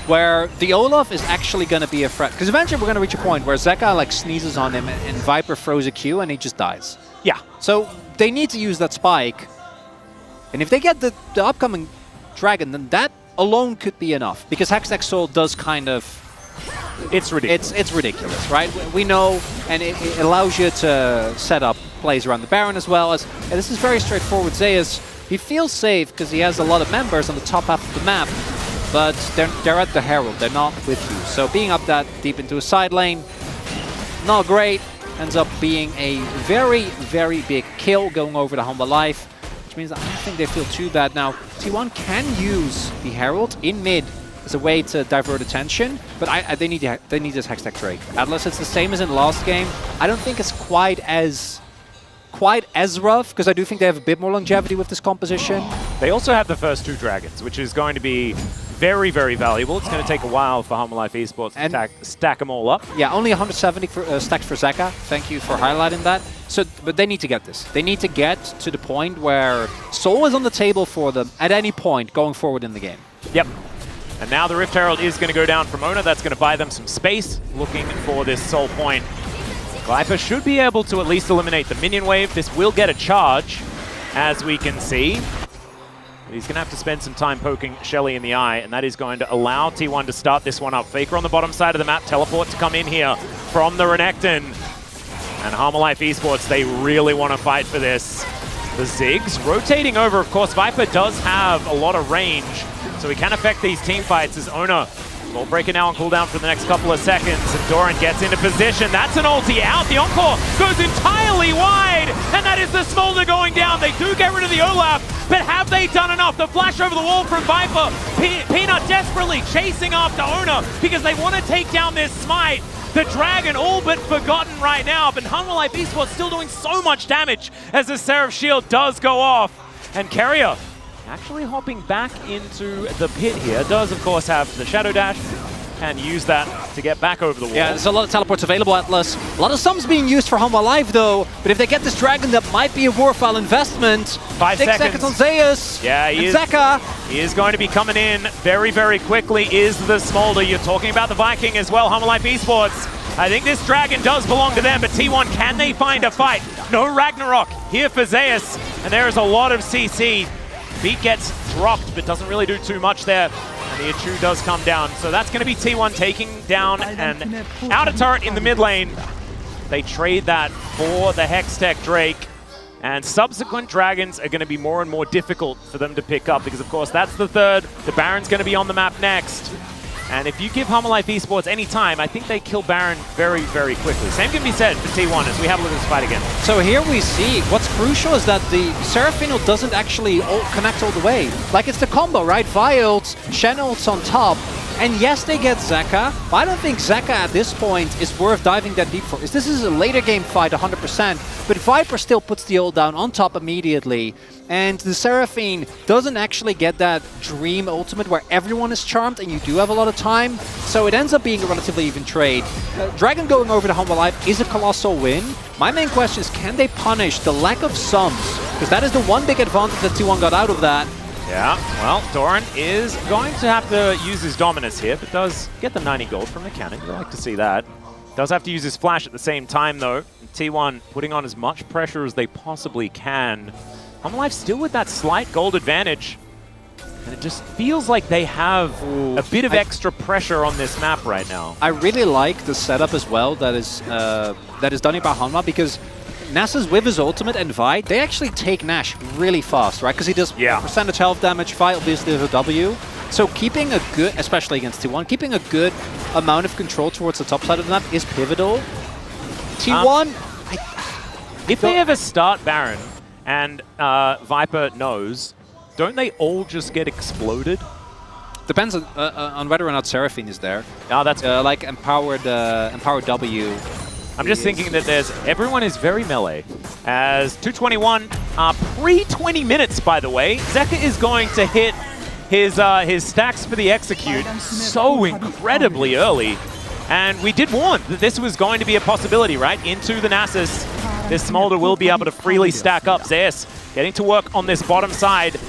where the Olaf is actually going to be a threat. Because eventually we're going to reach a point where Zeka sneezes on him and Viper throws a Q and he just dies. Yeah. So they need to use that spike. And if they get the upcoming dragon, then that alone could be enough. Because Hextech Soul does kind of... It's ridiculous. It's ridiculous, right? We know, and it allows you to set up plays around the Baron as well. And this is very straightforward. Zeus, he feels safe because he has a lot of members on the top half of the map. But they're at the Herald, they're not with you. So being up that deep into a side lane, not great. Ends up being a very, very big kill going over the Humble Life, which means I don't think they feel too bad now. T1 can use the Herald in mid as a way to divert attention, but they need this Hextech trade. Atlas, it's the same as in the last game. I don't think it's quite as rough, because I do think they have a bit more longevity with this composition. They also have the first 2 dragons, which is going to be very, very valuable. It's going to take a while for Humble Life Esports to stack them all up. Yeah, only 170 stacks for Zeka. Thank you for highlighting that. So, but they need to get this. They need to get to the point where Soul is on the table for them at any point going forward in the game. Yep. And now the Rift Herald is going to go down from Ona. That's going to buy them some space, looking for this soul point. Viper should be able to at least eliminate the minion wave. This will get a charge, as we can see. He's going to have to spend some time poking Shelly in the eye, and that is going to allow T1 to start this one up. Faker on the bottom side of the map, teleport to come in here from the Renekton. And Harmalife Esports, they really want to fight for this. The Ziggs rotating over, of course. Viper does have a lot of range, so he can affect these team fights as Ona will break it now on cooldown for the next couple of seconds. And Doran gets into position. That's an ulti out. The Encore goes entirely wide, and that is the Smolder going down. They do get rid of the Olaf, but have they done enough? The flash over the wall from Viper. Peanut desperately chasing after Ona because they want to take down this smite. The Dragon all but forgotten right now, but Harmalife Esports still doing so much damage as the Seraph Shield does go off. And Carrier actually hopping back into the pit here. Does, of course, have the Shadow Dash. Can use that to get back over the wall. Yeah, there's a lot of teleports available, Atlas. A lot of sums being used for Harmalife, though. But if they get this Dragon, that might be a worthwhile investment. 5 6 seconds on Zeus. Yeah, he is going to be coming in very, very quickly, is the Smolder. You're talking about the Viking as well, Harmalife Esports. I think this Dragon does belong to them, but T1, can they find a fight? No Ragnarok here for Zeus, and there is a lot of CC. Beat gets dropped, but doesn't really do too much there. And the Achu does come down. So that's going to be T1 taking down an outer turret in the mid lane. They trade that for the Hextech Drake. And subsequent Dragons are going to be more and more difficult for them to pick up because, of course, that's the third. The Baron's going to be on the map next. And if you give Harmalife Esports any time, I think they kill Baron very, very quickly. Same can be said for T1 as we have a look at this fight again. So here we see, what's crucial is that the Seraphino doesn't actually connect all the way. Like, it's the combo, right? Vi ults, Shen ults on top. And yes, they get Zeka, but I don't think Zeka at this point is worth diving that deep for. This is a later game fight, 100%, but Viper still puts the ult down on top immediately. And the Seraphine doesn't actually get that dream ultimate where everyone is charmed and you do have a lot of time, so it ends up being a relatively even trade. Dragon going over to Harmalife is a colossal win. My main question is, can they punish the lack of sums? Because that is the one big advantage that T1 got out of that. Yeah, well, Doran is going to have to use his dominance here, but does get the 90 gold from the cannon. You'd like to see that. Does have to use his flash at the same time, though. T1 putting on as much pressure as they possibly can. Harmalife still with that slight gold advantage. And it just feels like they have a bit of extra pressure on this map right now. I really like the setup as well that is done here by Hanma, because Nasa's with his ultimate and Vi, they actually take Nash really fast, right? Because he does percentage health damage, Vi obviously with a W. So keeping a good, especially against T1, keeping a good amount of control towards the top side of the map is pivotal. T1, if they ever start Baron and Viper knows, don't they all just get exploded? Depends on whether or not Seraphine is there. Oh, that's like empowered W. I'm just thinking that everyone is very melee. As 221, pre-20 minutes, by the way, Zeka is going to hit his stacks for the execute so incredibly early. And we did warn that this was going to be a possibility, right? Into the Nasus, this Smolder will be able to freely stack up. Zeus getting to work on this bottom side.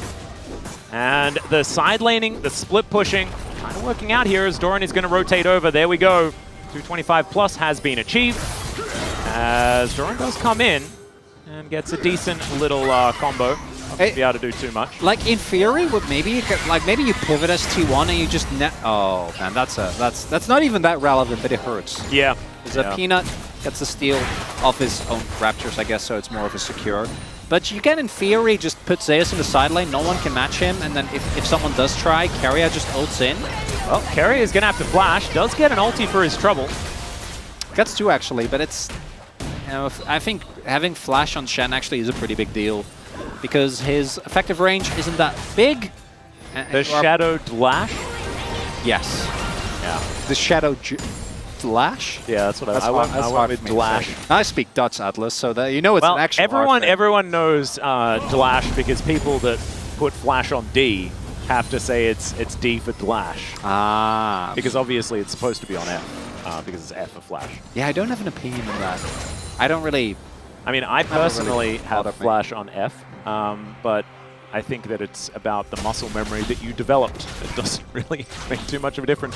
And the side laning, the split pushing, kind of working out here as Doran is going to rotate over. There we go. 225 plus has been achieved as Doran does come in and gets a decent little combo. Not to be able to do too much. Like in theory, maybe you pivot as T1 and you just oh man, that's not even that relevant, but it hurts. Yeah. Because Peanut gets the steal off his own Raptors, I guess, so it's more of a secure. But you can, in theory, just put Zeus in the side lane, no one can match him, and then if someone does try, Carrier just ults in. Well, Carrier is going to have to flash, does get an ulti for his trouble. Gets two, actually, but it's... You know, I think having flash on Shen actually is a pretty big deal, because his effective range isn't that big. The Shadow Dash? Yes. Yeah. The Shadow Dash? Yeah, that's what I went with Dash. I speak Dutch, Atlas, so that you know it's an actual everyone knows Dash because people that put Flash on D have to say it's D for Dash. Ah. Because obviously it's supposed to be on F, because it's F for Flash. Yeah, I don't have an opinion on that. I don't really... I mean, I personally have Flash on F, but I think that it's about the muscle memory that you developed. It doesn't really make too much of a difference.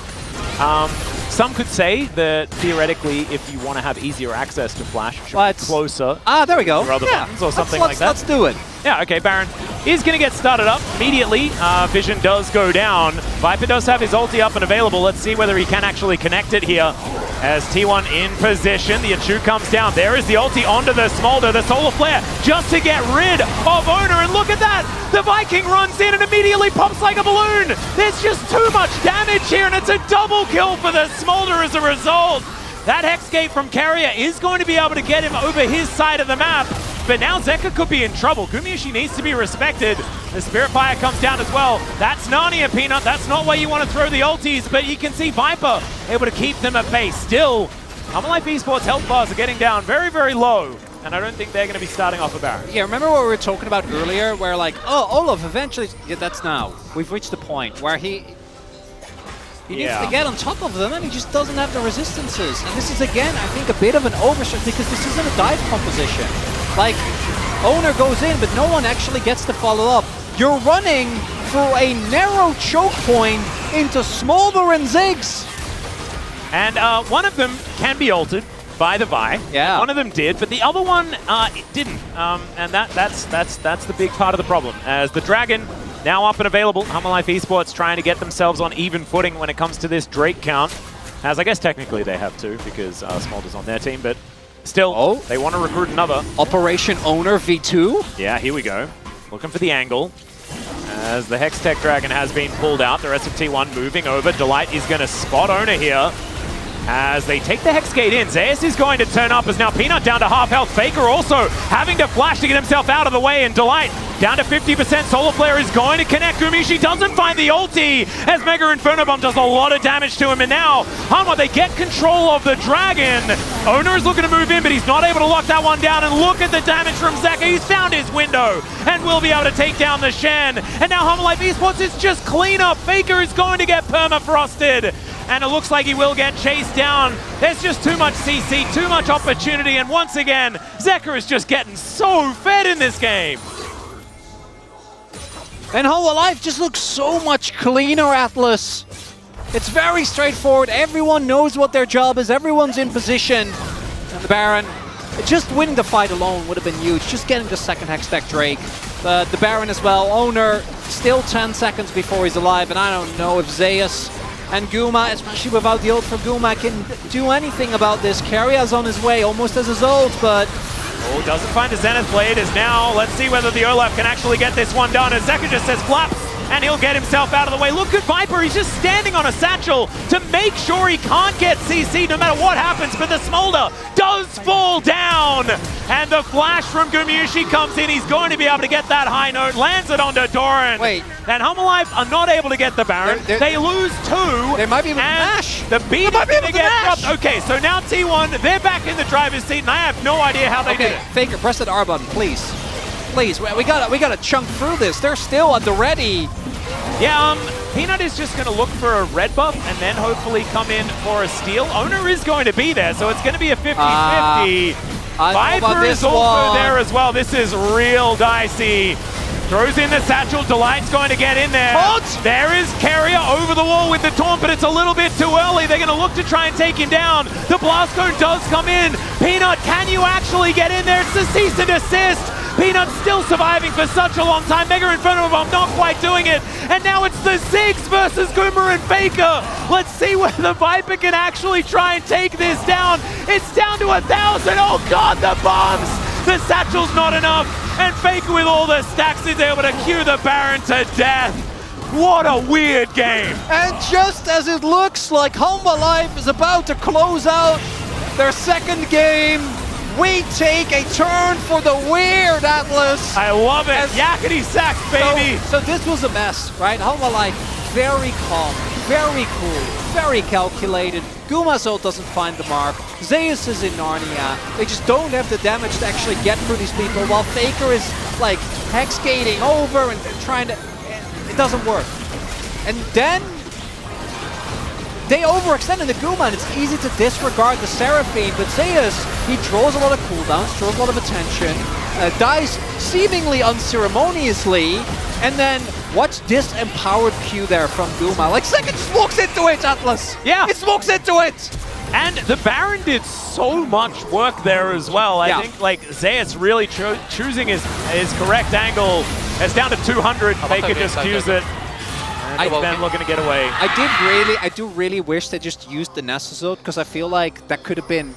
Some could say that theoretically, if you want to have easier access to Flash, you should be closer. There we go. Or other buttons or something like that. Let's do it. Yeah, okay, Baron is going to get started up immediately. Vision does go down. Viper does have his ulti up and available. Let's see whether he can actually connect it here. As T1 in position, the Achu comes down. There is the ulti onto the Smolder, the Solar Flare, just to get rid of Owner. And look at that! The Viking runs in and immediately pops like a balloon. There's just too much damage here, and it's a double kill for the Smolder as a result. That Hexgate from Carrier is going to be able to get him over his side of the map. But now Zeka could be in trouble. Gumayusi needs to be respected. The Spirit Fire comes down as well. That's Narnia, Peanut. That's not where you want to throw the ultis, but you can see Viper able to keep them at bay. Still, HLE Esports health bars are getting down very, very low. And I don't think they're going to be starting off a Baron. Yeah, remember what we were talking about earlier, where like, oh, Olaf eventually... Yeah, that's now. We've reached the point where he needs to get on top of them, and he just doesn't have the resistances. And this is, again, I think, a bit of an overshot, because this isn't a dive composition. Like, Owner goes in, but no one actually gets to follow up. You're running through a narrow choke point into Smolder and Ziggs. And one of them can be ulted by the Vi. Yeah. One of them did, but the other one it didn't. And that's the big part of the problem. As the Dragon now up and available, HLE Esports trying to get themselves on even footing when it comes to this Drake count. As I guess technically they have to, because Smolder's on their team, but still, they want to recruit another. Operation Owner V2. Yeah, here we go. Looking for the angle. As the Hextech Dragon has been pulled out, the rest of T1 moving over. Delight is going to spot Owner here. As they take the Hexgate in, Zeus is going to turn up as now Peanut down to half health. Faker also having to flash to get himself out of the way, and Delight down to 50%. Solar Flare is going to connect. Gumayusi doesn't find the ulti as Mega Inferno Bomb does a lot of damage to him, and now Hanwha, they get control of the Dragon. Owner is looking to move in, but he's not able to lock that one down, and look at the damage from Zeka. He's found his window and will be able to take down the Shen. And now HLE Esports is just cleanup. Faker is going to get permafrosted, and it looks like he will get chased down. There's just too much CC, too much opportunity, and once again, Zeka is just getting so fed in this game. And HLE just looks so much cleaner, Atlas. It's very straightforward. Everyone knows what their job is. Everyone's in position. And the Baron, just winning the fight alone would have been huge. Just getting the second Hextech Drake. The Baron as well. Owner still 10 seconds before he's alive. And I don't know if Zeus and Guma, especially without the ult for Guma, can do anything about this. Carrier's on his way, almost as his ult, but... Oh, doesn't find a Zenith Blade as now. Let's see whether the Olaf can actually get this one done. As Zeka just says flaps, and he'll get himself out of the way. Look at Viper, he's just standing on a satchel to make sure he can't get CC no matter what happens, but the Smolder does fall down. And the flash from Gumayusi comes in. He's going to be able to get that high note, lands it onto Doran. Wait. And HLE are not able to get the Baron. They lose two. They might be able to mash. The beat is going to get dropped. Okay, so now T1, they're back in the driver's seat, and I have no idea how they did it. Faker, press that R button, please. Please, we gotta chunk through this. They're still at the ready. Yeah, Peanut is just going to look for a red buff and then hopefully come in for a steal. Owner is going to be there, so it's going to be a 50-50. Viper is also there as well. This is real dicey. Throws in the satchel. Delight's going to get in there. There is Carrier over the wall with the taunt, but it's a little bit too early. They're going to look to try and take him down. The blast cone does come in. Peanut, can you actually get in there? It's the cease and desist. Peanut still surviving for such a long time. Mega Inferno Bomb not quite doing it. And now it's the Ziggs versus Guma and Faker. Let's see whether the Viper can actually try and take this down. It's down to 1,000. Oh God, the bombs. The satchel's not enough. And Faker with all the stacks is able to cue the Baron to death. What a weird game. And just as it looks like HLE is about to close out their second game, we take a turn for the weird, Atlas. I love it. Yakety sax, baby. So this was a mess, right? HLE very calm, very cool, very calculated. Guma's ult doesn't find the mark. Zeus is in Narnia. They just don't have the damage to actually get through these people, while Faker is like hex-gating over and trying to... It doesn't work. And then they overextend in the Guma, and it's easy to disregard the Seraphine, but Zeus, he draws a lot of cooldowns, draws a lot of attention, dies seemingly unceremoniously, and then watch this empowered Q there from Guma. Like, Second smokes into it, Atlas! Yeah! It smokes into it! And the Baron did so much work there as well. I think like Zeus really choosing his correct angle. It's down to 200. Faker just cues it. And Ben looking to get away. I do really wish they just used the Nessus ult, because I feel like that could have been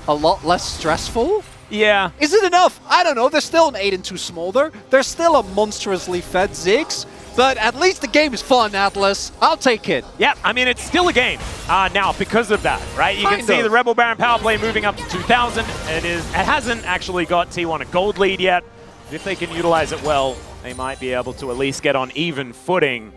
a lot less stressful. Yeah. Is it enough? I don't know. There's still an 8-2 Smolder. There's still a monstrously fed Ziggs. But at least the game is fun, Atlas. I'll take it. Yeah, I mean, it's still a game now because of that, right? You can see the Rebel Baron power play moving up to 2,000. It hasn't actually got T1 a gold lead yet. If they can utilize it well, they might be able to at least get on even footing,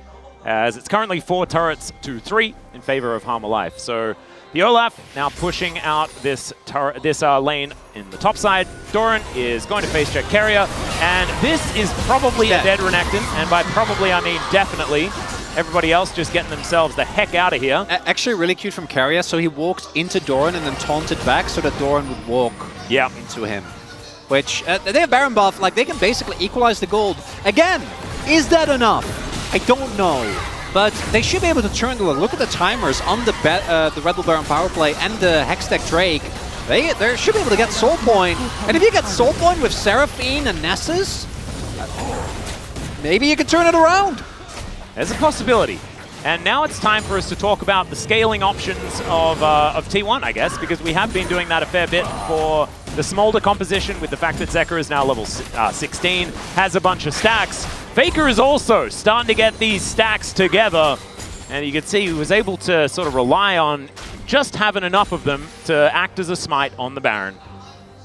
as it's currently 4 turrets to 3 in favor of Harm Life. So the Olaf now pushing out this lane in the top side. Doran is going to face check Carrier, and this is probably a dead Renekton, and by probably I mean definitely. Everybody else just getting themselves the heck out of here. Actually really cute from Carrier, so he walked into Doran and then taunted back so that Doran would walk into him. Which, they have Baron buff, like they can basically equalize the gold. Again, is that enough? I don't know. But they should be able to turn the look at the timers on the Rebel Baron power play and the Hextech Drake. They should be able to get Soul Point. And if you get Soul Point with Seraphine and Nessus, maybe you can turn it around. There's a possibility. And now it's time for us to talk about the scaling options of T1, I guess, because we have been doing that a fair bit for the Smolder composition with the fact that Zeker is now level 16, has a bunch of stacks. Faker is also starting to get these stacks together, and you can see he was able to sort of rely on just having enough of them to act as a smite on the Baron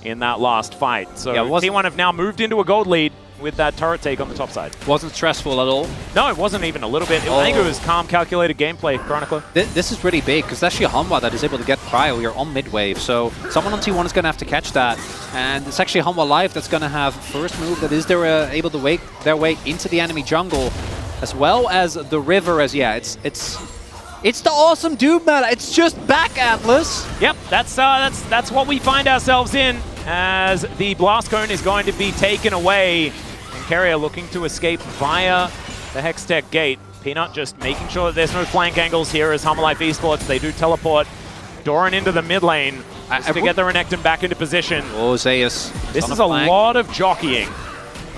in that last fight. So T1 have now moved into a gold lead with that turret take on the top side. Wasn't stressful at all? No, it wasn't even a little bit. I think it was calm, calculated gameplay, Chronicler. This is really big, because it's actually Hanwha that is able to get Cryo here on mid-wave, so someone on T1 is going to have to catch that, and it's actually Hanwha Life that's going to have first move that is able to wake their way into the enemy jungle, as well as the river, as it's the awesome dude meta. It's just back, Atlas. Yep, that's what we find ourselves in, as the Blast Cone is going to be taken away. And Carrier looking to escape via the Hextech Gate. Peanut just making sure that there's no flank angles here as Hummer Life Esports. They do teleport Doran into the mid lane just to get the Renekton back into position. Oh, Zeus. This is a lot of jockeying.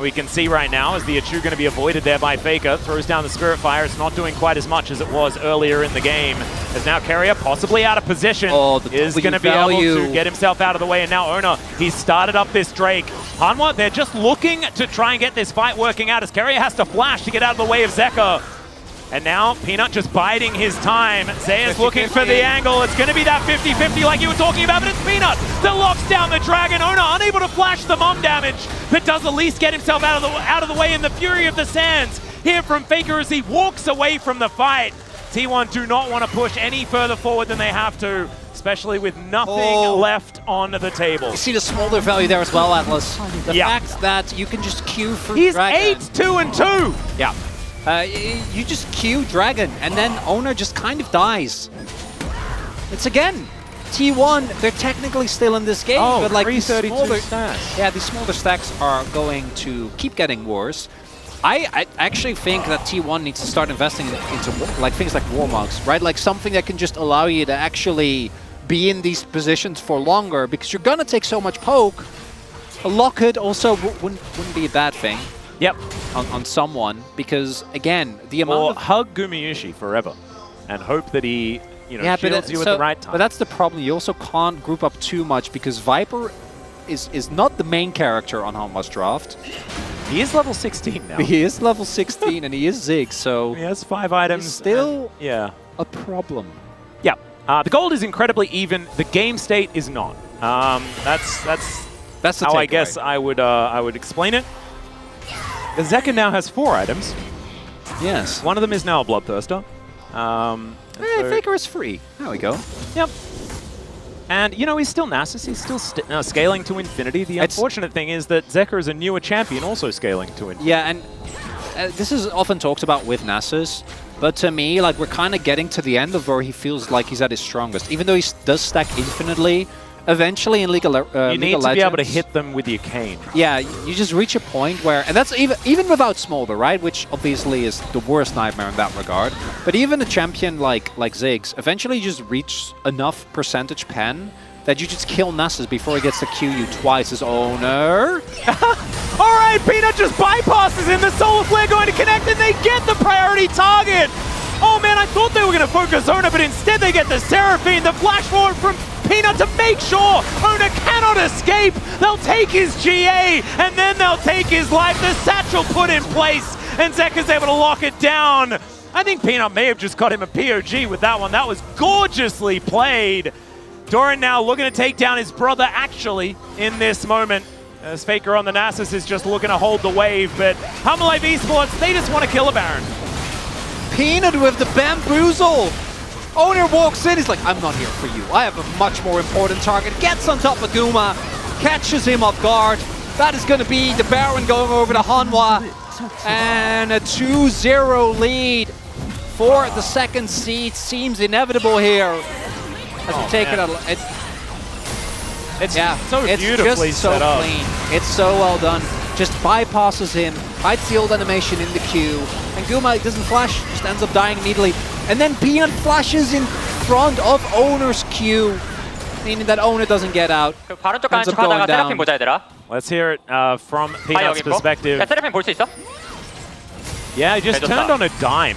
We can see right now as the Achu going to be avoided there by Faker. Throws down the Spirit Fire. It's not doing quite as much as it was earlier in the game. As now Carrier, possibly out of position, is going to be able to get himself out of the way. And now Ona, he's started up this Drake. Hanwha, they're just looking to try and get this fight working out as Carrier has to flash to get out of the way of Zeker. And now Peanut just biding his time. Zeus looking for the angle. It's going to be that 50-50 like you were talking about, but it's Peanut that locks down the Dragon. Ona unable to flash the mom damage, but does at least get himself out of the way in the Fury of the Sands. Here from Faker as he walks away from the fight. T1 do not want to push any further forward than they have to, especially with nothing left on the table. You see the Smolder value there as well, Atlas. The fact that you can just queue for Dragon. He's 8-2-2. Yeah. You just queue Dragon, and then Owner just kind of dies. It's again, T1, they're technically still in this game, but like these Smolder stacks. Yeah, these Smolder stacks are going to keep getting worse. I actually think that T1 needs to start investing into like things like Warmugs, right? Like something that can just allow you to actually be in these positions for longer, because you're gonna take so much poke. A Locket also wouldn't be a bad thing. Yep. On someone, because again, the amount of hug Gumayushi forever and hope that he shields you at the right time. But that's the problem. You also can't group up too much, because Viper is not the main character on Hanwha's draft. He is level 16 now. He is level 16 and he is Zig, so he has 5 items. It's still a problem. Yeah. The gold is incredibly even. The game state is not. That's how I guess I would explain it. The Zeker now has 4 items. Yes. One of them is now a Bloodthirster. Faker is free. There we go. Yep. And, he's still Nasus. He's still scaling to infinity. The unfortunate thing is that Zeker is a newer champion also scaling to infinity. Yeah, and this is often talked about with Nasus, But to me, like, we're kind of getting to the end of where he feels like he's at his strongest. Even though he does stack infinitely, eventually in League of Legends... You need to be able to hit them with your cane. Yeah, you just reach a point where... And that's even without Smolder, right? Which obviously is the worst nightmare in that regard. But even a champion like Ziggs, eventually you just reach enough percentage pen that you just kill Nasus before he gets to Q you twice as owner. All right, Peanut just bypasses him. The Solar Flare going to connect, and they get the priority target. Oh man, I thought they were going to focus Owner, but instead they get the Seraphine, the flash forward from Peanut to make sure Owner cannot escape. They'll take his GA, and then they'll take his life. The satchel put in place, and Zekka's able to lock it down. I think Peanut may have just got him a POG with that one. That was gorgeously played. Doran now looking to take down his brother, actually, in this moment. As Faker on the Nasus is just looking to hold the wave, but Humble Esports, they just want to kill a Baron. Peanut with the bamboozle. Owner walks in, he's like, I'm not here for you. I have a much more important target. Gets on top of Guma, catches him off guard. That is going to be the Baron going over to Hanwha. And a 2-0 lead for the second seed seems inevitable here. As we take It's just beautifully set so up. clean. It's so well done. Just bypasses him, hides the old animation in the queue, and Guma doesn't flash, just ends up dying immediately. And then Peanut flashes in front of Owner's queue, meaning that Owner doesn't get out. 바로 쪽 가는 척 하다가 세라핀 보자 얘들아. Let's hear it from Peanut's perspective. 야, 세라핀 볼 수 있어? Yeah, he just turned on a dime.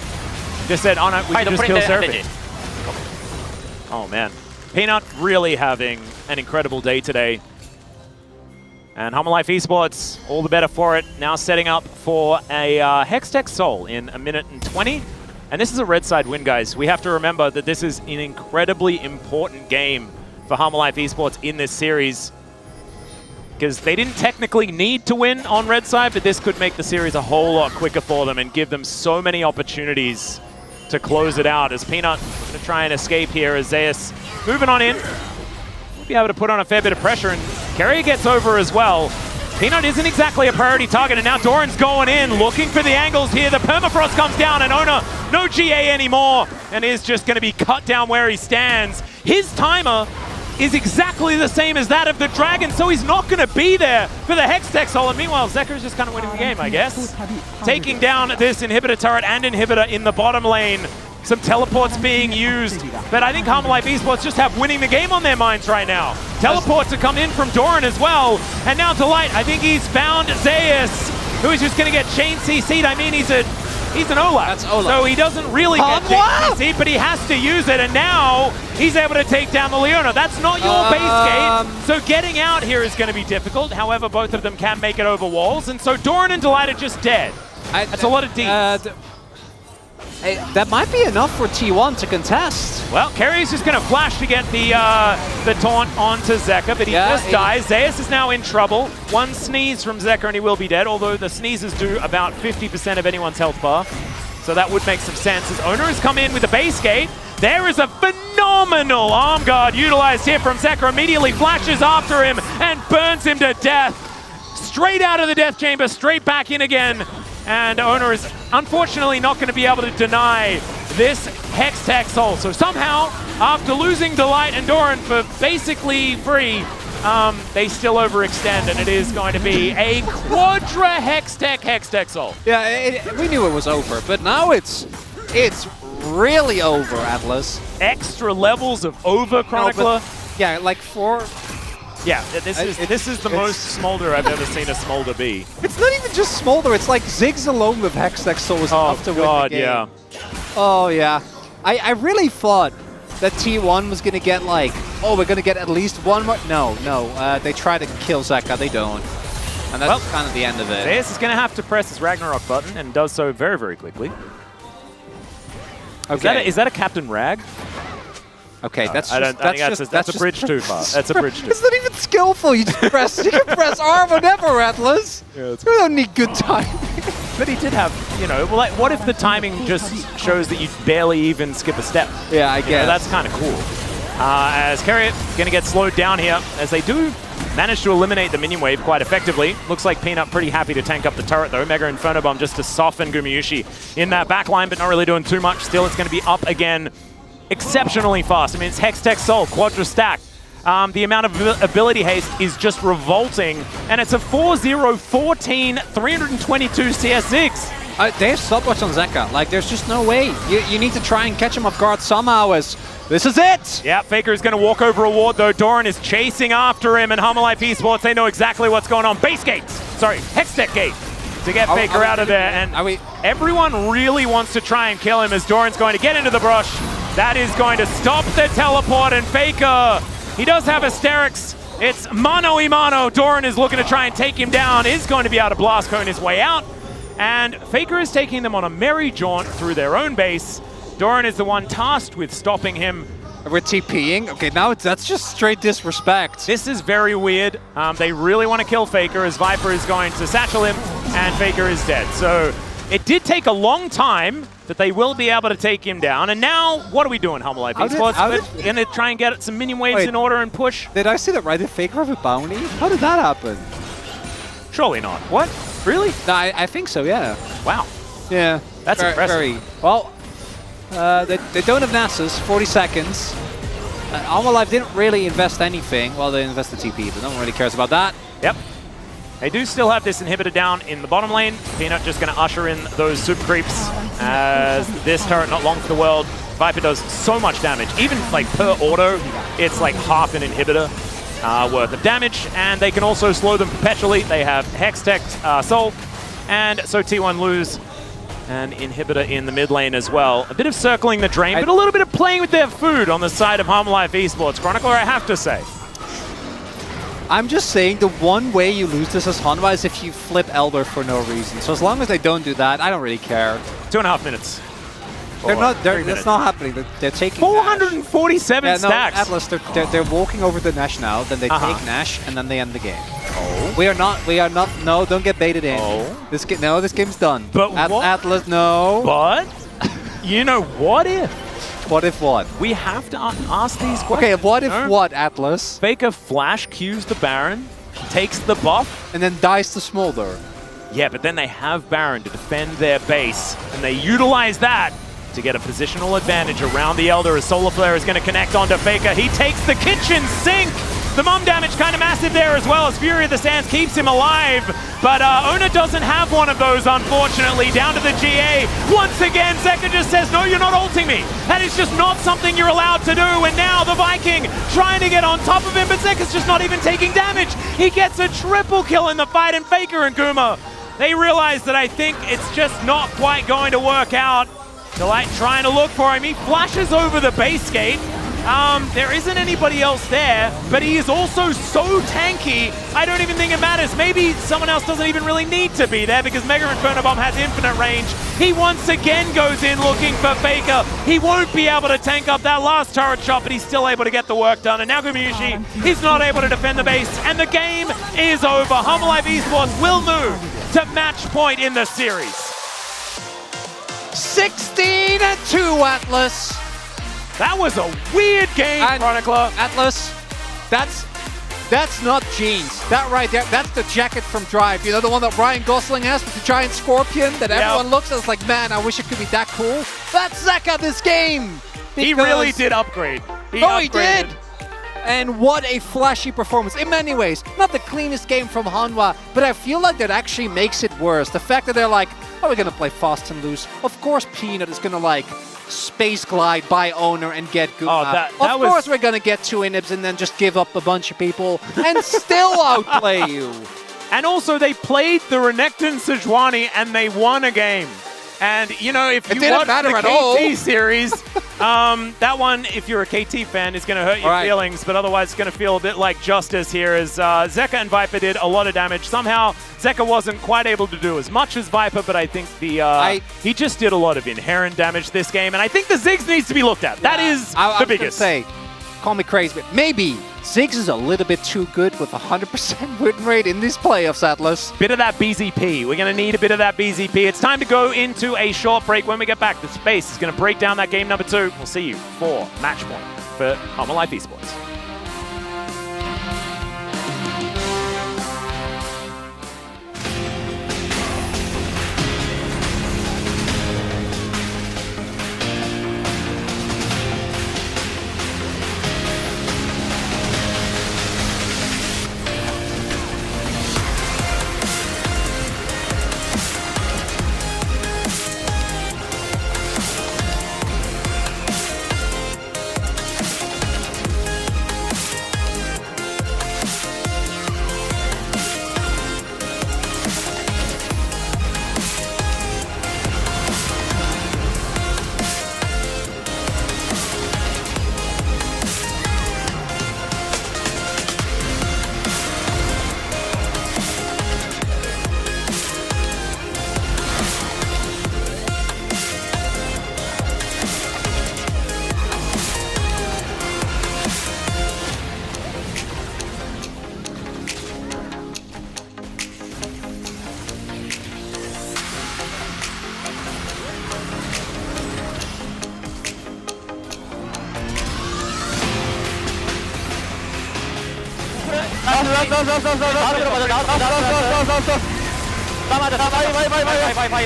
Just said, oh no, we can just kill Seraphine. Oh man. Peanut really having an incredible day today. And Humble Life Esports, all the better for it. Now setting up for a Hextech Soul in 1 minute and 20. And this is a red side win, guys. We have to remember that this is an incredibly important game for Humble Life Esports in this series. Because they didn't technically need to win on red side, but this could make the series a whole lot quicker for them and give them so many opportunities to close it out. As Peanut going to try and escape here as Zeus moving on in. We'll be able to put on a fair bit of pressure, and Carrier gets over as well. Peanut isn't exactly a priority target, and now Doran's going in, looking for the angles here. The permafrost comes down, and Owner, no GA anymore, and is just going to be cut down where he stands. His timer is exactly the same as that of the Dragon, so he's not going to be there for the Hextech Soul. And meanwhile, Zekka's just kind of winning the game, I guess. Taking down this inhibitor turret and inhibitor in the bottom lane. Some teleports being used, but I think Humble Life Esports just have winning the game on their minds right now. Teleports have come in from Doran as well, and now Delight, I think he's found Zeus, who is just going to get chain CC'd. I mean, he's an Olaf. That's Olaf. So he doesn't really get chain CC'd, but he has to use it, and now he's able to take down the Leona. That's not your base gate, so getting out here is going to be difficult. However, both of them can make it over walls, and so Doran and Delight are just dead. That's a lot of Ds. That might be enough for T1 to contest. Well, Carrier's just going to flash to get the taunt onto Zekka, but he just dies. Zeus is now in trouble. One sneeze from Zekka and he will be dead, although the sneezes do about 50% of anyone's health bar. So that would make some sense. As Owner has come in with the base gate, there is a phenomenal arm guard utilized here from Zekka. Immediately flashes after him and burns him to death. Straight out of the death chamber, straight back in again. And Owner is unfortunately not going to be able to deny this Hextech Soul. So somehow, after losing Delight and Doran for basically free, they still overextend, and it is going to be a Quadra Hextech Soul. Yeah, we knew it was over, but now it's really over, Atlas. Extra levels of over, Chronicler. Yeah, like 4... Yeah, this is the most Smolder I've ever seen a Smolder be. It's not even just Smolder, it's like Ziggs alone with Hextech Soul is enough to win the game. Yeah. Oh, yeah. I really thought that T1 was going to get like, oh, we're going to get at least one more. No. They try to kill Zekka, they don't. And that's kind of the end of it. Zeus is going to have to press his Ragnarok button and does so very, very quickly. Okay. Is that a Captain Rag? Okay, that's a bridge too far. That's a bridge too. It's not even skillful. You just press. You can press R whenever, Atlas. Yeah, you don't need good timing. But he did have, like, what if the timing just shows that you barely even skip a step? Yeah, I guess. That's kind of cool. As Carriot going to get slowed down here, as they do Managed to eliminate the minion wave quite effectively. Looks like Peanut pretty happy to tank up the turret though. Mega Inferno Bomb just to soften Gumayusi in that backline, but not really doing too much. Still, it's going to be up again exceptionally fast. I mean, it's Hex Tech Soul, Quadra Stack. The amount of ability haste is just revolting, and it's a 4-0-14, 322 CS6. They have stopwatch on Zeka. Like, there's just no way. You need to try and catch him off guard somehow as this is it! Yeah, Faker is going to walk over a ward though. Doran is chasing after him, and Life Esports, they know exactly what's going on. Base gates! Sorry, Hextech gate to get Faker out of there, and everyone really wants to try and kill him as Doran's going to get into the brush. That is going to stop the teleport, and Faker, he does have Asterix. It's mano y mano. Doran is looking to try and take him down, is going to be able to blast cone his way out, and Faker is taking them on a merry jaunt through their own base. Doran is the one tasked with stopping him. We're TPing? Okay, now that's just straight disrespect. This is very weird. They really want to kill Faker as Viper is going to satchel him, and Faker is dead. So it did take a long time, but they will be able to take him down. And now, what are we doing, Life Esports? We're going to try and get some minion waves in order and push. Did I see that right? Did Faker have a bounty? How did that happen? Surely not. What? Really? No, I think so, yeah. Wow. Yeah. That's impressive. Well, they don't have Nasus, 40 seconds. Life didn't really invest anything. Well, they invested TP, but no one really cares about that. Yep. They do still have this inhibitor down in the bottom lane. Peanut just going to usher in those super creeps as this turret, not long for the world. Viper does so much damage. Even like per auto, it's like half an inhibitor worth of damage. And they can also slow them perpetually. They have Hextech Soul. And so T1 lose an inhibitor in the mid lane as well. A bit of circling the drain, but a little bit of playing with their food on the side of Life Esports. Chronicler, I have to say. I'm just saying the one way you lose this as Hanwha is if you flip Elder for no reason. So as long as they don't do that, I don't really care. 2.5 minutes. That's not happening. They're taking 447 stacks. Atlas, they're walking over the Nash now, then they take Nash, and then they end the game. Oh. We are not, no, don't get baited in. Oh. This game's done. But what? Atlas, no. But, you know, what if? What if what? We have to ask these questions. Okay, what if what, Atlas? Faker flash Qs the Baron, takes the buff. And then dies to Smolder. Yeah, but then they have Baron to defend their base, and they utilize that to get a positional advantage around the Elder as Solar Flare is going to connect onto Faker. He takes the kitchen sink. The mum damage kind of massive there as well as Fury of the Sands keeps him alive. But Ona doesn't have one of those, unfortunately. Down to the GA. Once again, Zeka just says, no, you're not ulting me. That is just not something you're allowed to do. And now the Viking trying to get on top of him, but Zeka's just not even taking damage. He gets a triple kill in the fight, and Faker and Guma, they realize that I think it's just not quite going to work out. Delight trying to look for him. He flashes over the base gate. There isn't anybody else there, but he is also so tanky, I don't even think it matters. Maybe someone else doesn't even really need to be there because Mega Inferno Bomb has infinite range. He once again goes in looking for Faker. He won't be able to tank up that last turret shot, but he's still able to get the work done. And now Gumayusi, he's not able to defend the base, and the game is over. Life Esports will move to match point in the series. 16-2, Atlas. That was a weird game, Chronicler. Atlas, that's not jeans. That right there, that's the jacket from Drive. You know, the one that Ryan Gosling has with the giant scorpion that everyone looks at. It's like, man, I wish it could be that cool. That's Zeka this game. He really did upgrade. He did. And what a flashy performance. In many ways, not the cleanest game from Hanwha, but I feel like that actually makes it worse. The fact that they're like, oh, we're going to play fast and loose. Of course, Peanut is going to like space glide by owner and get Guma. Of course we're going to get 2 inhibs and then just give up a bunch of people and still outplay you. And also they played the Renekton Sejuani and they won a game. And, you know, if you watch the KT series, that one, if you're a KT fan, is going to hurt your feelings, but otherwise it's going to feel a bit like justice here as Zeka and Viper did a lot of damage. Somehow, Zeka wasn't quite able to do as much as Viper, but I think he just did a lot of inherent damage this game, and I think the Ziggs needs to be looked at. That is the biggest. I was gonna say, call me crazy, but maybe Ziggs is a little bit too good with 100% win rate in these playoffs, Atlas. Bit of that BZP. We're going to need a bit of that BZP. It's time to go into a short break. When we get back, the space is going to break down that game number 2. We'll see you for match point for Life Esports.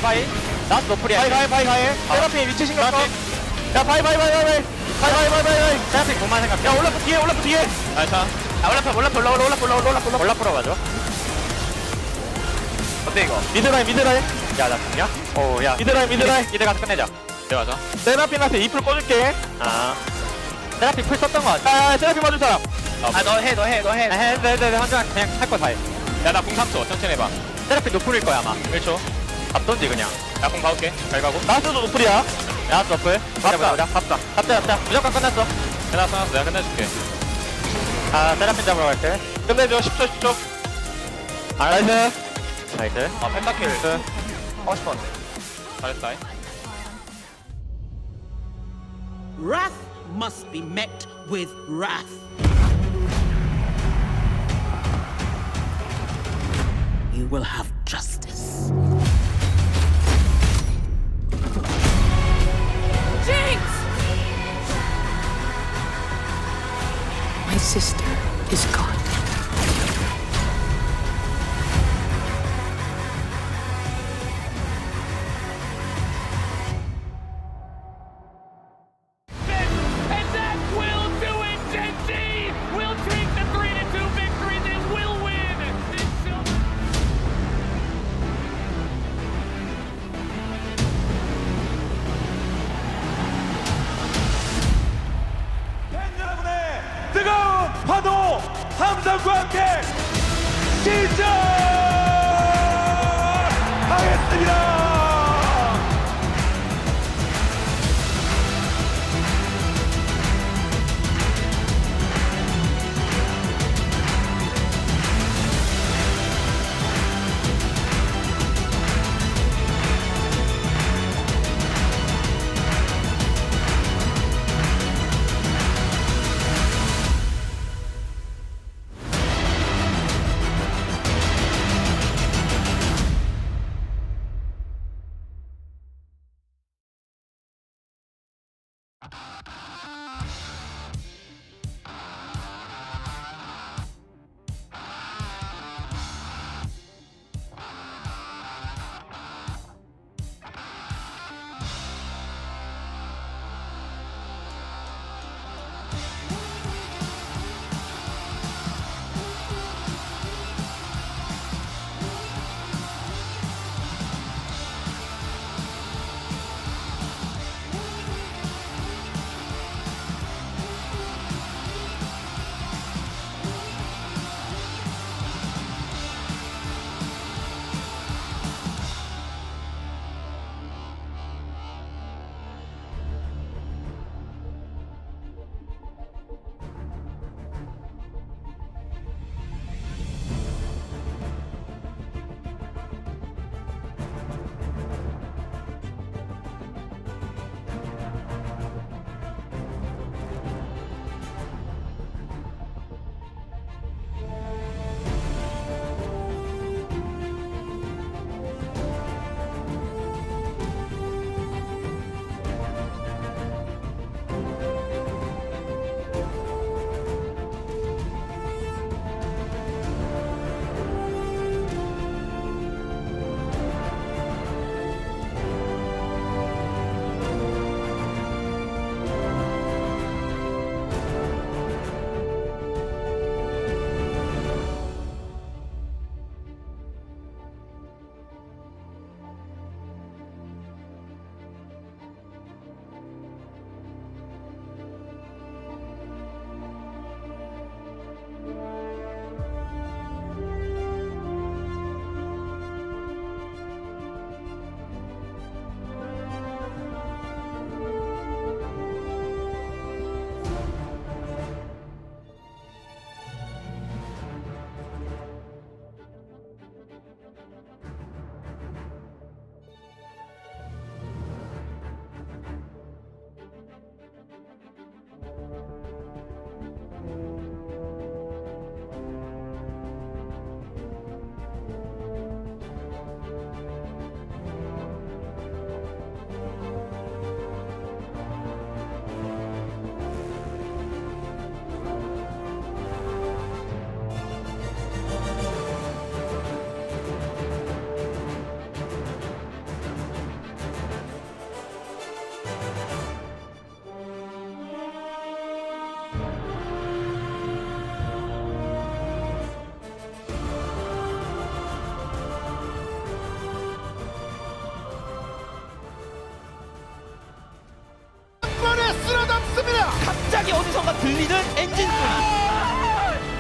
바이. 나스 노플이야. 바이. 세라핀 위치 신경 써. 야, 바이. 세라핀 공만 생각해. 야, 올라프 뒤에. 자. 올라프로 가죠. 어때 이거? 미드라인. 야, 나 죽냐? 오, 야. 미드라인. 미드 가서 끝내자. 네, 맞아. 세라핀한테 2풀 꽂을게. 세라핀 풀 썼던 거 같아. 세라핀 맞을 사람. 너 해. 네, 한장 그냥 할 거 다 해. 야, 나 공 3초. 천천히 해봐. 세라핀 노플일 거야, 아마. 1초. 잡던지 그냥. 나 공 봐올게. 잘 가고. 나스도 노플이야. 나스 노플. 잡자. 무조건 끝났어. 끝났어. 내가 끝내줄게. 세라핀 잡으러 갈게. 끝내줘. 10초. 나이스. 펜타킬. 하고 싶어. 잘했다. Wrath must be met with wrath. You will have justice. Jinx! My sister is gone. And that will do it, Genji! We'll drink the 3-2 victory, they will win! This silver... 팬 여러분의 뜨거운 파도 함성과 함께 시작하겠습니다. 들리는 엔진 소리.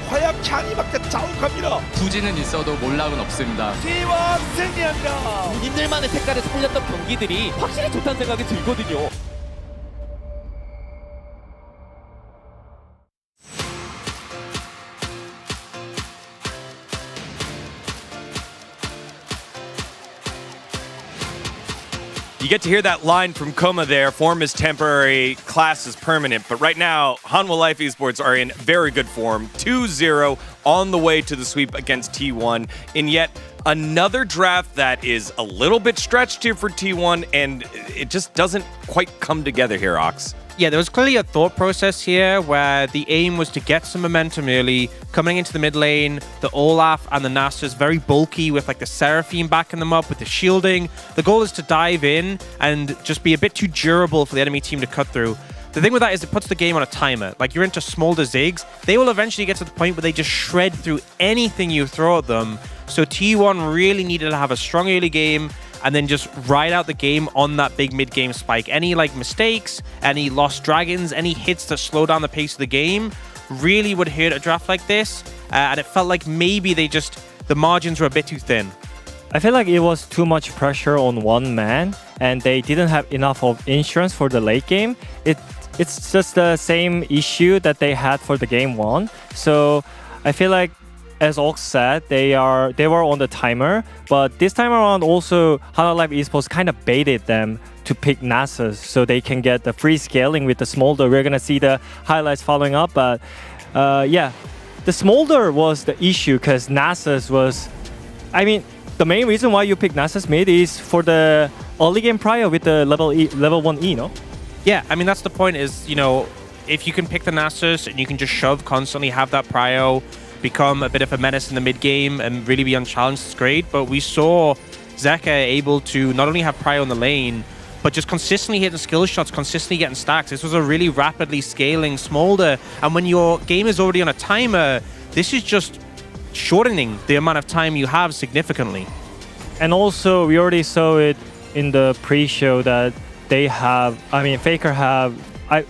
화약향이 막 자욱합니다. 부진은 있어도 몰락은 없습니다. T1 승리합니다. 본인들만의 색깔을 살렸던 경기들이 확실히 좋다는 생각이 들거든요. You get to hear that line from Koma there. Form is temporary, class is permanent. But right now, Hanwha Life Esports are in very good form. 2-0 on the way to the sweep against T1 in yet another draft that is a little bit stretched here for T1, and it just doesn't quite come together here, Ox. Yeah, there was clearly a thought process here where the aim was to get some momentum early, coming into the mid lane, the Olaf and the Nasus very bulky with like the Seraphine backing them up with the shielding. The goal is to dive in and just be a bit too durable for the enemy team to cut through. The thing with that is it puts the game on a timer. Like, you're into Smolder Ziggs, they will eventually get to the point where they just shred through anything you throw at them. So T1 really needed to have a strong early game and then just ride out the game on that big mid-game spike. Any like mistakes, any lost dragons, any hits that slow down the pace of the game really would hurt a draft like this. And it felt like maybe the margins were a bit too thin. I feel like it was too much pressure on one man, and they didn't have enough of insurance for the late game. It's just the same issue that they had for the game one. So I feel like, as Ox said, they were on the timer, but this time around also Hanwha Life Esports kind of baited them to pick Nasus so they can get the free scaling with the Smolder. We're gonna see the highlights following up, but yeah, the Smolder was the issue because Nasus was, I mean, the main reason why you pick Nasus mid is for the early game prior with the level 1E, no? Yeah, I mean, that's the point is, you know, if you can pick the Nasus and you can just shove constantly, have that prio, become a bit of a menace in the mid game and really be unchallenged, it's great. But we saw Zeka able to not only have prio in the lane, but just consistently hitting skill shots, consistently getting stacks. This was a really rapidly scaling Smolder. And when your game is already on a timer, this is just shortening the amount of time you have significantly. And also, we already saw it in the pre-show that they have, I mean, Faker have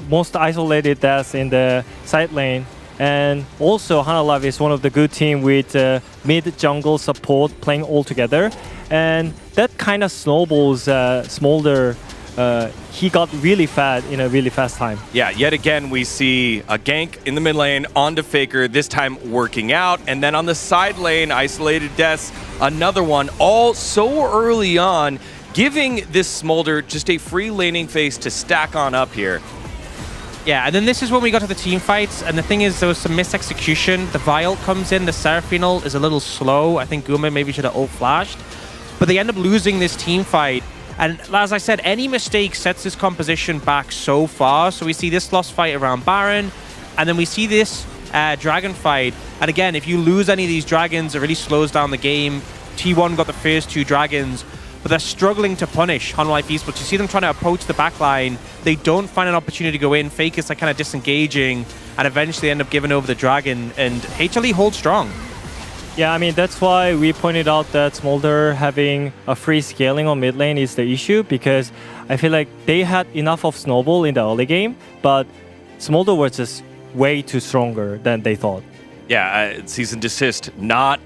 most isolated deaths in the side lane. And also, Hanwha Life is one of the good team with mid-jungle support playing all together. And that kind of snowballs Smolder. He got really fat in a really fast time. Yeah, yet again, we see a gank in the mid lane onto Faker, this time working out. And then on the side lane, isolated deaths, another one, all so early on, giving this Smolder just a free laning phase to stack on up here. Yeah, and then this is when we got to the team fights, and the thing is there was some misexecution. The Vial comes in, the Seraphine ult is a little slow. I think Guma maybe should have ult flashed. But they end up losing this team fight. And as I said, any mistake sets this composition back so far. So we see this lost fight around Baron, and then we see this dragon fight. And again, if you lose any of these dragons, it really slows down the game. T1 got the first 2 dragons, but they're struggling to punish Hanwha Life Esports. You see them trying to approach the backline. They don't find an opportunity to go in. Fake is like kind of disengaging, and eventually end up giving over the dragon, and HLE holds strong. Yeah, I mean, that's why we pointed out that Smolder having a free scaling on mid lane is the issue, because I feel like they had enough of Snowball in the early game, but Smolder was just way too stronger than they thought. Yeah, cease and desist not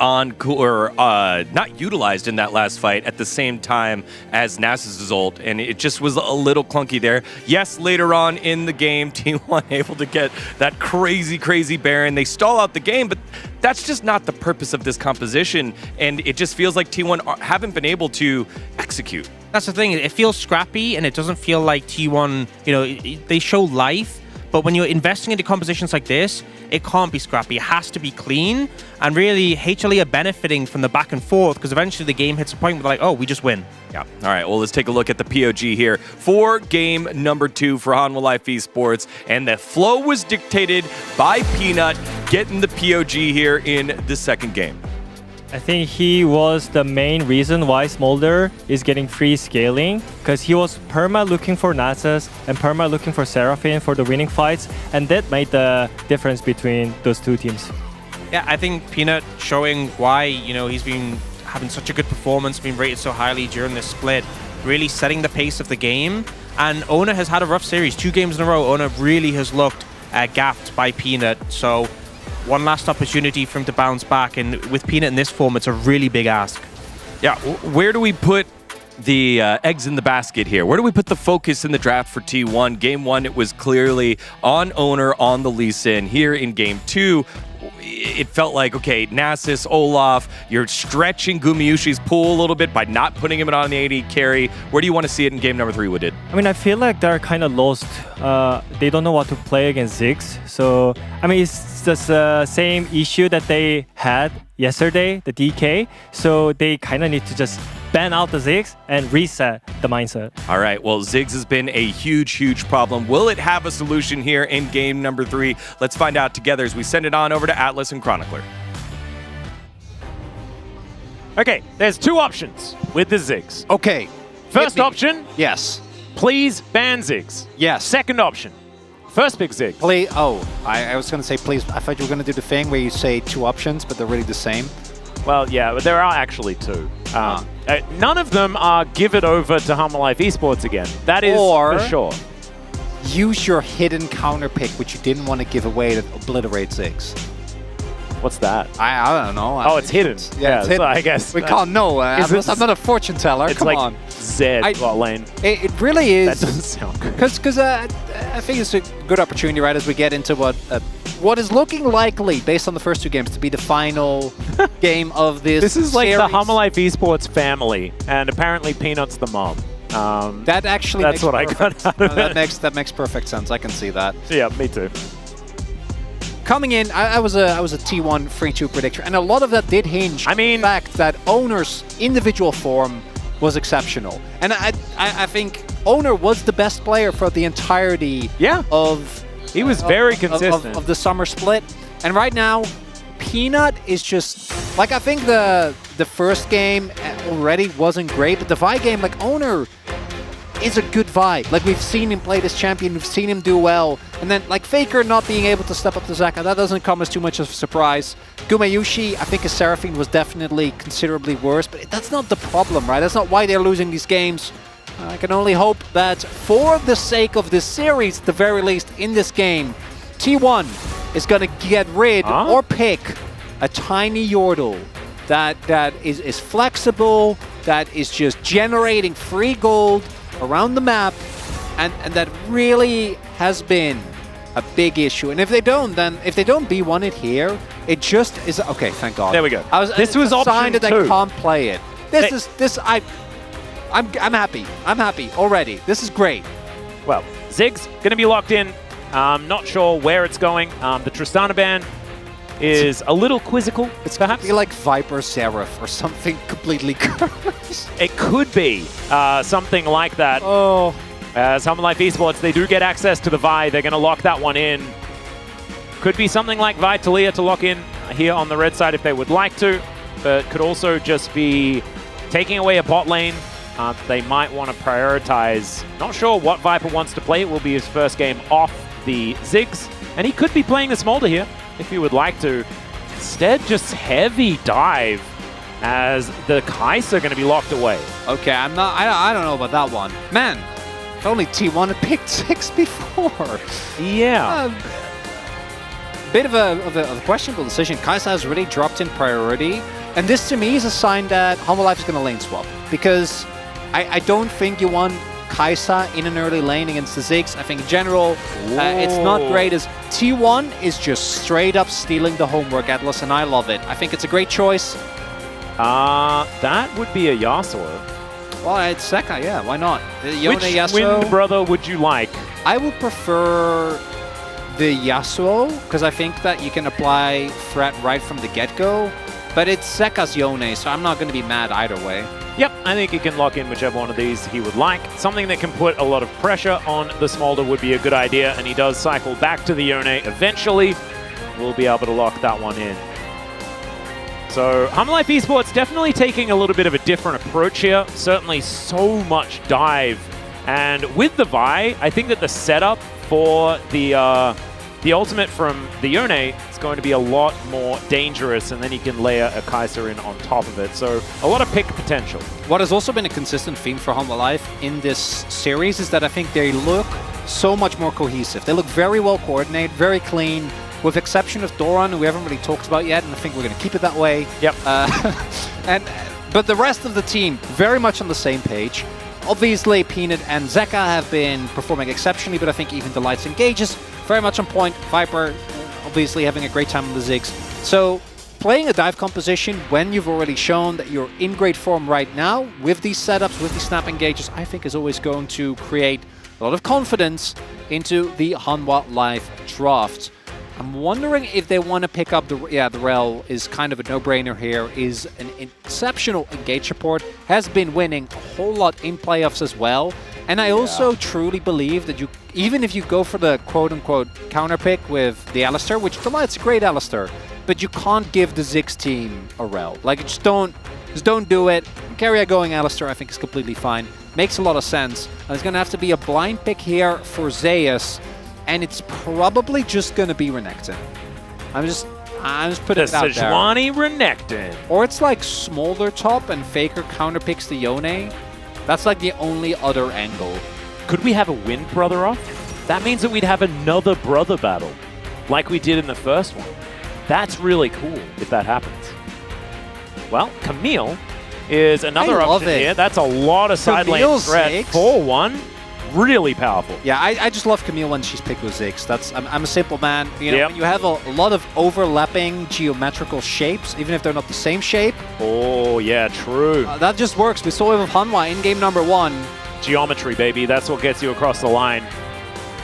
utilized in that last fight at the same time as Nasus' ult, and it just was a little clunky there. Yes, later on in the game, T1 able to get that crazy Baron. They stall out the game, but that's just not the purpose of this composition, and it just feels like T1 haven't been able to execute. That's the thing, it feels scrappy, and it doesn't feel like T1, you know, they show life, but when you're investing into compositions like this, it can't be scrappy. It has to be clean. And really, HLE are benefiting from the back and forth because eventually the game hits a point where they're like, oh, we just win. Yeah. All right. Well, let's take a look at the POG here for game number 2 for Hanwha Life Esports. And the flow was dictated by Peanut getting the POG here in the second game. I think he was the main reason why Smolder is getting free scaling, because he was perma looking for Nasus and perma looking for Seraphine for the winning fights, and that made the difference between those two teams. Yeah, I think Peanut showing why, you know, he's been having such a good performance, been rated so highly during this split, really setting the pace of the game. And Ona has had a rough series, 2 games in a row. Ona really has looked gapped by Peanut. So one last opportunity for him to bounce back, and with Peanut in this form, it's a really big ask. Yeah, where do we put the eggs in the basket here? Where do we put the focus in the draft for T1? Game 1, it was clearly on Owner, on the Lee Sin. Here in Game 2, it felt like, okay, Nasus, Olaf, you're stretching Gumayusi's pool a little bit by not putting him on the AD carry. Where do you want to see it in game number 3, Wooded? I mean, I feel like they're kind of lost. They don't know what to play against Ziggs. So, I mean, it's just the same issue that they had yesterday, the DK. So they kind of need to just ban out the Ziggs and reset the mindset. All right, well, Ziggs has been a huge problem. Will it have a solution here in game number 3? Let's find out together as we send it on over to Atlas and Chronicler. Okay, there's 2 options with the Ziggs. Okay. First option, Yes. please ban Ziggs. Yes. Second option, first pick Ziggs. Please. Oh, I was going to say please. I thought you were going to do the thing where you say 2 options, but they're really the same. Well, yeah, but there are actually 2. None of them are give it over to Humble Life Esports again. That is Or for sure. Use your hidden counter pick, which you didn't want to give away, to obliterate Ziggs. What's that? I don't know. Oh, it's hidden. Yeah, it's hidden. So I guess we can't know. I'm not a fortune teller. It's Come like on. Z bot lane. It really is. That doesn't sound good. Because I think it's a good opportunity, right, as we get into what is looking likely, based on the first 2 games, to be the final game of this This is like series. the Humble Life Esports family, and apparently Peanut's the mom. That actually That's makes what I perfect- got out of no, it. that makes perfect sense. I can see that. Yeah, me too. Coming in, I was a T1 3-2 predictor, and a lot of that did hinge on the fact that Owner's individual form was exceptional. And I think Owner was the best player for the entirety of... He was very consistent. Of the summer split. And right now, Peanut is just... Like, I think the first game already wasn't great, but the Vi game, like, Owner is a good Vi. Like, we've seen him play this champion, we've seen him do well. And then, like, Faker not being able to step up to Zaka, that doesn't come as too much of a surprise. Gumayusi, I think his Seraphine was definitely considerably worse, but that's not the problem, right? That's not why they're losing these games. I can only hope that for the sake of this series, at the very least in this game, T1 is going to get rid or pick a tiny Yordle that is flexible, that is just generating free gold around the map, and that really has been a big issue. And if they don't B1 it here, it just is okay. Thank God. There we go. This was a sign that they 2. can't play it. I'm happy. I'm happy already. This is great. Well, Ziggs going to be locked in. Not sure where it's going. The Tristana ban is a little quizzical. It's perhaps like Viper Seraph or something completely cursed. It could be something like that. Oh. As Humble Life Esports, they do get access to the Vi. They're going to lock that one in. Could be something like Vi Talia to lock in here on the red side if they would like to. But could also just be taking away a bot lane. They might want to prioritize. Not sure what Viper wants to play. It will be his first game off the Ziggs. And he could be playing the Smolder here if he would like to. Instead, just heavy dive as the Kai'Sa are going to be locked away. Okay, I don't know about that one. Man, if only T1 had picked 6 before. Yeah. Bit of a questionable decision. Kai'Sa has really dropped in priority. And this to me is a sign that Humble Life is going to lane swap. Because I don't think you want Kai'Sa in an early lane against the Ziggs. I think in general, it's not great as T1 is just straight up stealing the homework, Atlas, and I love it. I think it's a great choice. That would be a Yasuo. Well, it's Sekka, yeah, why not? Yone, Which Yasuo. Wind Brother would you like? I would prefer the Yasuo, because I think that you can apply threat right from the get-go. But it's Sekka's Yone, so I'm not going to be mad either way. Yep, I think he can lock in whichever one of these he would like. Something that can put a lot of pressure on the Smolder would be a good idea, and he does cycle back to the Yone eventually. We'll be able to lock that one in. So Humble Life Esports definitely taking a little bit of a different approach here. Certainly so much dive. And with the Vi, I think that the setup for the ultimate from the Yone is going to be a lot more dangerous, and then you can layer a Kai'Sa in on top of it. So a lot of pick potential. What has also been a consistent theme for Humble Life in this series is that I think they look so much more cohesive. They look very well coordinated, very clean, with exception of Doran, who we haven't really talked about yet, and I think we're going to keep it that way. Yep. But the rest of the team, very much on the same page. Obviously, Peanut and Zeka have been performing exceptionally, but I think even the Lights and Gages, very much on point. Viper, obviously having a great time on the Ziggs. So, playing a dive composition when you've already shown that you're in great form right now, with these setups, with these snap engages, I think is always going to create a lot of confidence into the Hanwha Live draft. I'm wondering if they want to pick up the Rel is kind of a no-brainer here, is an exceptional engage support, has been winning a whole lot in playoffs as well. And I also truly believe that even if you go for the quote-unquote counter pick with the Alistar, which it's a great Alistar, but you can't give the Ziggs team a Rel. Like, just don't do it. Carrier going Alistar, I think, is completely fine. Makes a lot of sense. And there's going to have to be a blind pick here for Zeus. And it's probably just going to be Renekton. I'm just putting it out there. Sejuani Renekton. Or it's like Smolder top and Faker counterpicks the Yone. That's like the only other angle. Could we have a Wind brother off? That means that we'd have another brother battle, like we did in the first one. That's really cool if that happens. Well, Camille is another option here. That's a lot of side lane threat for one. Really powerful. Yeah, I just love Camille when she's picked with Ziggs. I'm a simple man. You know, when you have a lot of overlapping geometrical shapes, even if they're not the same shape. Oh, yeah, true. That just works. We saw it with Hanwha in game number 1. Geometry, baby. That's what gets you across the line.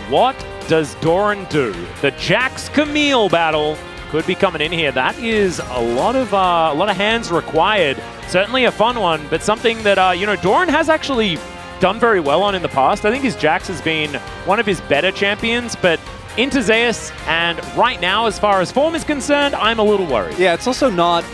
What does Doran do? The Jax Camille battle could be coming in here. That is a lot of hands required. Certainly a fun one, but something that Doran has actually done very well on in the past. I think his Jax has been one of his better champions, but into Zeus, and right now, as far as form is concerned, I'm a little worried. Yeah, it's also not...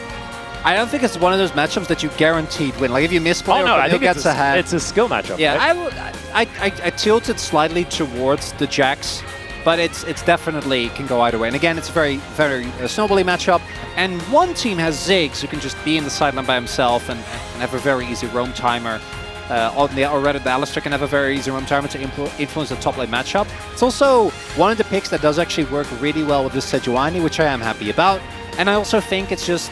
I don't think it's one of those matchups that you guaranteed win. Like, if you misplay or I think gets ahead... It's a skill matchup. Yeah, right? I tilted slightly towards the Jax, but it's definitely can go either way. And again, it's a very, very snowbally matchup. And one team has Ziggs, who can just be in the sideline by himself and have a very easy roam timer. Or rather, the Alistar can have a very easy roam timer to influence the top lane matchup. It's also one of the picks that does actually work really well with this Sejuani, which I am happy about. And I also think it's just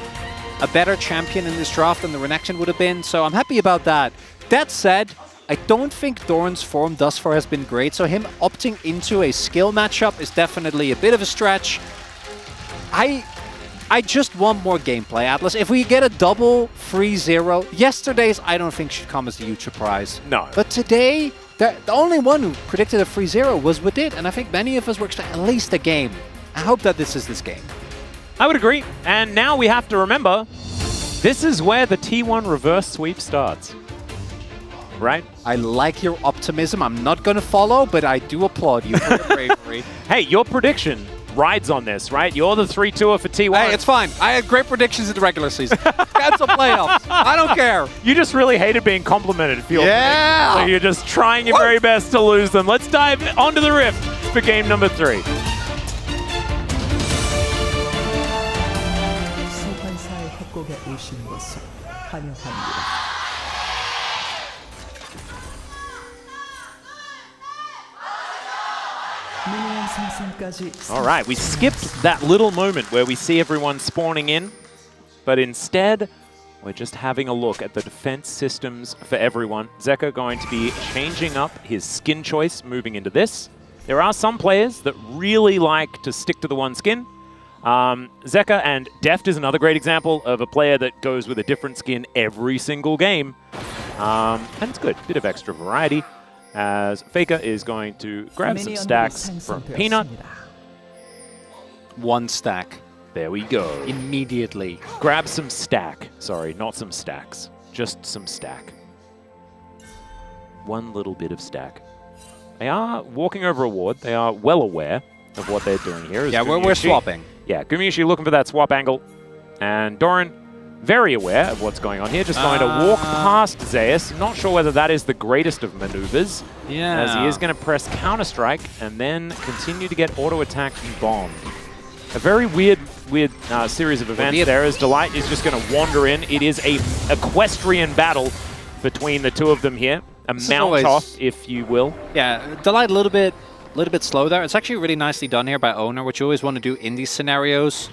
a better champion in this draft than the Renekton would have been, so I'm happy about that. That said, I don't think Doran's form thus far has been great, so him opting into a skill matchup is definitely a bit of a stretch. I just want more gameplay, Atlas. If we get a double 3-0, yesterday's I don't think should come as a huge surprise. No. But today, the only one who predicted a 3-0 was Wadid, and I think many of us were expecting at least a game. I hope that this is this game. I would agree. And now we have to remember, this is where the T1 reverse sweep starts. Right? I like your optimism. I'm not going to follow, but I do applaud you for your bravery. Hey, your prediction rides on this, right? You're the 3-2er for T1. Hey, it's fine. I had great predictions in the regular season. Cancel playoffs. I don't care. You just really hated being complimented. Yeah. So you're just trying your very best to lose them. Let's dive onto the Rift for game number 3. 소환사의 협곡에 오신 것을 환영합니다. All right, we skipped that little moment where we see everyone spawning in, but instead, we're just having a look at the defense systems for everyone. Zeka going to be changing up his skin choice moving into this. There are some players that really like to stick to the one skin. Zeka and Deft is another great example of a player that goes with a different skin every single game. And it's good, bit of extra variety. As Faker is going to grab some stacks from Peanut. One stack. There we go. Immediately. Grab some stack. Sorry, not some stacks. Just some stack. One little bit of stack. They are walking over a ward. They are well aware of what they're doing here. Yeah, we're swapping. Yeah, Gumayushi looking for that swap angle. And Doran, very aware of what's going on here, just going to walk past Zeus. Not sure whether that is the greatest of maneuvers, as he is going to press Counter-Strike and then continue to get auto-attacked and bombed. A very weird series of events there, as Delight is just going to wander in. It is a equestrian battle between the two of them here. mount always- off, if you will. Yeah, Delight a little bit slow there. It's actually really nicely done here by Owner, which you always want to do in these scenarios.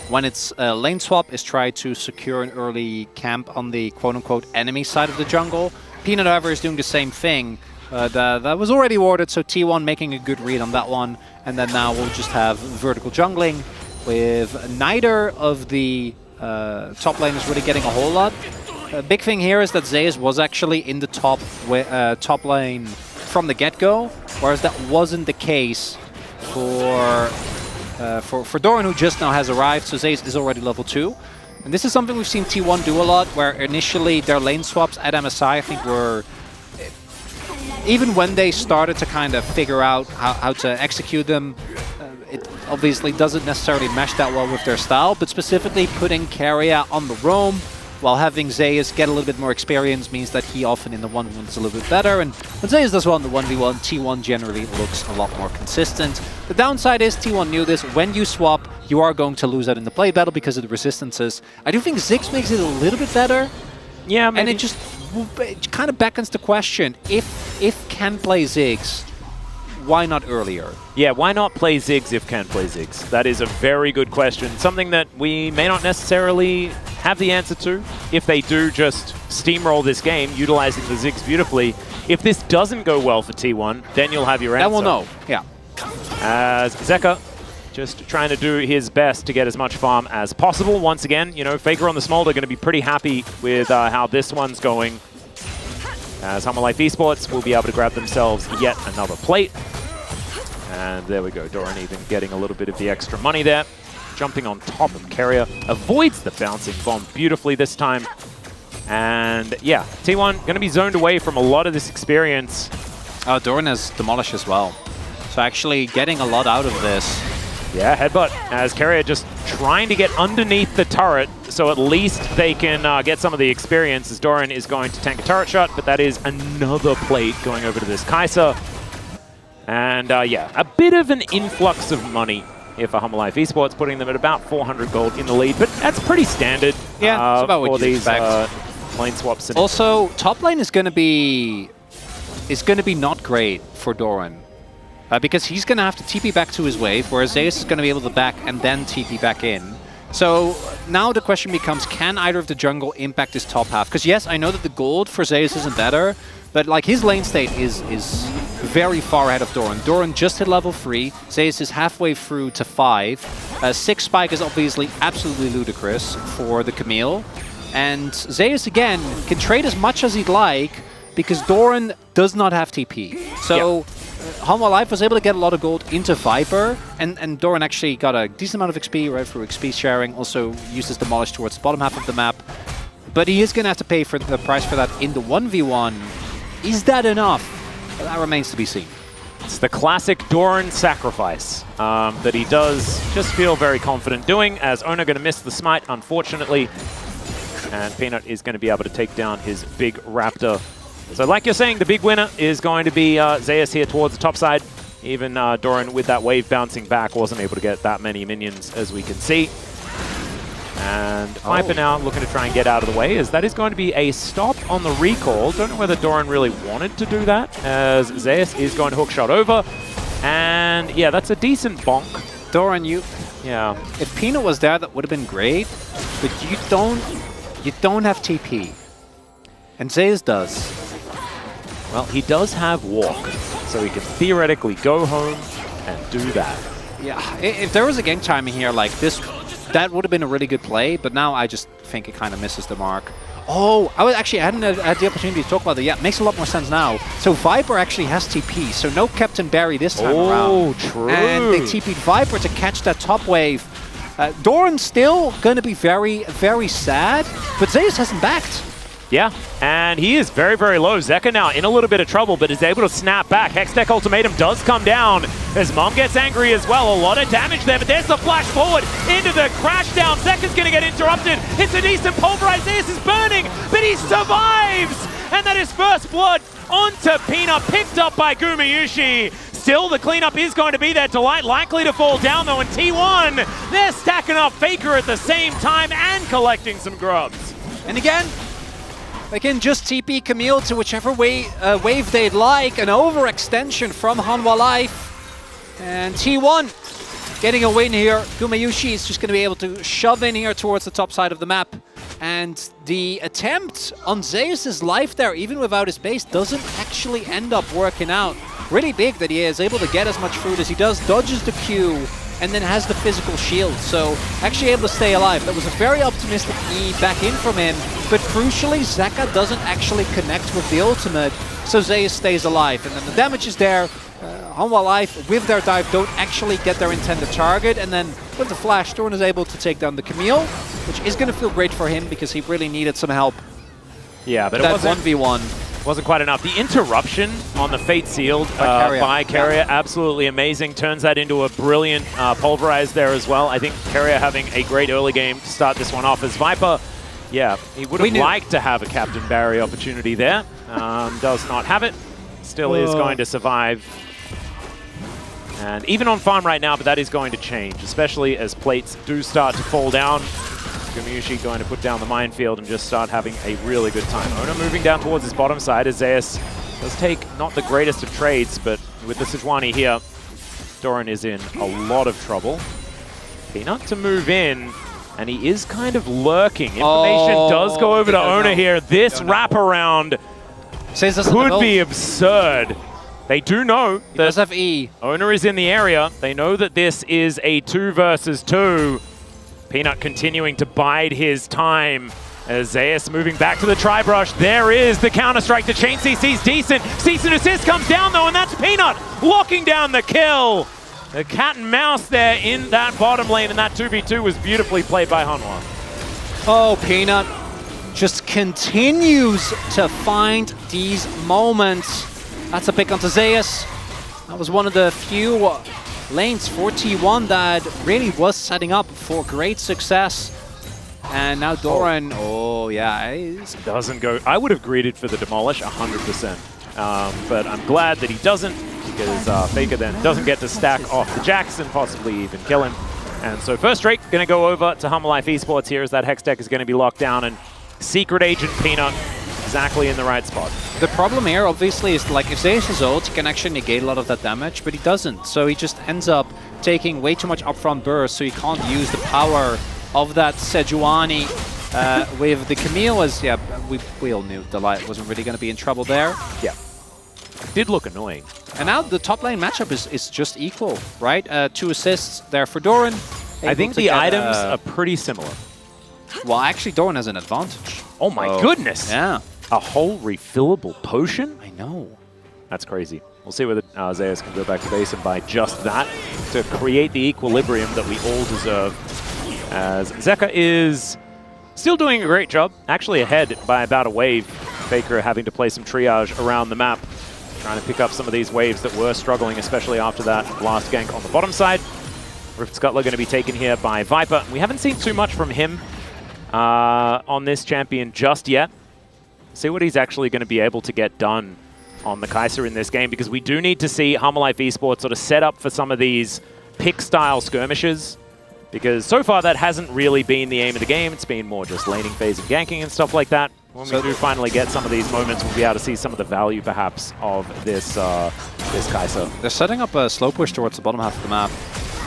When it's lane swap, is try to secure an early camp on the quote-unquote enemy side of the jungle. Peanut, however, is doing the same thing. That was already warded, so T1 making a good read on that one. And then now we'll just have vertical jungling with neither of the top laners really getting a whole lot. Big thing here is that Zeus was actually in the top lane from the get-go, whereas that wasn't the case for Doran, who just now has arrived. So Zeus is already level 2. And this is something we've seen T1 do a lot, where initially their lane swaps at MSI, I think, were... Even when they started to kind of figure out how to execute them, it obviously doesn't necessarily mesh that well with their style, but specifically putting Keria on the roam while having Zeus get a little bit more experience means that he often in the 1v1 is a little bit better, and when Zeus does well in the 1v1, T1 generally looks a lot more consistent. The downside is T1 knew this, when you swap, you are going to lose out in the play battle because of the resistances. I do think Ziggs makes it a little bit better. Yeah, maybe. And it kind of beckons the question, if can play Ziggs, why not earlier? Yeah, why not play Ziggs if can play Ziggs? That is a very good question. Something that we may not necessarily have the answer to. If they do just steamroll this game, utilizing the Ziggs beautifully. If this doesn't go well for T1, then you'll have your answer. Then we'll know, yeah. As Zeka just trying to do his best to get as much farm as possible. Once again, you know, Faker on the Smolder going to be pretty happy with how this one's going. As HLE Esports will be able to grab themselves yet another plate. And there we go, Doran even getting a little bit of the extra money there. Jumping on top of Keria, avoids the bouncing bomb beautifully this time. And yeah, T1 going to be zoned away from a lot of this experience. Doran has Demolish as well. So actually getting a lot out of this. Yeah, headbutt as Keria just trying to get underneath the turret, so at least they can get some of the experience as Doran is going to tank a turret shot, but that is another plate going over to this Kai'Sa. And yeah, a bit of an influx of money here for HLE Esports, putting them at about 400 gold in the lead, but that's pretty standard. Yeah, it's about what for you these lane swaps. Also, top lane is going to be not great for Doran. Because he's going to have to TP back to his wave, whereas Zeus is going to be able to back and then TP back in. So now the question becomes, can either of the jungle impact his top half? Because yes, I know that the gold for Zeus isn't better, but like his lane state is very far ahead of Doran. Doran just hit level 3, Zeus is halfway through to 5. 6 spike is obviously absolutely ludicrous for the Camille. And Zeus, again, can trade as much as he'd like, because Doran does not have TP. So... Yep. HLE was able to get a lot of gold into Viper, and Doran actually got a decent amount of XP right through XP sharing, also uses Demolish towards the bottom half of the map. But he is going to have to pay for the price for that in the 1v1. Is that enough? Well, that remains to be seen. It's the classic Doran sacrifice that he does just feel very confident doing, as Owner going to miss the smite, unfortunately. And Peanut is going to be able to take down his big Raptor. So like you're saying, the big winner is going to be Zeus here towards the top side. Even Doran with that wave bouncing back wasn't able to get that many minions, as we can see. And Viper now looking to try and get out of the way, as that is going to be a stop on the recall. Don't know whether Doran really wanted to do that, as Zeus is going to hookshot over. And yeah, that's a decent bonk. Doran, yeah. If Peanut was there, that would have been great, but you don't have TP. And Zeus does. Well, he does have walk, so he can theoretically go home and do that. Yeah, if there was a game timing here like this, that would have been a really good play, but now I just think it kind of misses the mark. Oh, I hadn't had the opportunity to talk about it yet. Makes a lot more sense now. So Viper actually has TP, so no Captain Barry this time around. Oh, true. And they TP'd Viper to catch that top wave. Doran's still going to be very, very sad, but Zeus hasn't backed. Yeah, and he is very, very low. Zeka now in a little bit of trouble, but is able to snap back. Hextech Ultimatum does come down as Mom gets angry as well. A lot of damage there, but there's the flash forward into the crash down. Zeka's going to get interrupted. It's a decent pulverize. This is burning, but he survives. And that is first blood onto Peanut, picked up by Gumayushi. Still, the cleanup is going to be there. Delight likely to fall down, though, and T1, they're stacking up Faker at the same time and collecting some grubs. And again, They can just TP Camille to whichever wave they'd like. An overextension from Hanwha Life. And T1 getting a win here. Gumayushi is just going to be able to shove in here towards the top side of the map. And the attempt on Zeus's life there, even without his base, doesn't actually end up working out. Really big that he is able to get as much fruit as he does, dodges the Q, and then has the physical shield. So actually able to stay alive. That was a very optimistic E back in from him. But crucially, Zeka doesn't actually connect with the ultimate, so Zeus stays alive. And then the damage is there. Hanwha Life, with their dive, don't actually get their intended target. And then with the flash, Doran is able to take down the Camille, which is going to feel great for him because he really needed some help. Yeah, but that it wasn't 1v1. Wasn't quite enough. The interruption on the Fate Sealed by Keria, absolutely amazing. Turns that into a brilliant pulverize there as well. I think Keria having a great early game to start this one off as Viper. Yeah, he would have liked to have a Captain Barry opportunity there. Does not have it. Still is going to survive. And even on farm right now, but that is going to change, especially as plates do start to fall down. Gumayushi going to put down the minefield and just start having a really good time. Ona moving down towards his bottom side as Zeus does take not the greatest of trades, but with the Sejuani here, Doran is in a lot of trouble. Peanut to move in, and he is kind of lurking. Information does go over to Ona here. This wraparound could be absurd. They do know that have E. Ona is in the area. They know that this is a 2 versus 2. Peanut continuing to bide his time as Zeus moving back to the tri-brush. There is the counter-strike. The chain CC's decent. Cease and assist comes down though, and that's Peanut locking down the kill. The cat and mouse there in that bottom lane, and that 2v2 was beautifully played by Hanwha. Oh, Peanut just continues to find these moments. That's a pick onto Zeus. That was one of the few lanes for T1 that really was setting up for great success. And now Doran, doesn't go. I would have greeted for the demolish 100%. But I'm glad that he doesn't, because Faker then doesn't get to stack off the Jackson, possibly even kill him. And so first straight going to go over to Hanwha Life Esports here as that Hex deck is going to be locked down, and Secret Agent Peanut exactly in the right spot. The problem here, obviously, is like if Zeus is ult, he can actually negate a lot of that damage, but he doesn't. So he just ends up taking way too much upfront burst, so he can't use the power of that Sejuani with the Camille. As we all knew Delight wasn't really going to be in trouble there. Yeah, did look annoying. And now the top lane matchup is just equal, right? 2 assists there for Doran. I think the items are pretty similar. Well, actually, Doran has an advantage. Oh my goodness! Yeah. A whole refillable potion? I know. That's crazy. We'll see whether Zeus can go back to base and buy just that to create the equilibrium that we all deserve. As Zeka is still doing a great job, actually ahead by about a wave. Faker having to play some triage around the map, trying to pick up some of these waves that were struggling, especially after that last gank on the bottom side. Rift Scuttler going to be taken here by Viper. We haven't seen too much from him on this champion just yet. See what he's actually going to be able to get done on the Kai'Sa in this game, because we do need to see Hanwha Life Esports sort of set up for some of these pick-style skirmishes, because so far that hasn't really been the aim of the game. It's been more just laning phase and ganking and stuff like that. When we do finally get some of these moments, we'll be able to see some of the value, perhaps, of this this Kai'Sa. They're setting up a slow push towards the bottom half of the map.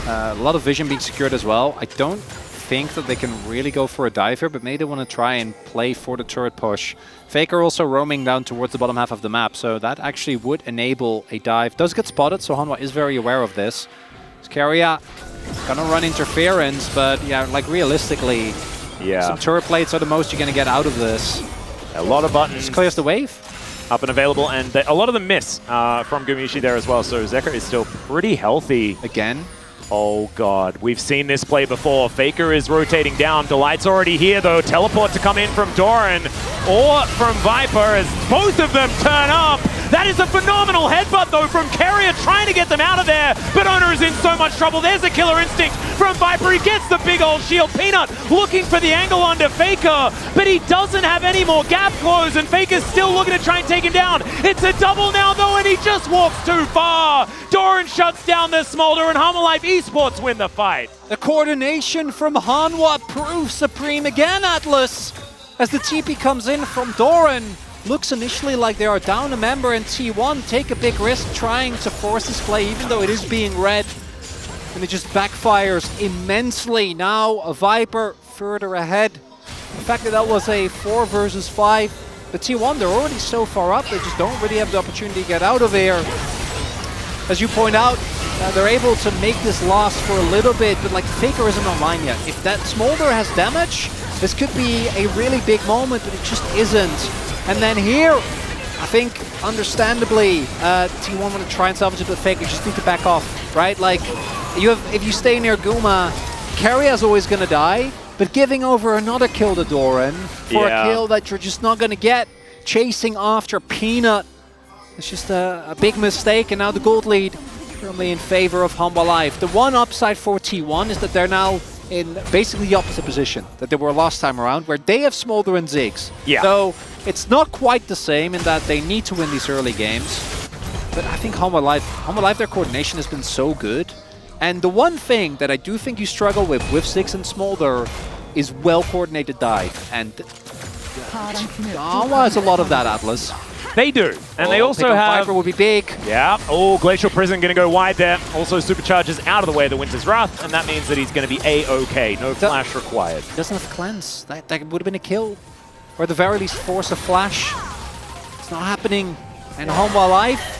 A lot of vision being secured as well. I don't think that they can really go for a dive here, but maybe they want to try and play for the turret push. Faker also roaming down towards the bottom half of the map, so that actually would enable a dive. Does get spotted, so Hanwha is very aware of this. Keria gonna run interference, but yeah, like realistically, some turret plates are the most you're gonna get out of this. A lot of buttons. Just clears the wave. Up and available, and a lot of them miss from Gumayushi there as well, so Zeka is still pretty healthy. Again. Oh god, we've seen this play before. Faker is rotating down. Delight's already here though. Teleport to come in from Doran or from Viper as both of them turn up. That is a phenomenal headbutt though from Keria, trying to get them out of there, but Ona is in so much trouble. There's a killer instinct from Viper. He gets the big old shield. Peanut looking for the angle onto Faker, but he doesn't have any more gap close, and Faker's still looking to try and take him down. It's a double now though, and he just walks too far. Doran shuts down the Smolder, and Hanwha Life Esports win the fight. The coordination from Hanwha proves supreme again, Atlas. as the TP comes in from Doran. Looks initially like they are down a member, and T1 take a big risk trying to force this play, even though it is being read. And it just backfires immensely. Now a Viper further ahead. The fact that was a 4 versus 5. But T1, they're already so far up, they just don't really have the opportunity to get out of here. As you point out, they're able to make this loss for a little bit, but like Faker isn't online yet. If that Smolder has damage, this could be a really big moment, but it just isn't. And then here, I think, understandably, T1 want to try and salvage it, but Faker just need to back off, right? Like, if you stay near Guma, Carrier's always going to die, but giving over another kill to Doran for a kill that you're just not going to get, chasing after Peanut, it's just a big mistake, and now the gold lead firmly in favor of Humble Life. The one upside for T1 is that they're now in basically the opposite position that they were last time around, where they have Smolder and Ziggs. Yeah. So it's not quite the same in that they need to win these early games. But I think Humble Life, their coordination has been so good. And the one thing that I do think you struggle with Ziggs and Smolder is well-coordinated dive. And Hanwha has a lot of that, Atlas. They do. And they also pick on have... Viper would be big. Yeah. Oh, Glacial Prison going to go wide there. Also supercharges out of the way of the Winter's Wrath, and that means that he's going to be A-OK. No flash required. Doesn't have cleanse. That would have been a kill. Or at the very least force a flash. It's not happening. And Hanwha Life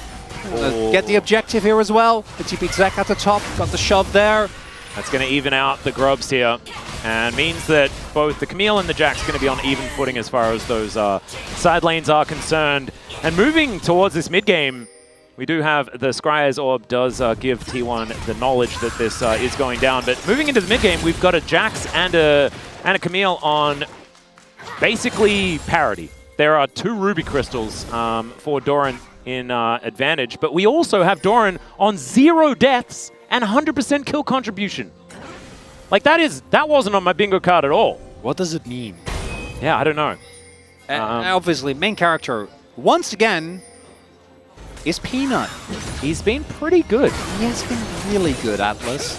get the objective here as well. The TP Zek at the top, got the shove there. That's going to even out the Grubs here, and means that both the Camille and the Jack's going to be on even footing as far as those side lanes are concerned. And moving towards this mid game, we do have the Scryer's Orb does give T1 the knowledge that this is going down. But moving into the mid game, we've got a Jax and a Camille on basically parity. There are 2 Ruby Crystals for Doran in advantage, but we also have Doran on 0 deaths and 100% kill contribution. Like that wasn't on my bingo card at all. What does it mean? Yeah, I don't know. Obviously, main character, once again, is Peanut. He's been pretty good. He has been really good, Atlas.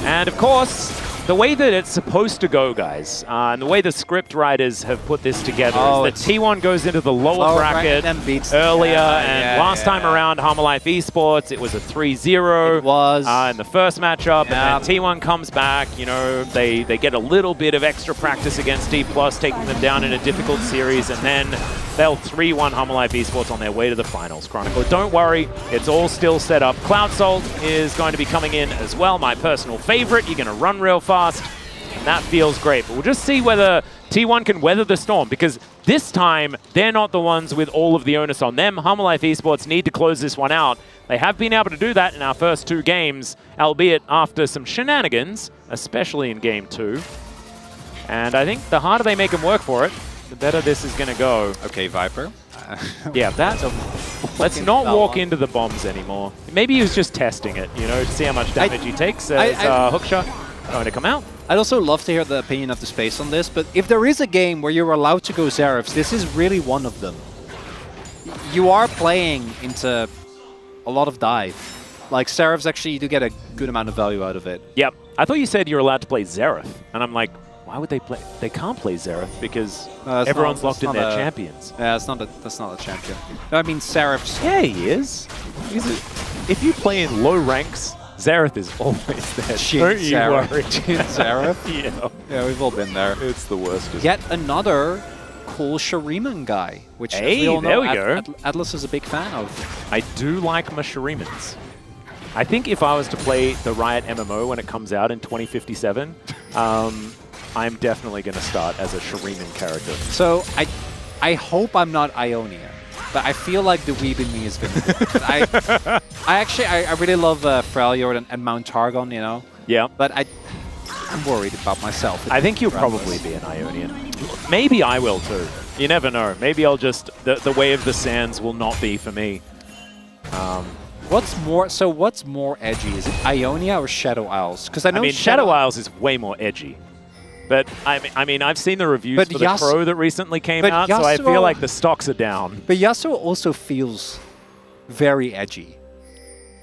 And of course, the way that it's supposed to go, guys, and the way the script writers have put this together is that T1 goes into the lower bracket earlier, and last time around Humble Life Esports, it was a 3-0. It was. In the first matchup, and then T1 comes back, you know, they get a little bit of extra practice against D+, taking them down in a difficult series, and then they'll 3-1 Humble Life Esports on their way to the finals. Chronicle, don't worry, it's all still set up. Cloud Salt is going to be coming in as well, my personal favorite. You're going to run real fast. And that feels great, but we'll just see whether T1 can weather the storm, because this time they're not the ones with all of the onus on them. Humble Life Esports need to close this one out. They have been able to do that in our first 2 games, albeit after some shenanigans, especially in game 2. And I think the harder they make them work for it, the better this is going to go. Okay, Viper. Yeah, let's not walk into the bombs anymore. Maybe he was just testing it, you know, to see how much damage he takes as Hookshot going to come out. I'd also love to hear the opinion of the space on this, but if there is a game where you're allowed to go Zerefs, this is really one of them. You are playing into a lot of dive. Like, Zerefs actually, you do get a good amount of value out of it. Yep. I thought you said you're allowed to play Zeref, and I'm like, why would they play? They can't play Zeref because everyone's locked in their champions. Yeah, that's not a champion. No, I mean Zerefs. Yeah, he is. If you play in low ranks, Xerath is always there. Don't you worry. Xerath? Yeah, we've all been there. It's the worst. Yet another cool Shuriman guy, which hey, we all know there we go. Atlas is a big fan of. I do like my Shurimans. I think if I was to play the Riot MMO when it comes out in 2057, I'm definitely going to start as a Shuriman character. So I hope I'm not Ionia. But I feel like the weeb in me is going to... I really love Freljord and Mount Targon, you know? Yeah. But I'm worried about myself. I think you'll probably be an Ionian. Maybe I will too. You never know. Maybe I'll just... The Way of the Sands will not be for me. What's more edgy? Is it Ionia or Shadow Isles? Because I know Shadow Isles is way more edgy. But I mean, I've seen the reviews for the Crow that recently came out, so I feel like the stocks are down. But Yasuo also feels very edgy.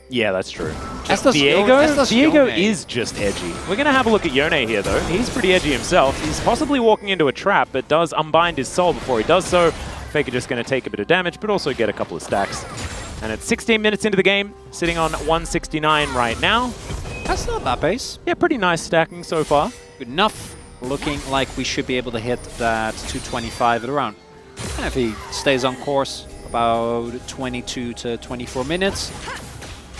Yeah, that's true. Estes Diego Yone. is just edgy. We're going to have a look at Yone here, though. He's pretty edgy himself. He's possibly walking into a trap, but does unbind his soul before he does so. Faker just going to take a bit of damage, but also get a couple of stacks. And it's 16 minutes into the game, sitting on 169 right now. That's not bad base. Yeah, pretty nice stacking so far. Good enough. Looking like we should be able to hit that 225 at around. And if he stays on course, about 22 to 24 minutes.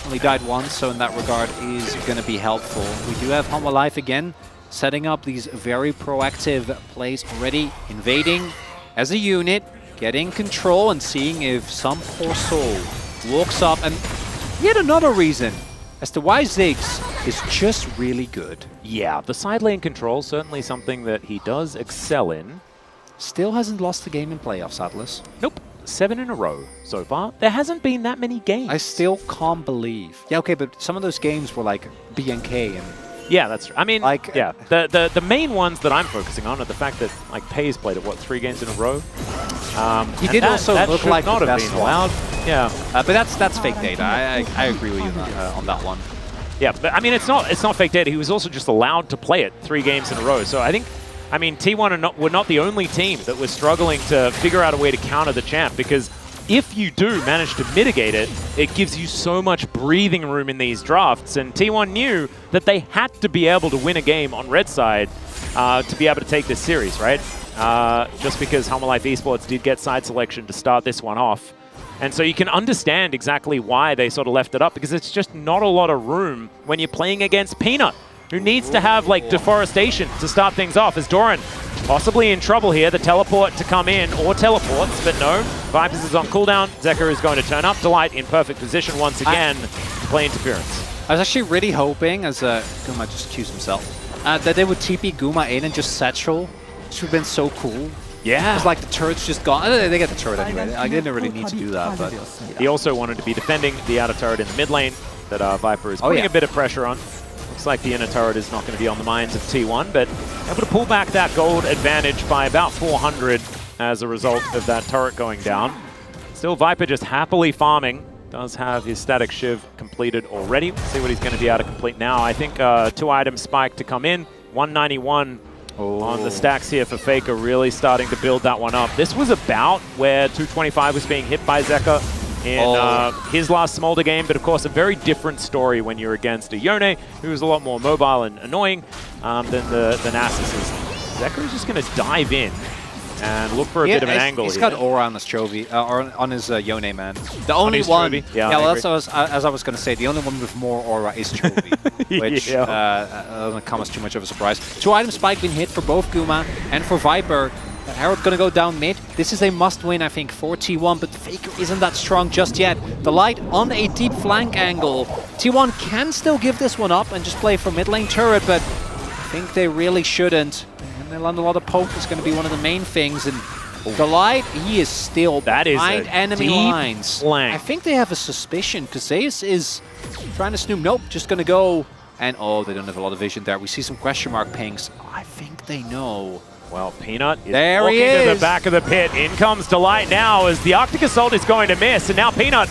Only died once, so in that regard is going to be helpful. We do have Homo Life again, setting up these very proactive plays already, invading as a unit, getting control and seeing if some poor soul walks up. And yet another reason as to why Ziggs is just really good. Yeah, the side lane control, certainly something that he does excel in. Still hasn't lost a game in playoffs, Atlas. Nope. 7 in a row so far. There hasn't been that many games. I still can't believe. Yeah, okay, but some of those games were like BNK and... Yeah, that's true. I mean, like, yeah, the main ones that I'm focusing on are the fact that like Pay's played it, what, 3 games in a row? He did also look like not the have best been allowed. Yeah, but that's fake data. I agree with you on that one. Yeah, but I mean, it's not fake data. He was also just allowed to play it 3 games in a row. So I think, I mean, T1 were not the only team that was struggling to figure out a way to counter the champ, because if you do manage to mitigate it, it gives you so much breathing room in these drafts. And T1 knew that they had to be able to win a game on red side to be able to take this series, right? Just because Helma Life Esports did get side selection to start this one off. And so you can understand exactly why they sort of left it up, because it's just not a lot of room when you're playing against Peanut, who needs to have like deforestation to start things off, as Doran possibly in trouble here. The teleport to come in, or teleports, but no. Vipers is on cooldown. Zeka is going to turn up. Delight in perfect position once again to play interference. I was actually really hoping, as Guma just accused himself, that they would TP Guma in and just satchel, which would have been so cool. Yeah. It's like the turret's just gone. They get the turret anyway. I didn't really need to do that, but... He also wanted to be defending the outer turret in the mid lane that Viper is putting a bit of pressure on. Looks like the inner turret is not going to be on the minds of T1, but able to pull back that gold advantage by about 400 as a result of that turret going down. Still, Viper just happily farming. Does have his static shiv completed already. We'll see what he's going to be able to complete now. I think 2 items spike to come in. 191 on the stacks here for Faker, really starting to build that one up. This was about where 225 was being hit by Zeka in his last Smolder game, but of course a very different story when you're against a Yone, who's a lot more mobile and annoying than Nasus is. Zeka is just going to dive in and look for a bit of an angle. He's got aura on his Chovy, or on his Yone, man. The only one, well, that's as I was going to say, the only one with more aura is Chovy, which doesn't come as too much of a surprise. 2 items spike being hit for both Guma and for Viper. Harold going to go down mid. This is a must-win, I think, for T1, but Faker isn't that strong just yet. The Light on a deep flank angle. T1 can still give this one up and just play for mid lane turret, but I think they really shouldn't. And they'll land a lot of poke is going to be one of the main things. And the Light, he is still behind enemy lines. Flank. I think they have a suspicion, because Zeus is trying to snoop. Nope, just going to go. And they don't have a lot of vision there. We see some question mark pings. I think they know. Well, Peanut is there walking to the back of the pit. In comes Delight now as the Arctic Assault is going to miss. And now Peanut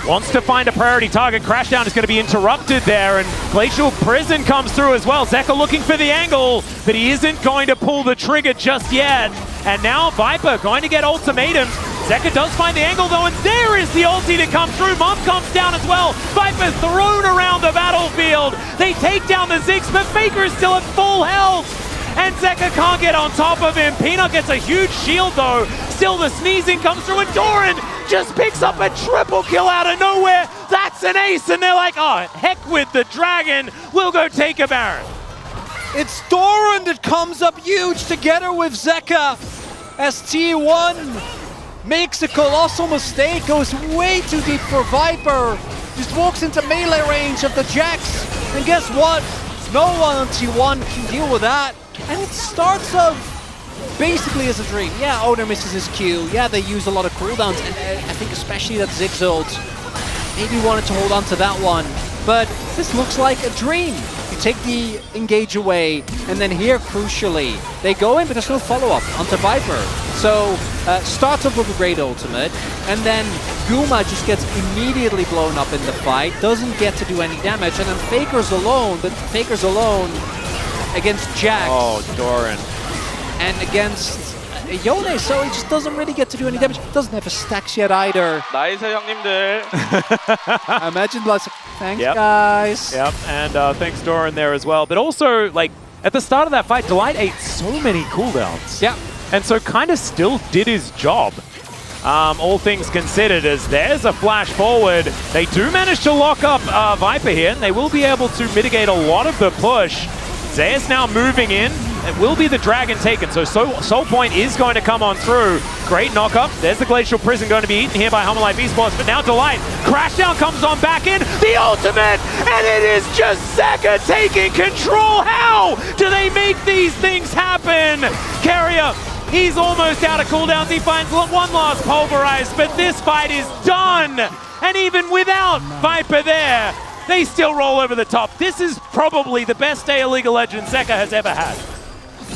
wants to find a priority target. Crashdown is going to be interrupted there. And Glacial Prison comes through as well. Zeka looking for the angle, but he isn't going to pull the trigger just yet. And now Viper going to get ultimatums. Zeka does find the angle though, and there is the ulti to come through. Mom comes down as well. Viper's thrown around the battlefield. They take down the Ziggs, but Faker is still at full health. And Zeka can't get on top of him. Peanut gets a huge shield though. Still the sneezing comes through, and Doran just picks up a triple kill out of nowhere. That's an ace, and they're like, oh, heck with the dragon. We'll go take a Baron. It's Doran that comes up huge together with Zeka as T1 makes a colossal mistake, goes way too deep for Viper, just walks into melee range of the Jax, and guess what? No one on T1 can deal with that. And it starts off basically as a dream. Yeah, Owner misses his Q. Yeah, they use a lot of cooldowns, and I think especially that Ziggs ult maybe wanted to hold on to that one. But this looks like a dream. You take the engage away, and then here, crucially, they go in, but there's no follow-up onto Viper. So starts off with a great ultimate, and then Guma just gets immediately blown up in the fight, doesn't get to do any damage, and then Faker's alone, but Faker's alone against Jax. Oh, Doran. And against Yone, so he just doesn't really get to do any damage. Doesn't have a stacks yet either. 나이스 형님들. I imagine lots of thanks, Yep. guys. Yep, and thanks Doran there as well. But also, like, at the start of that fight, Delight ate so many cooldowns. Yeah. And so kind of still did his job. All things considered, as there's a flash forward. They do manage to lock up Viper here, and they will be able to mitigate a lot of the push. Zeus now moving in. It will be the dragon taken, so Soul Point is going to come on through. Great knock-up. There's the Glacial Prison going to be eaten here by HLE Esports, but now Delight. Crashdown comes on back in. The ultimate! And it is just Seka taking control. How do they make these things happen? Carrier, he's almost out of cooldowns. He finds one last Pulverize, but this fight is done. And even without Viper there, they still roll over the top. This is probably the best day of League of Legends Seka has ever had.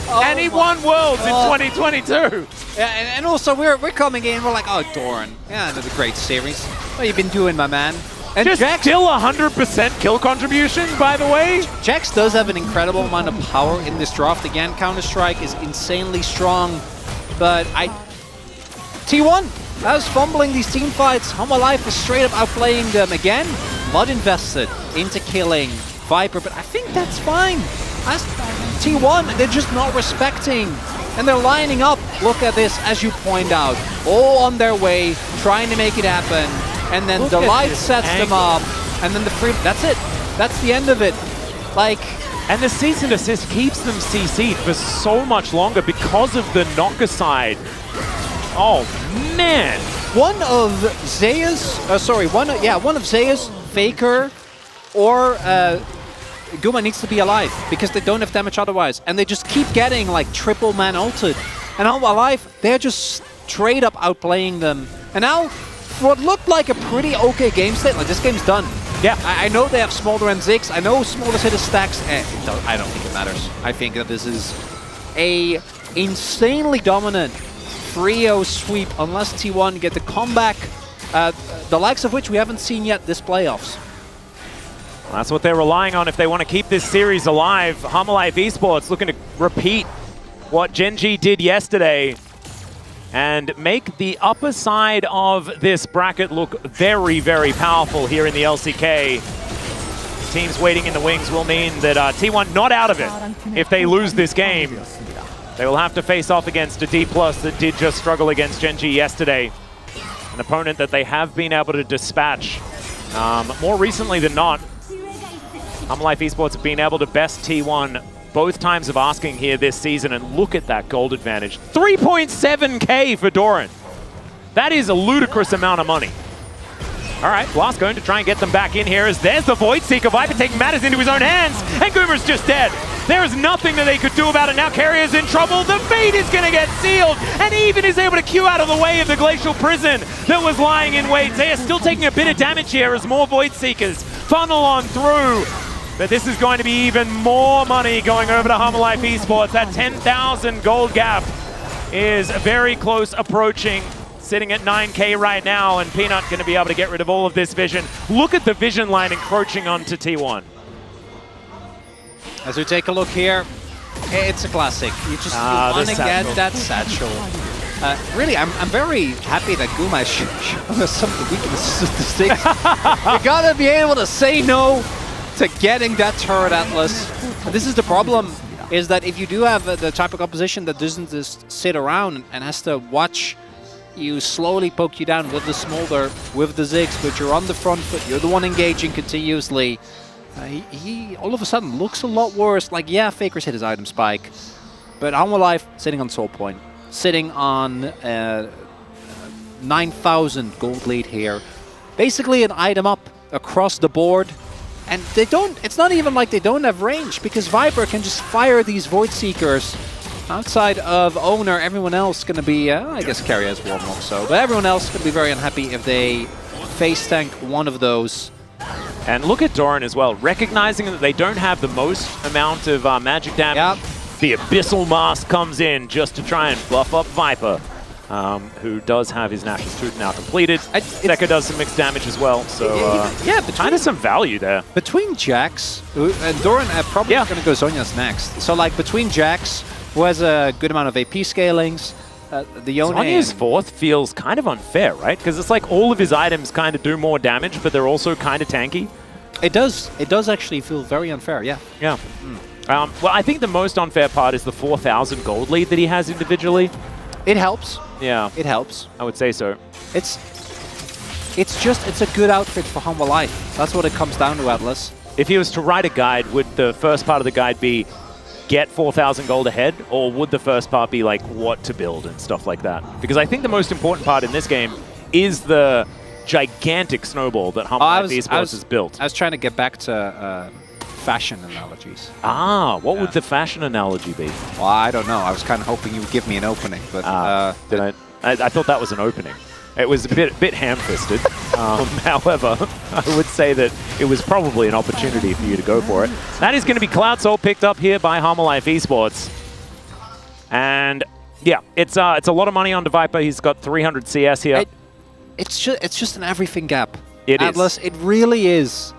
And he won Worlds in 2022. Yeah, and also we're coming in, we're like, oh, Doran, yeah, another great series. What you been doing, my man? And Just Jax, still 100% kill contribution, by the way. Jax does have an incredible amount of power in this draft. Again, Counter-Strike is insanely strong, but T1, I was fumbling these team fights. HLE is straight up outplaying them again. Blood invested into killing Viper, but I think that's fine. As T1, they're just not respecting, and they're lining up. Look at this, as you point out, all on their way, trying to make it happen, and then Delight sets them up, and then the free. That's it. That's the end of it. Like, and the cease and desist keeps them CC'd for so much longer because of the knocker side. Oh man! One of Zeus, one of Zeus, Faker, or Guma needs to be alive because they don't have damage otherwise, and they just keep getting like triple man ulted. And HLE, they're just straight up outplaying them. And now, what looked like a pretty okay game state, like this game's done. Yeah, I know they have Smolder and Ziggs. I know Smolder's hit his stacks. I don't think it matters. I think that this is a insanely dominant 3-0 sweep unless T1 get the comeback, the likes of which we haven't seen yet this playoffs. That's what they're relying on if they want to keep this series alive. HLE Esports looking to repeat what Gen.G did yesterday and make the upper side of this bracket look very, very powerful here in the LCK. Teams waiting in the wings will mean that T1 not out of it if they lose this game. They will have to face off against a D+ that did just struggle against Gen.G yesterday. An opponent that they have been able to dispatch more recently than not. HLE Esports have been able to best T1 both times of asking here this season, and look at that gold advantage. 3.7k for Doran. That is a ludicrous amount of money. All right, Blast going to try and get them back in here as there's the Void Seeker. Viper taking matters into his own hands, and Goomer's just dead. There is nothing that they could do about it. Now Carrier's in trouble. The fate is going to get sealed, and even is able to queue out of the way of the Glacial Prison that was lying in wait. They are still taking a bit of damage here as more Void Seekers funnel on through. But this is going to be even more money going over to HLE Esports. That 10,000 gold gap is very close approaching. Sitting at 9k right now, and Peanut going to be able to get rid of all of this vision. Look at the vision line encroaching onto T1. As we take a look here, it's a classic. You just want to get that satchel. Really, I'm very happy that Guma is showing us some of the weaknesses of the sticks. You gotta be able to say no to getting that turret Atlas. This is the problem, is that if you do have the type of composition that doesn't just sit around and has to watch you slowly poke you down with the Smolder, with the Ziggs, but you're on the front foot, you're the one engaging continuously, he all of a sudden looks a lot worse. Like, yeah, Faker's hit his item spike, but HLE sitting on Soul Point, sitting on 9,000 gold lead here. Basically an item up across the board. And they don't, it's not even like they don't have range, because Viper can just fire these Void Seekers. Outside of Owner, everyone else going to be, I guess Carrier has one more so, but everyone else going to be very unhappy if they face tank one of those. And look at Doran as well, recognizing that they don't have the most amount of magic damage. Yep. The Abyssal Mask comes in just to try and buff up Viper. who does have his Nash's Tooth now completed. Zeka does some mixed damage as well, so kind of some value there. Between Jax, and Doran probably going to go Zhonya's next. So like between Jax, who has a good amount of AP scalings, the Yone... Zhonya's fourth feels kind of unfair, right? Because it's like all of his items kind of do more damage, but they're also kind of tanky. It does actually feel very unfair, yeah. Yeah. Well, I think the most unfair part is the 4,000 gold lead that he has individually. It helps. Yeah. It helps. I would say so. It's a good outfit for Humble Life. That's what it comes down to, Atlas. If he was to write a guide, would the first part of the guide be get 4,000 gold ahead, or would the first part be like what to build and stuff like that? Because I think the most important part in this game is the gigantic snowball that Humble Life Esports has built. I was trying to get back to fashion analogies. What would the fashion analogy be? Well, I don't know. I was kind of hoping you would give me an opening, but I thought that was an opening. It was a bit ham-fisted. However, I would say that it was probably an opportunity for you to go for it. That is going to be Cloud Soul picked up here by Humble Life Esports. And yeah, it's a lot of money on Viper. He's got 300 CS here. It's just an everything gap. It is. Atlas, it really is.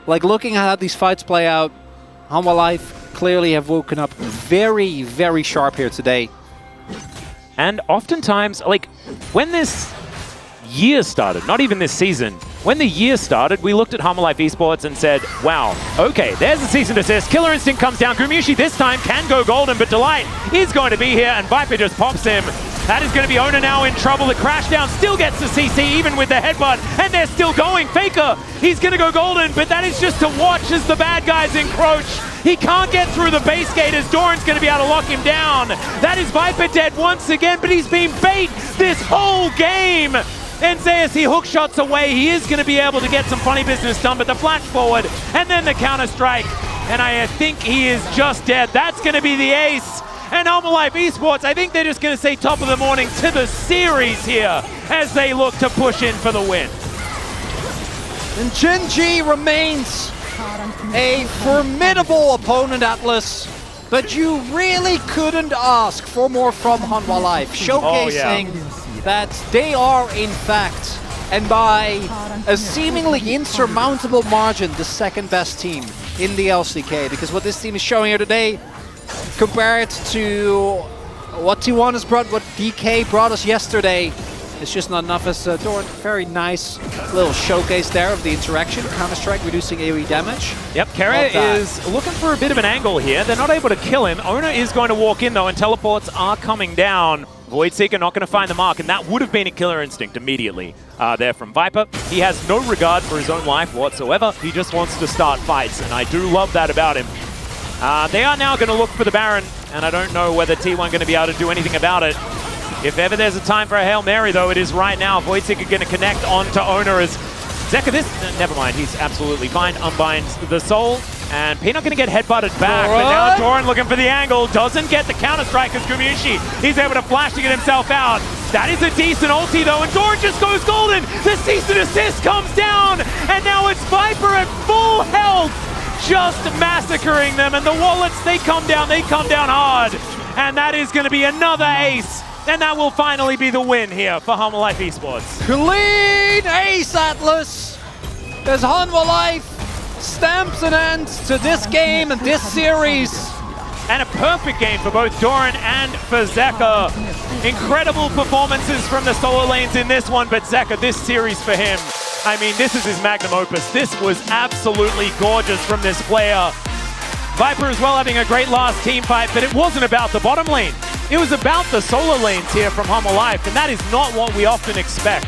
Like, looking at how these fights play out, Humble Life clearly have woken up very, very sharp here today. And oftentimes, like, when this year started, not even this season, when the year started, we looked at Humble Life Esports and said, wow, okay, there's the cease and desist. Killer Instinct comes down. Gumiushi this time can go golden, but Delight is going to be here, and Viper just pops him. That is going to be Owner now in trouble. The Crashdown still gets the CC, even with the headbutt, and they're still going. Faker, he's going to go golden, but that is just to watch as the bad guys encroach. He can't get through the base gate as Doran's going to be able to lock him down. That is Viper dead once again, but he's been bait this whole game. And Zeus, he hook shots away. He is going to be able to get some funny business done, but the flash forward and then the counter strike. And I think he is just dead. That's going to be the ace. And Humble Life Esports, I think they're just going to say top of the morning to the series here as they look to push in for the win. And Genji remains a formidable opponent, Atlas. But you really couldn't ask for more from Humble Life, showcasing that they are, in fact, and by a seemingly insurmountable margin, the second best team in the LCK. Because what this team is showing here today, compared to what T1 has brought, what DK brought us yesterday, it's just not enough. As Doran, very nice little showcase there of the interaction. Counter-Strike reducing AoE damage. Yep, Kara is looking for a bit of an angle here. They're not able to kill him. Owner is going to walk in though, and teleports are coming down. Voidseeker not going to find the mark, and that would have been a Killer Instinct immediately there from Viper. He has no regard for his own life whatsoever. He just wants to start fights, and I do love that about him. They are now going to look for the Baron, and I don't know whether T1 going to be able to do anything about it. If ever there's a time for a Hail Mary, though, it is right now. Voidseeker going to connect onto Owner as Zeka never mind, he's absolutely fine. Unbinds the soul, and Peanut going to get headbutted back, but now Doran looking for the angle, doesn't get the counter-strike as Gumiushi. He's able to flash to get himself out. That is a decent ulti, though, and Doran just goes golden. The cease and desist comes down, and now it's Viper at full health, just massacring them, and the wallets, they come down hard. And that is going to be another ace. And that will finally be the win here for Humble Life Esports. Clean ace, Atlas! As Humble Life stamps an end to this game and this series. And a perfect game for both Doran and for Zeka. Incredible performances from the solo lanes in this one, but Zeka, this series for him, I mean, this is his magnum opus. This was absolutely gorgeous from this player. Viper as well having a great last team fight, but it wasn't about the bottom lane. It was about the solo lanes here from Humble Life, and that is not what we often expect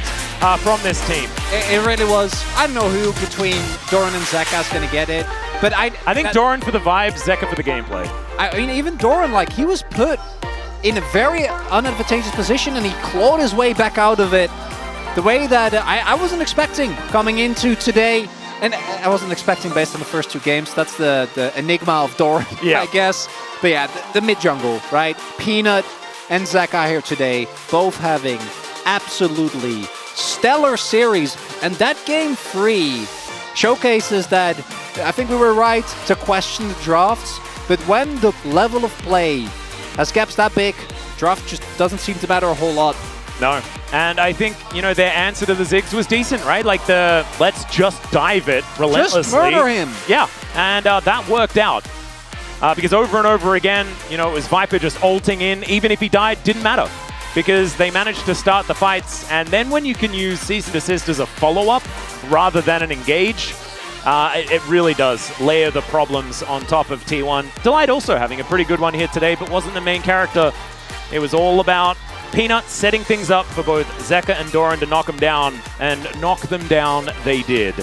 from this team. It really was. I don't know who between Doran and Zeka is going to get it, but I think Doran for the vibes, Zeka for the gameplay. I mean, even Doran, like, he was put in a very unadvantageous position, and he clawed his way back out of it. The way that I wasn't expecting coming into today. And I wasn't expecting based on the first two games. That's the enigma of Doran, I guess. But yeah, the mid-jungle, right? Peanut and Zeka here today, both having absolutely stellar series. And that game 3 showcases that I think we were right to question the drafts. But when the level of play has gaps that big, Draft just doesn't seem to matter a whole lot. No. And I think, you know, their answer to the Ziggs was decent, right? Like the, let's just dive it relentlessly. Just murder him. Yeah, and that worked out. Because over and over again, you know, it was Viper just ulting in. Even if he died, didn't matter. Because they managed to start the fights. And then when you can use Cease and Desist as a follow-up rather than an engage, it really does layer the problems on top of T1. Delight also having a pretty good one here today, but wasn't the main character. It was all about Peanut setting things up for both Zeka and Doran to knock them down, and knock them down they did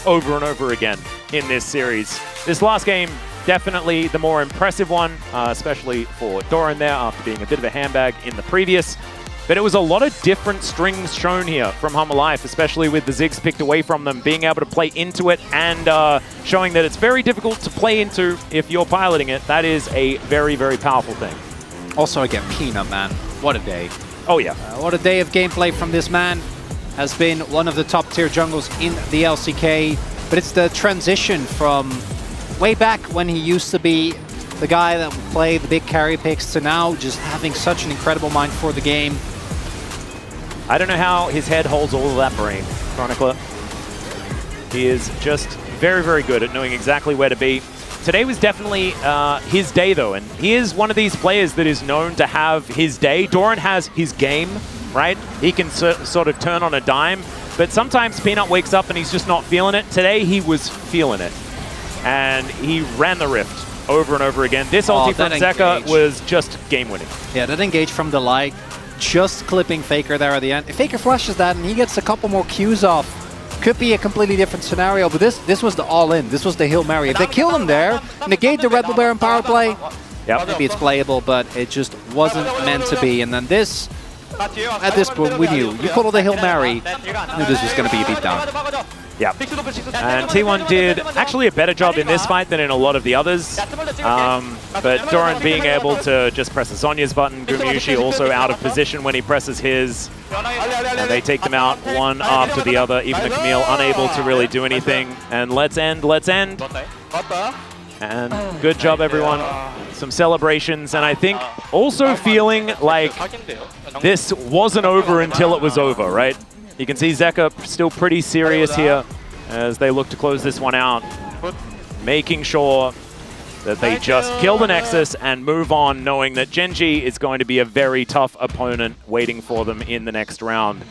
over and over again in this series. This last game, definitely the more impressive one, especially for Doran there after being a bit of a handbag in the previous. But it was a lot of different strings shown here from Humble Life, especially with the Ziggs picked away from them, being able to play into it and showing that it's very difficult to play into if you're piloting it. That is a very, very powerful thing. Also, again, Peanut, man. What a day. Oh, yeah. What a day of gameplay from this man. Has been one of the top tier jungles in the LCK. But it's the transition from way back when he used to be the guy that would play the big carry picks to now just having such an incredible mind for the game. I don't know how his head holds all of that brain, Chronicler. He is just very, very good at knowing exactly where to be. Today was definitely his day, though, and he is one of these players that is known to have his day. Doran has his game, right? He can sort of turn on a dime, but sometimes Peanut wakes up and he's just not feeling it. Today, he was feeling it, and he ran the rift over and over again. This ulti from Zeka was just game-winning. Yeah, that engage from Delight, just clipping Faker there at the end. If Faker flashes that and he gets a couple more Qs off, could be a completely different scenario, but this was the all-in. This was the Hail Mary. If they kill him there, negate the Red Bull Baron power play, maybe it's playable, but it just wasn't meant to be. And then this, at this point, we knew. You pulled the Hail Mary, knew this was going to be a beatdown. Yeah. And T1 did actually a better job in this fight than in a lot of the others. But Doran being able to just press the Sonya's button, Gumayushi also out of position when he presses his. And they take them out one after the other. Even the Camille unable to really do anything. And let's end, let's end. And good job, everyone. Some celebrations. And I think also feeling like this wasn't over until it was over, right? You can see Zeka still pretty serious here as they look to close this one out, making sure that they just kill the Nexus and move on, knowing that Genji is going to be a very tough opponent waiting for them in the next round.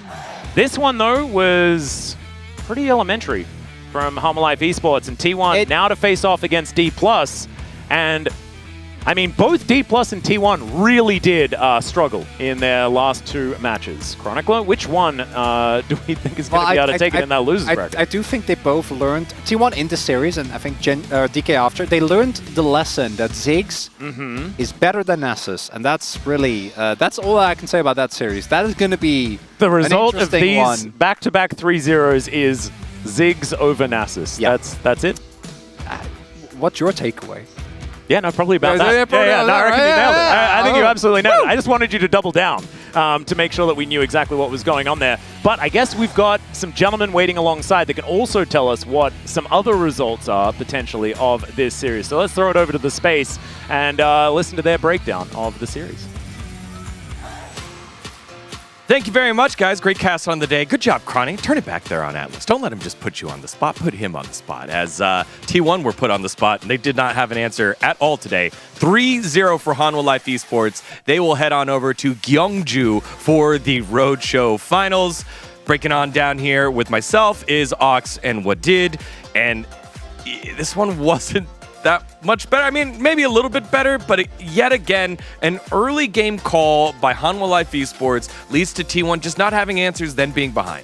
This one, though, was pretty elementary from Humble Life Esports, and T1 now to face off against D+. And I mean, both D+ and T1 really did struggle in their last two matches. Chronicler, which one do we think is going to be able to take it in that losers bracket? I do think they both learned, T1 in the series, and I think DK after, they learned the lesson that Ziggs is better than Nasus. And that's really, that's all I can say about that series. That is going to be the result an of these back-to-back 3-0s is Ziggs over Nasus. Yeah. That's it. What's your takeaway? Yeah, no, probably about that. No, I reckon you nailed it. I think you absolutely nailed it. I just wanted you to double down to make sure that we knew exactly what was going on there. But I guess we've got some gentlemen waiting alongside that can also tell us what some other results are, potentially, of this series. So let's throw it over to the space and listen to their breakdown of the series. Thank you very much, guys. Great cast on the day. Good job, Cronny. Turn it back there on Atlas. Don't let him just put you on the spot. Put him on the spot. As T1 were put on the spot, and they did not have an answer at all today. 3-0 for Hanwha Life Esports. They will head on over to Gyeongju for the Roadshow Finals. Breaking on down here with myself is Ox and Wadid. And this one wasn't that much better. I mean, maybe a little bit better, but yet again, an early game call by Hanwha Life Esports leads to T1 just not having answers, then being behind.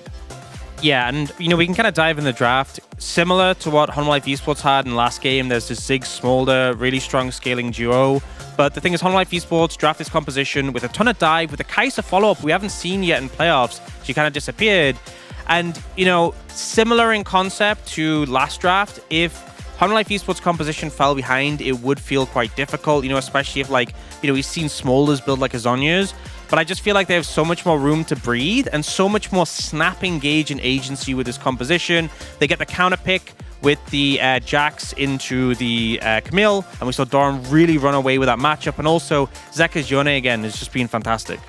Yeah, and you know, we can kind of dive in the draft. Similar to what Hanwha Life Esports had in last game, there's this Ziggs Smolder, really strong scaling duo. But the thing is, Hanwha Life Esports draft this composition with a ton of dive, with a Kai'Sa follow-up we haven't seen yet in playoffs. She kind of disappeared. And, you know, similar in concept to last draft, if Hanwha Life Esports composition fell behind, it would feel quite difficult, you know, especially if, like, you know, we've seen Smolders build like a Zhonya's. but I just feel like they have so much more room to breathe and so much more snap, engage, and agency with this composition. They get the counter pick with the Jax into the Camille, and we saw Doran really run away with that matchup, and also Zeka's Yone again has just been fantastic.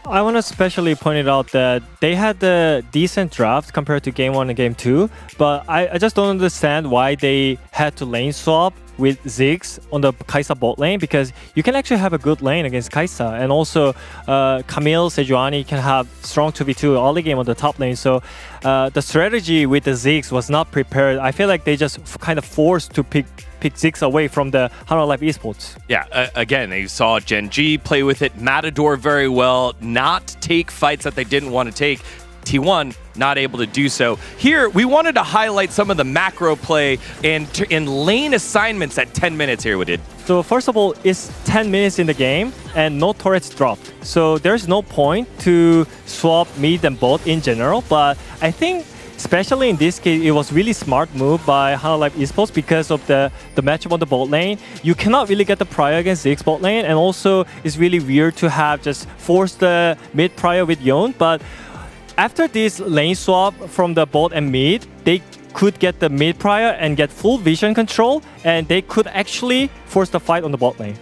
I want to especially point it out that they had the decent draft compared to Game 1 and Game 2, but I just don't understand why they had to lane swap with Ziggs on the Kai'Sa bot lane, because you can actually have a good lane against Kai'Sa, and also Camille, Sejuani can have strong 2v2 early game on the top lane, so the strategy with the Ziggs was not prepared. I feel like they just kind of forced to pick Ziggs away from the Hanwha Life Esports. Yeah, again, they saw Gen G play with it, Matador very well, not take fights that they didn't want to take. T1 not able to do so. Here, we wanted to highlight some of the macro play and lane assignments at 10 minutes here, we did. So first of all, it's 10 minutes in the game and no turrets dropped. So there's no point to swap mid and bot in general, but I think especially in this case, it was really smart move by Hanwha Life Esports because of the matchup on the bot lane. You cannot really get the prior against Ziggs bot lane, and also it's really weird to have just force the mid prior with Yone, but after this lane swap from the bot and mid, they could get the mid prior and get full vision control, and they could actually force the fight on the bot lane.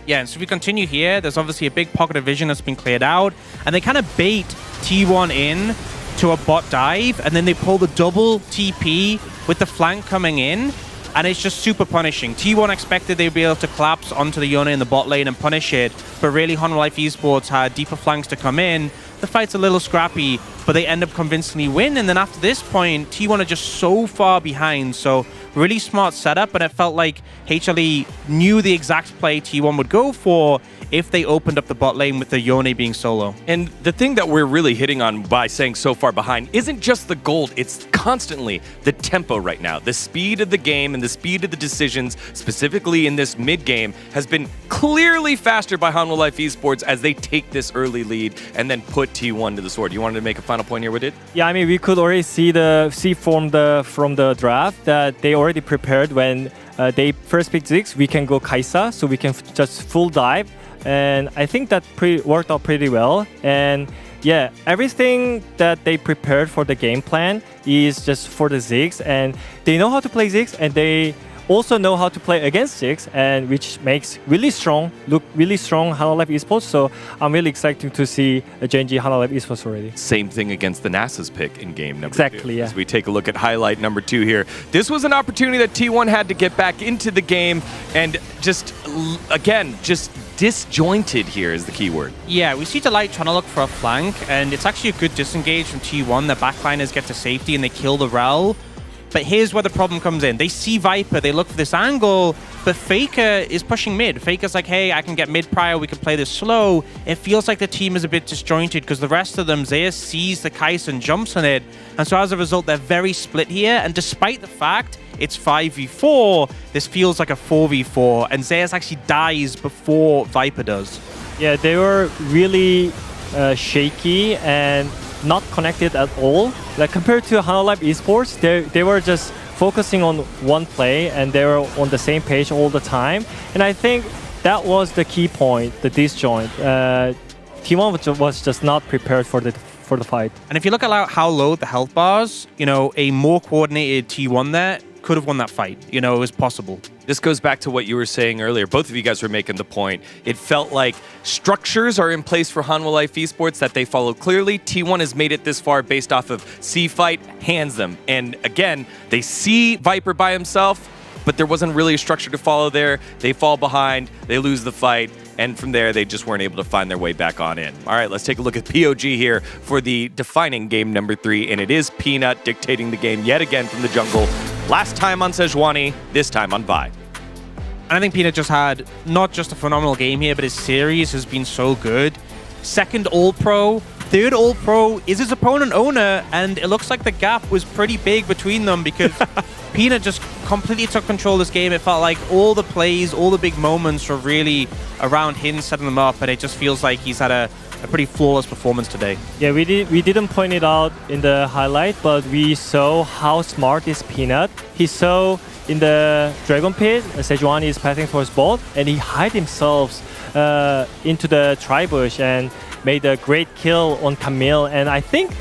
Yeah, and so if we continue here, there's obviously a big pocket of vision that's been cleared out, and they kind of bait T1 in to a bot dive, and then they pull the double TP with the flank coming in, and it's just super punishing. T1 expected they'd be able to collapse onto the Yone in the bot lane and punish it, but really Hanwha Life Esports had deeper flanks to come in. The fight's a little scrappy, but they end up convincingly win, and then after this point, T1 are just so far behind, so really smart setup, and it felt like HLE knew the exact play T1 would go for if they opened up the bot lane with the Yone being solo. And the thing that we're really hitting on by saying so far behind isn't just the gold, it's constantly the tempo right now. The speed of the game and the speed of the decisions, specifically in this mid-game, has been clearly faster by Hanwha Life Esports as they take this early lead and then put T1 to the sword. You wanted to make a final point here with it? Yeah, I mean, we could already see from the draft that they already prepared when they first picked Ziggs. We can go Kai'Sa, so we can just full dive, and I think that worked out pretty well. And yeah, everything that they prepared for the game plan is just for the Ziggs, and they know how to play Ziggs, and they also know how to play against Ziggs, and which makes look really strong Hanwha Life Esports. So I'm really excited to see a Gen G Hanwha Life Esports already. Same thing against the NASA's pick in game number 2. Exactly, yeah. As we take a look at highlight number 2 here. This was an opportunity that T1 had to get back into the game, and just, again, just disjointed here is the key word. Yeah, we see Delight trying to look for a flank, and it's actually a good disengage from T1. The backliners get to safety and they kill the Rel. But here's where the problem comes in. They see Viper, they look for this angle, but Faker is pushing mid. Faker's like, hey, I can get mid prior, we can play this slow. It feels like the team is a bit disjointed because the rest of them, Zeus sees the Kai'Sa and jumps on it. And so as a result, they're very split here. And despite the fact it's 5v4, this feels like a 4v4. And Zeus actually dies before Viper does. Yeah, they were really shaky and not connected at all. Like compared to Hanwha Life Esports, they were just focusing on one play and they were on the same page all the time. And I think that was the key point, the disjoint. T1 was just not prepared for the fight. And if you look at how low the health bars, you know, a more coordinated T1 there could have won that fight. You know, it was possible. This goes back to what you were saying earlier. Both of you guys were making the point. It felt like structures are in place for Hanwha Life Esports that they follow clearly. T1 has made it this far based off of C fight, hands them. And again, they see Viper by himself, but there wasn't really a structure to follow there. They fall behind, they lose the fight, and from there, they just weren't able to find their way back on in. All right, let's take a look at POG here for the defining game number 3, and it is Peanut dictating the game yet again from the jungle. Last time on Sejuani, this time on Vi. And I think Peanut just had not just a phenomenal game here, but his series has been so good. Second All-Pro, third All-Pro is his opponent owner, and it looks like the gap was pretty big between them because Peanut just completely took control of this game. It felt like all the plays, all the big moments were really around him setting them up, and it just feels like he's had a pretty flawless performance today. Yeah, we didn't point it out in the highlight, but we saw how smart is Peanut. He saw in the Dragon Pit, Sejuani is passing for his bot, and he hid himself into the tri-bush and made a great kill on Camille. And I think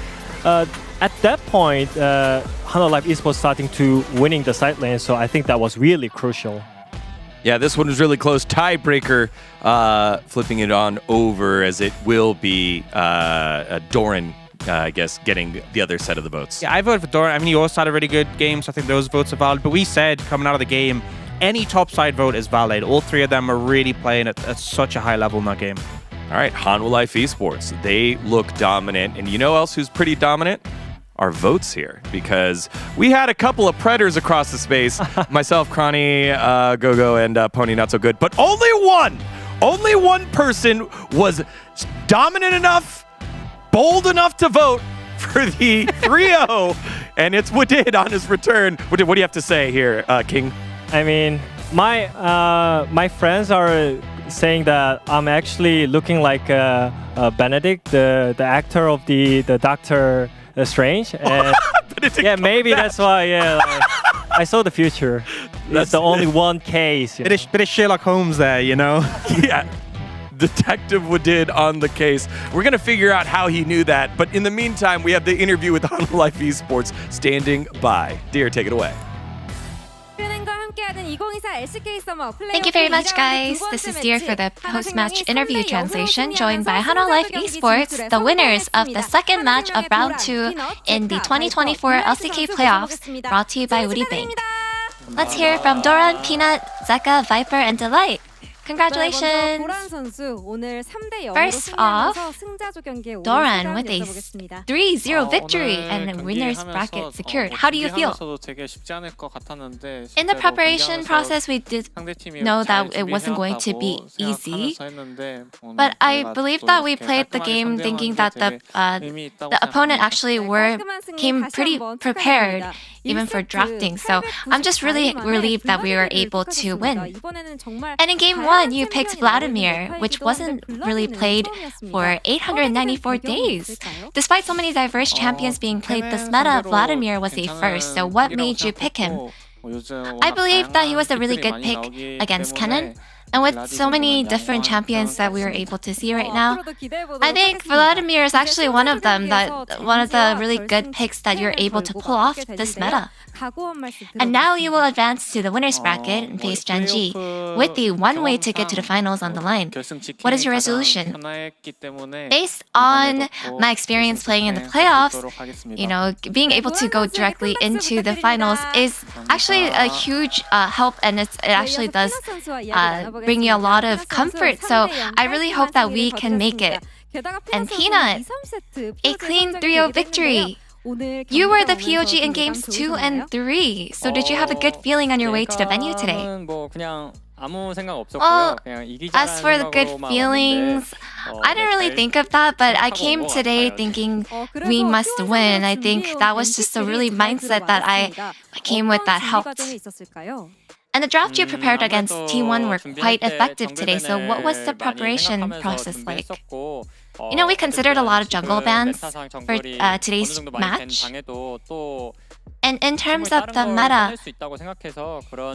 at that point, Hana Life Esports starting to winning the side lane. So I think that was really crucial. Yeah, this one was really close. Tiebreaker, flipping it on over as it will be Doran, I guess, getting the other side of the votes. Yeah, I voted for Doran. I mean, he also had a really good game, so I think those votes are valid. But we said coming out of the game, any top side vote is valid. All three of them are really playing at such a high level in that game. All right, Hanwha Life Esports, they look dominant. And you know else who's pretty dominant? Our votes here, because we had a couple of predators across the space. Myself, Cronny, Gogo, and Pony Not So Good. But only one person was dominant enough, bold enough to vote for the 3-0, and it's Woodid on his return. Woodid, what do you have to say here, King? I mean, my friends are saying that I'm actually looking like Benedict, the actor of the Doctor Strange. And yeah, maybe that's why. Yeah, I saw the future. That's the only one case. Bit of Sherlock Holmes there, you know? Yeah. Detective Woodid on the case. We're going to figure out how he knew that. But in the meantime, we have the interview with Hanwha Life Esports standing by. Dear, take it away. Thank you very much, guys. This is Dear for the post-match interview translation, joined by Hanwha Life Esports, the winners of the second match of Round 2 in the 2024 LCK playoffs, brought to you by Woori Bank. Let's hear from Doran, Peanut, Zeka, Viper, and Delight. Congratulations! First off, Doran with a 3-0 victory and winner's bracket secured. How do you feel? In the preparation process, we did know that it wasn't going to be easy, but I believe that we played the game thinking that the opponent actually came pretty prepared even for drafting. So I'm just really relieved that we were able to win. And in game 1, you picked Vladimir, which wasn't really played for 894 days. Despite so many diverse champions being played this meta, Vladimir was a first. So what made you pick him? I believe that he was a really good pick against Kennen. And with so many different champions that we were able to see right now, I think Vladimir is actually one of them, one of the really good picks that you're able to pull off this meta. And now you will advance to the winner's bracket and face Genji with the one-way ticket to the finals on the line. What is your resolution? Based on my experience playing in the playoffs, being able to go directly into the finals is actually a huge help, and it actually does bring you a lot of comfort. So I really hope that we can make it. And Peanut, a clean 3-0 victory. You were the POG in games 2 and 3. So did you have a good feeling on your way to the venue today? Well, as for the good feelings, I didn't really think of that, but I came today thinking we must win. I think that was just a really mindset that I came with that helped. And the draft you prepared against T1 were quite effective today, so what was the preparation process like? We considered a lot of jungle bans for today's match. And in terms of the meta,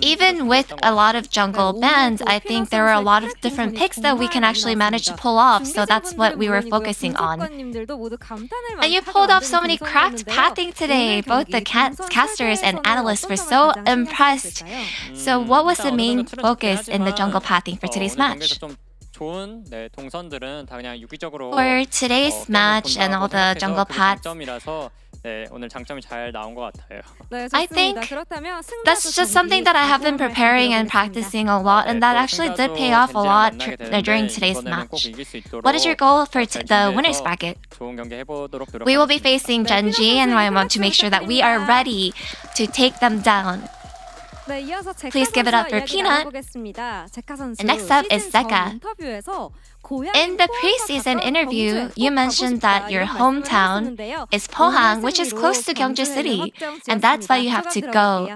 even with a lot of jungle bans, I think there were a lot of different picks that we can actually manage to pull off, so that's what we were focusing on. And you pulled off so many cracked pathing today. Both the casters and analysts were so impressed. So what was the main focus in the jungle pathing for today's match? For today's match and all the jungle paths, I think that's just something that I have been preparing and practicing a lot, and that actually did pay off a lot during today's match. What is your goal for the winner's bracket? We will be facing Genji, and I want to make sure that we are ready to take them down. Please give it up for Peanut. And next up is Zeka. In the preseason interview, you mentioned that your hometown is Pohang, which is close to Gyeongju City, and that's why you have to go.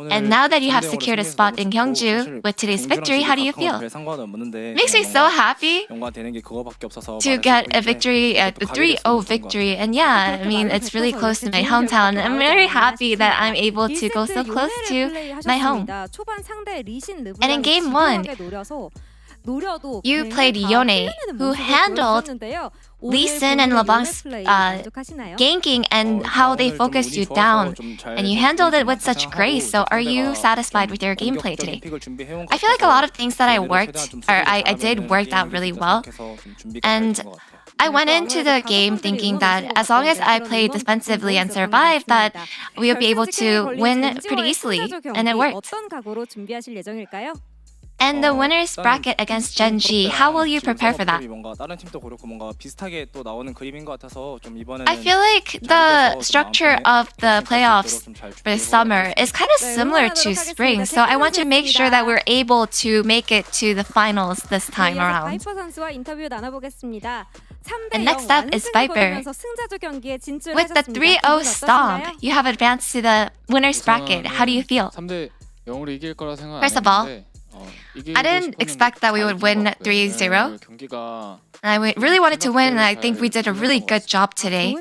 And now that you have secured a spot in Gyeongju with today's victory, how do you feel? Makes me so happy to get a victory, a 3-0 victory. And yeah, I mean, it's really close to my hometown. I'm very happy that I'm able to go so close to my home. And in game 1, you played Yone, who handled Lee Sin and LeBlanc's ganking and how they focused you down, and you handled it with such grace. So are you satisfied with your gameplay today? I feel like a lot of things that I did worked out really well, and I went into the game thinking that as long as I played defensively and survived, that we would be able to win pretty easily, and it worked. And the winner's bracket against Gen G, how will you prepare for that? I feel like the structure of the playoffs for summer is kind of similar to spring, so I want to make sure that we're able to make it to the finals this time around. And next up is Viper. With the 3-0 stomp, you have advanced to the winner's bracket. How do you feel? First of all, I didn't expect that we would win 3-0. And I really wanted to win, and I think we did a really good job today.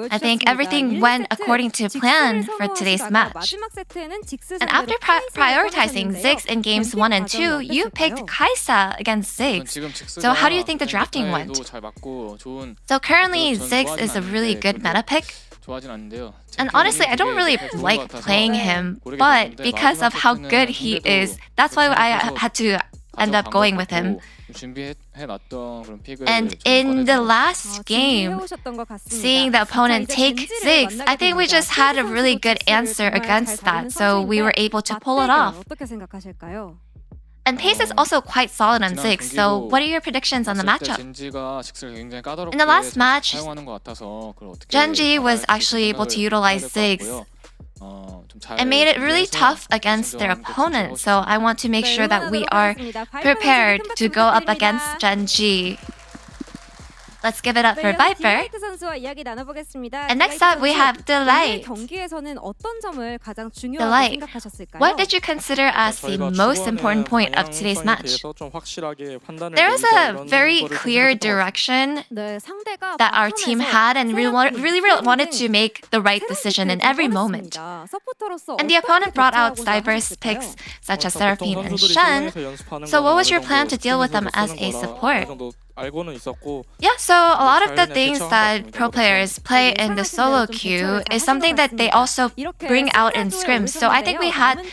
I think everything went according to plan for today's match. And after prioritizing Ziggs in games 1 and 2, you picked Kai'Sa against Ziggs. So how do you think the drafting went? So currently, Ziggs is a really good meta pick. And honestly, I don't really like playing him, but because of how good he is, that's why I had to end up going with him. And in the last game, seeing the opponent take Ziggs, I think we just had a really good answer against that, so we were able to pull it off. And pace is also quite solid on Ziggs, so what are your predictions on the matchup? In the last match, Gen G was actually able to utilize Ziggs and made it really tough against their opponent, so I want to make sure that we are prepared to go up against Gen G. Let's give it up for Viper. And next up, we have Delight. Delight, what did you consider as the most important point of today's match? There was a very clear direction that our team had, and really wanted to make the right decision in every moment. And the opponent brought out diverse picks such as Seraphine and Shen. So what was your plan to deal with them as a support? Yeah, so a lot of the things that pro players play in the solo queue is something that they also bring out in scrims. So I think we had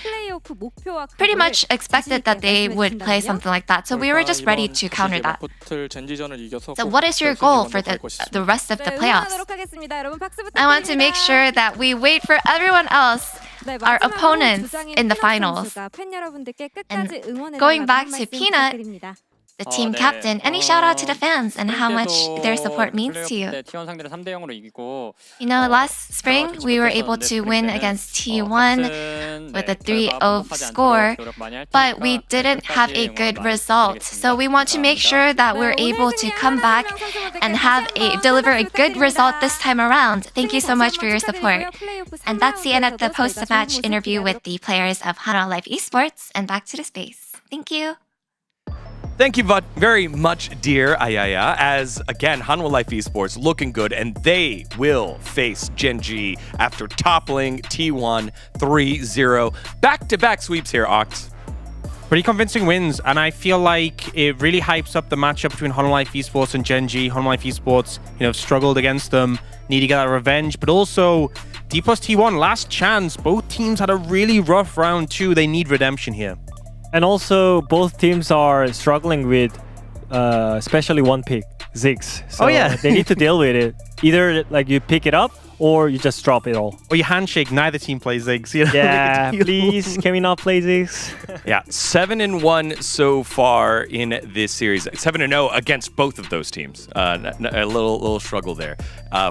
pretty much expected that they would play something like that. So we were just ready to counter that. So what is your goal for the rest of the playoffs? I want to make sure that we wait for everyone else, our opponents, in the finals. And going back to Peanut, the team captain, any shout out to the fans and how much their support means to you? You know, last spring we were able to win against T1 with a 3-0 score, but we didn't have a good result. So we want to make sure that we're able to come back and deliver a good result this time around. Thank you so much for your support. And that's the end of the post-match interview with the players of Hanwha Life Esports, and back to the space. Thank you. Thank you very much, dear Ayaya. As again, Hanwha Life Esports looking good, and they will face Gen G after toppling T1 3-0. Back-to-back sweeps here, Ox. Pretty convincing wins, and I feel like it really hypes up the matchup between Hanwha Life Esports and Gen G. Hanwha Life Esports, struggled against them, need to get that revenge, but also D plus T1, last chance. Both teams had a really rough round 2. They need redemption here. And also, both teams are struggling with especially one pick, Ziggs. So they need to deal with it. Either you pick it up or you just drop it all. Or you handshake, neither team plays Ziggs. Yeah, please, can we not play Ziggs? Yeah, 7-1 so far in this series. 7-0 against both of those teams. A little struggle there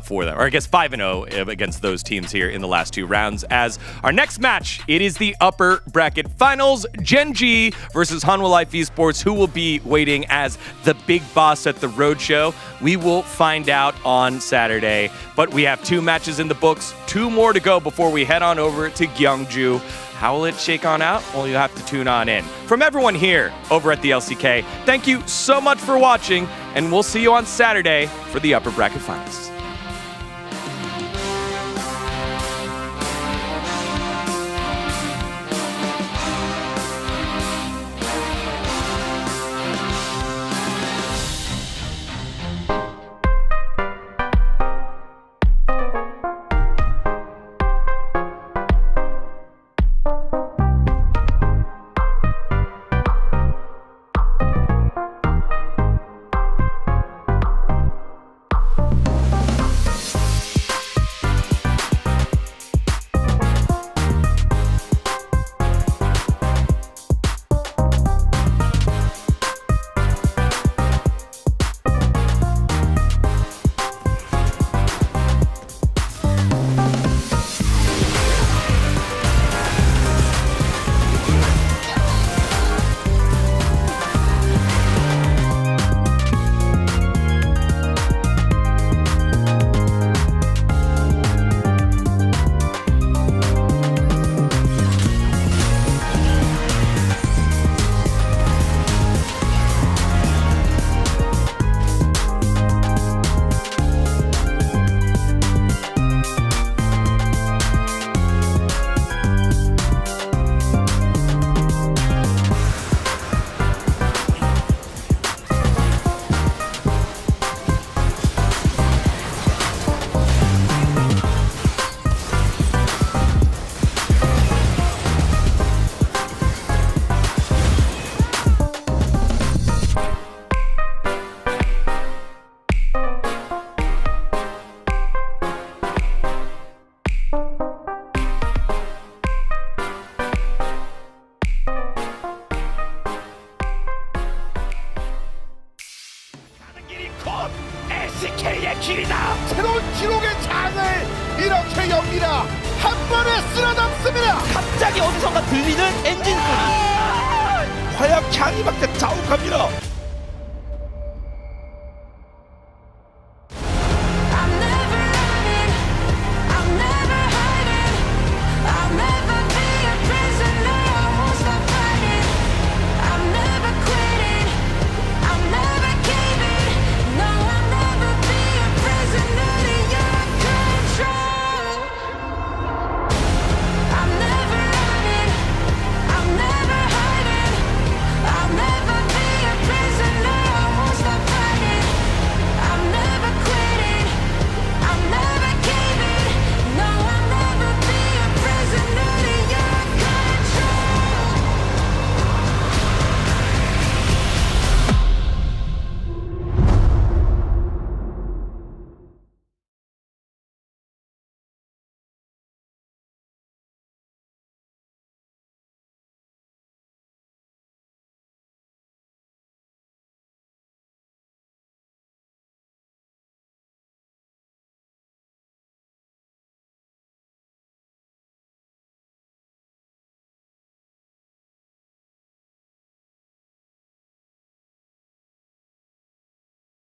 for them. Or I guess 5-0 against those teams here in the last 2 rounds. As our next match, it is the upper bracket finals. Gen G versus Hanwha Life Esports, who will be waiting as the big boss at the roadshow. We will find out on Saturday. But we have 2 matches in the books, 2 more to go before we head on over to Gyeongju. How will it shake on out? Well, you'll have to tune on in. From everyone here over at the LCK, thank you so much for watching, and we'll see you on Saturday for the upper bracket finals. 길이 곧 LCK의 길이다. 새로운 기록의 장을 이렇게 엽니다. 한 번에 쓸어담습니다. 갑자기 어디선가 들리는 엔진 소리. 화약 향이 막 자욱합니다.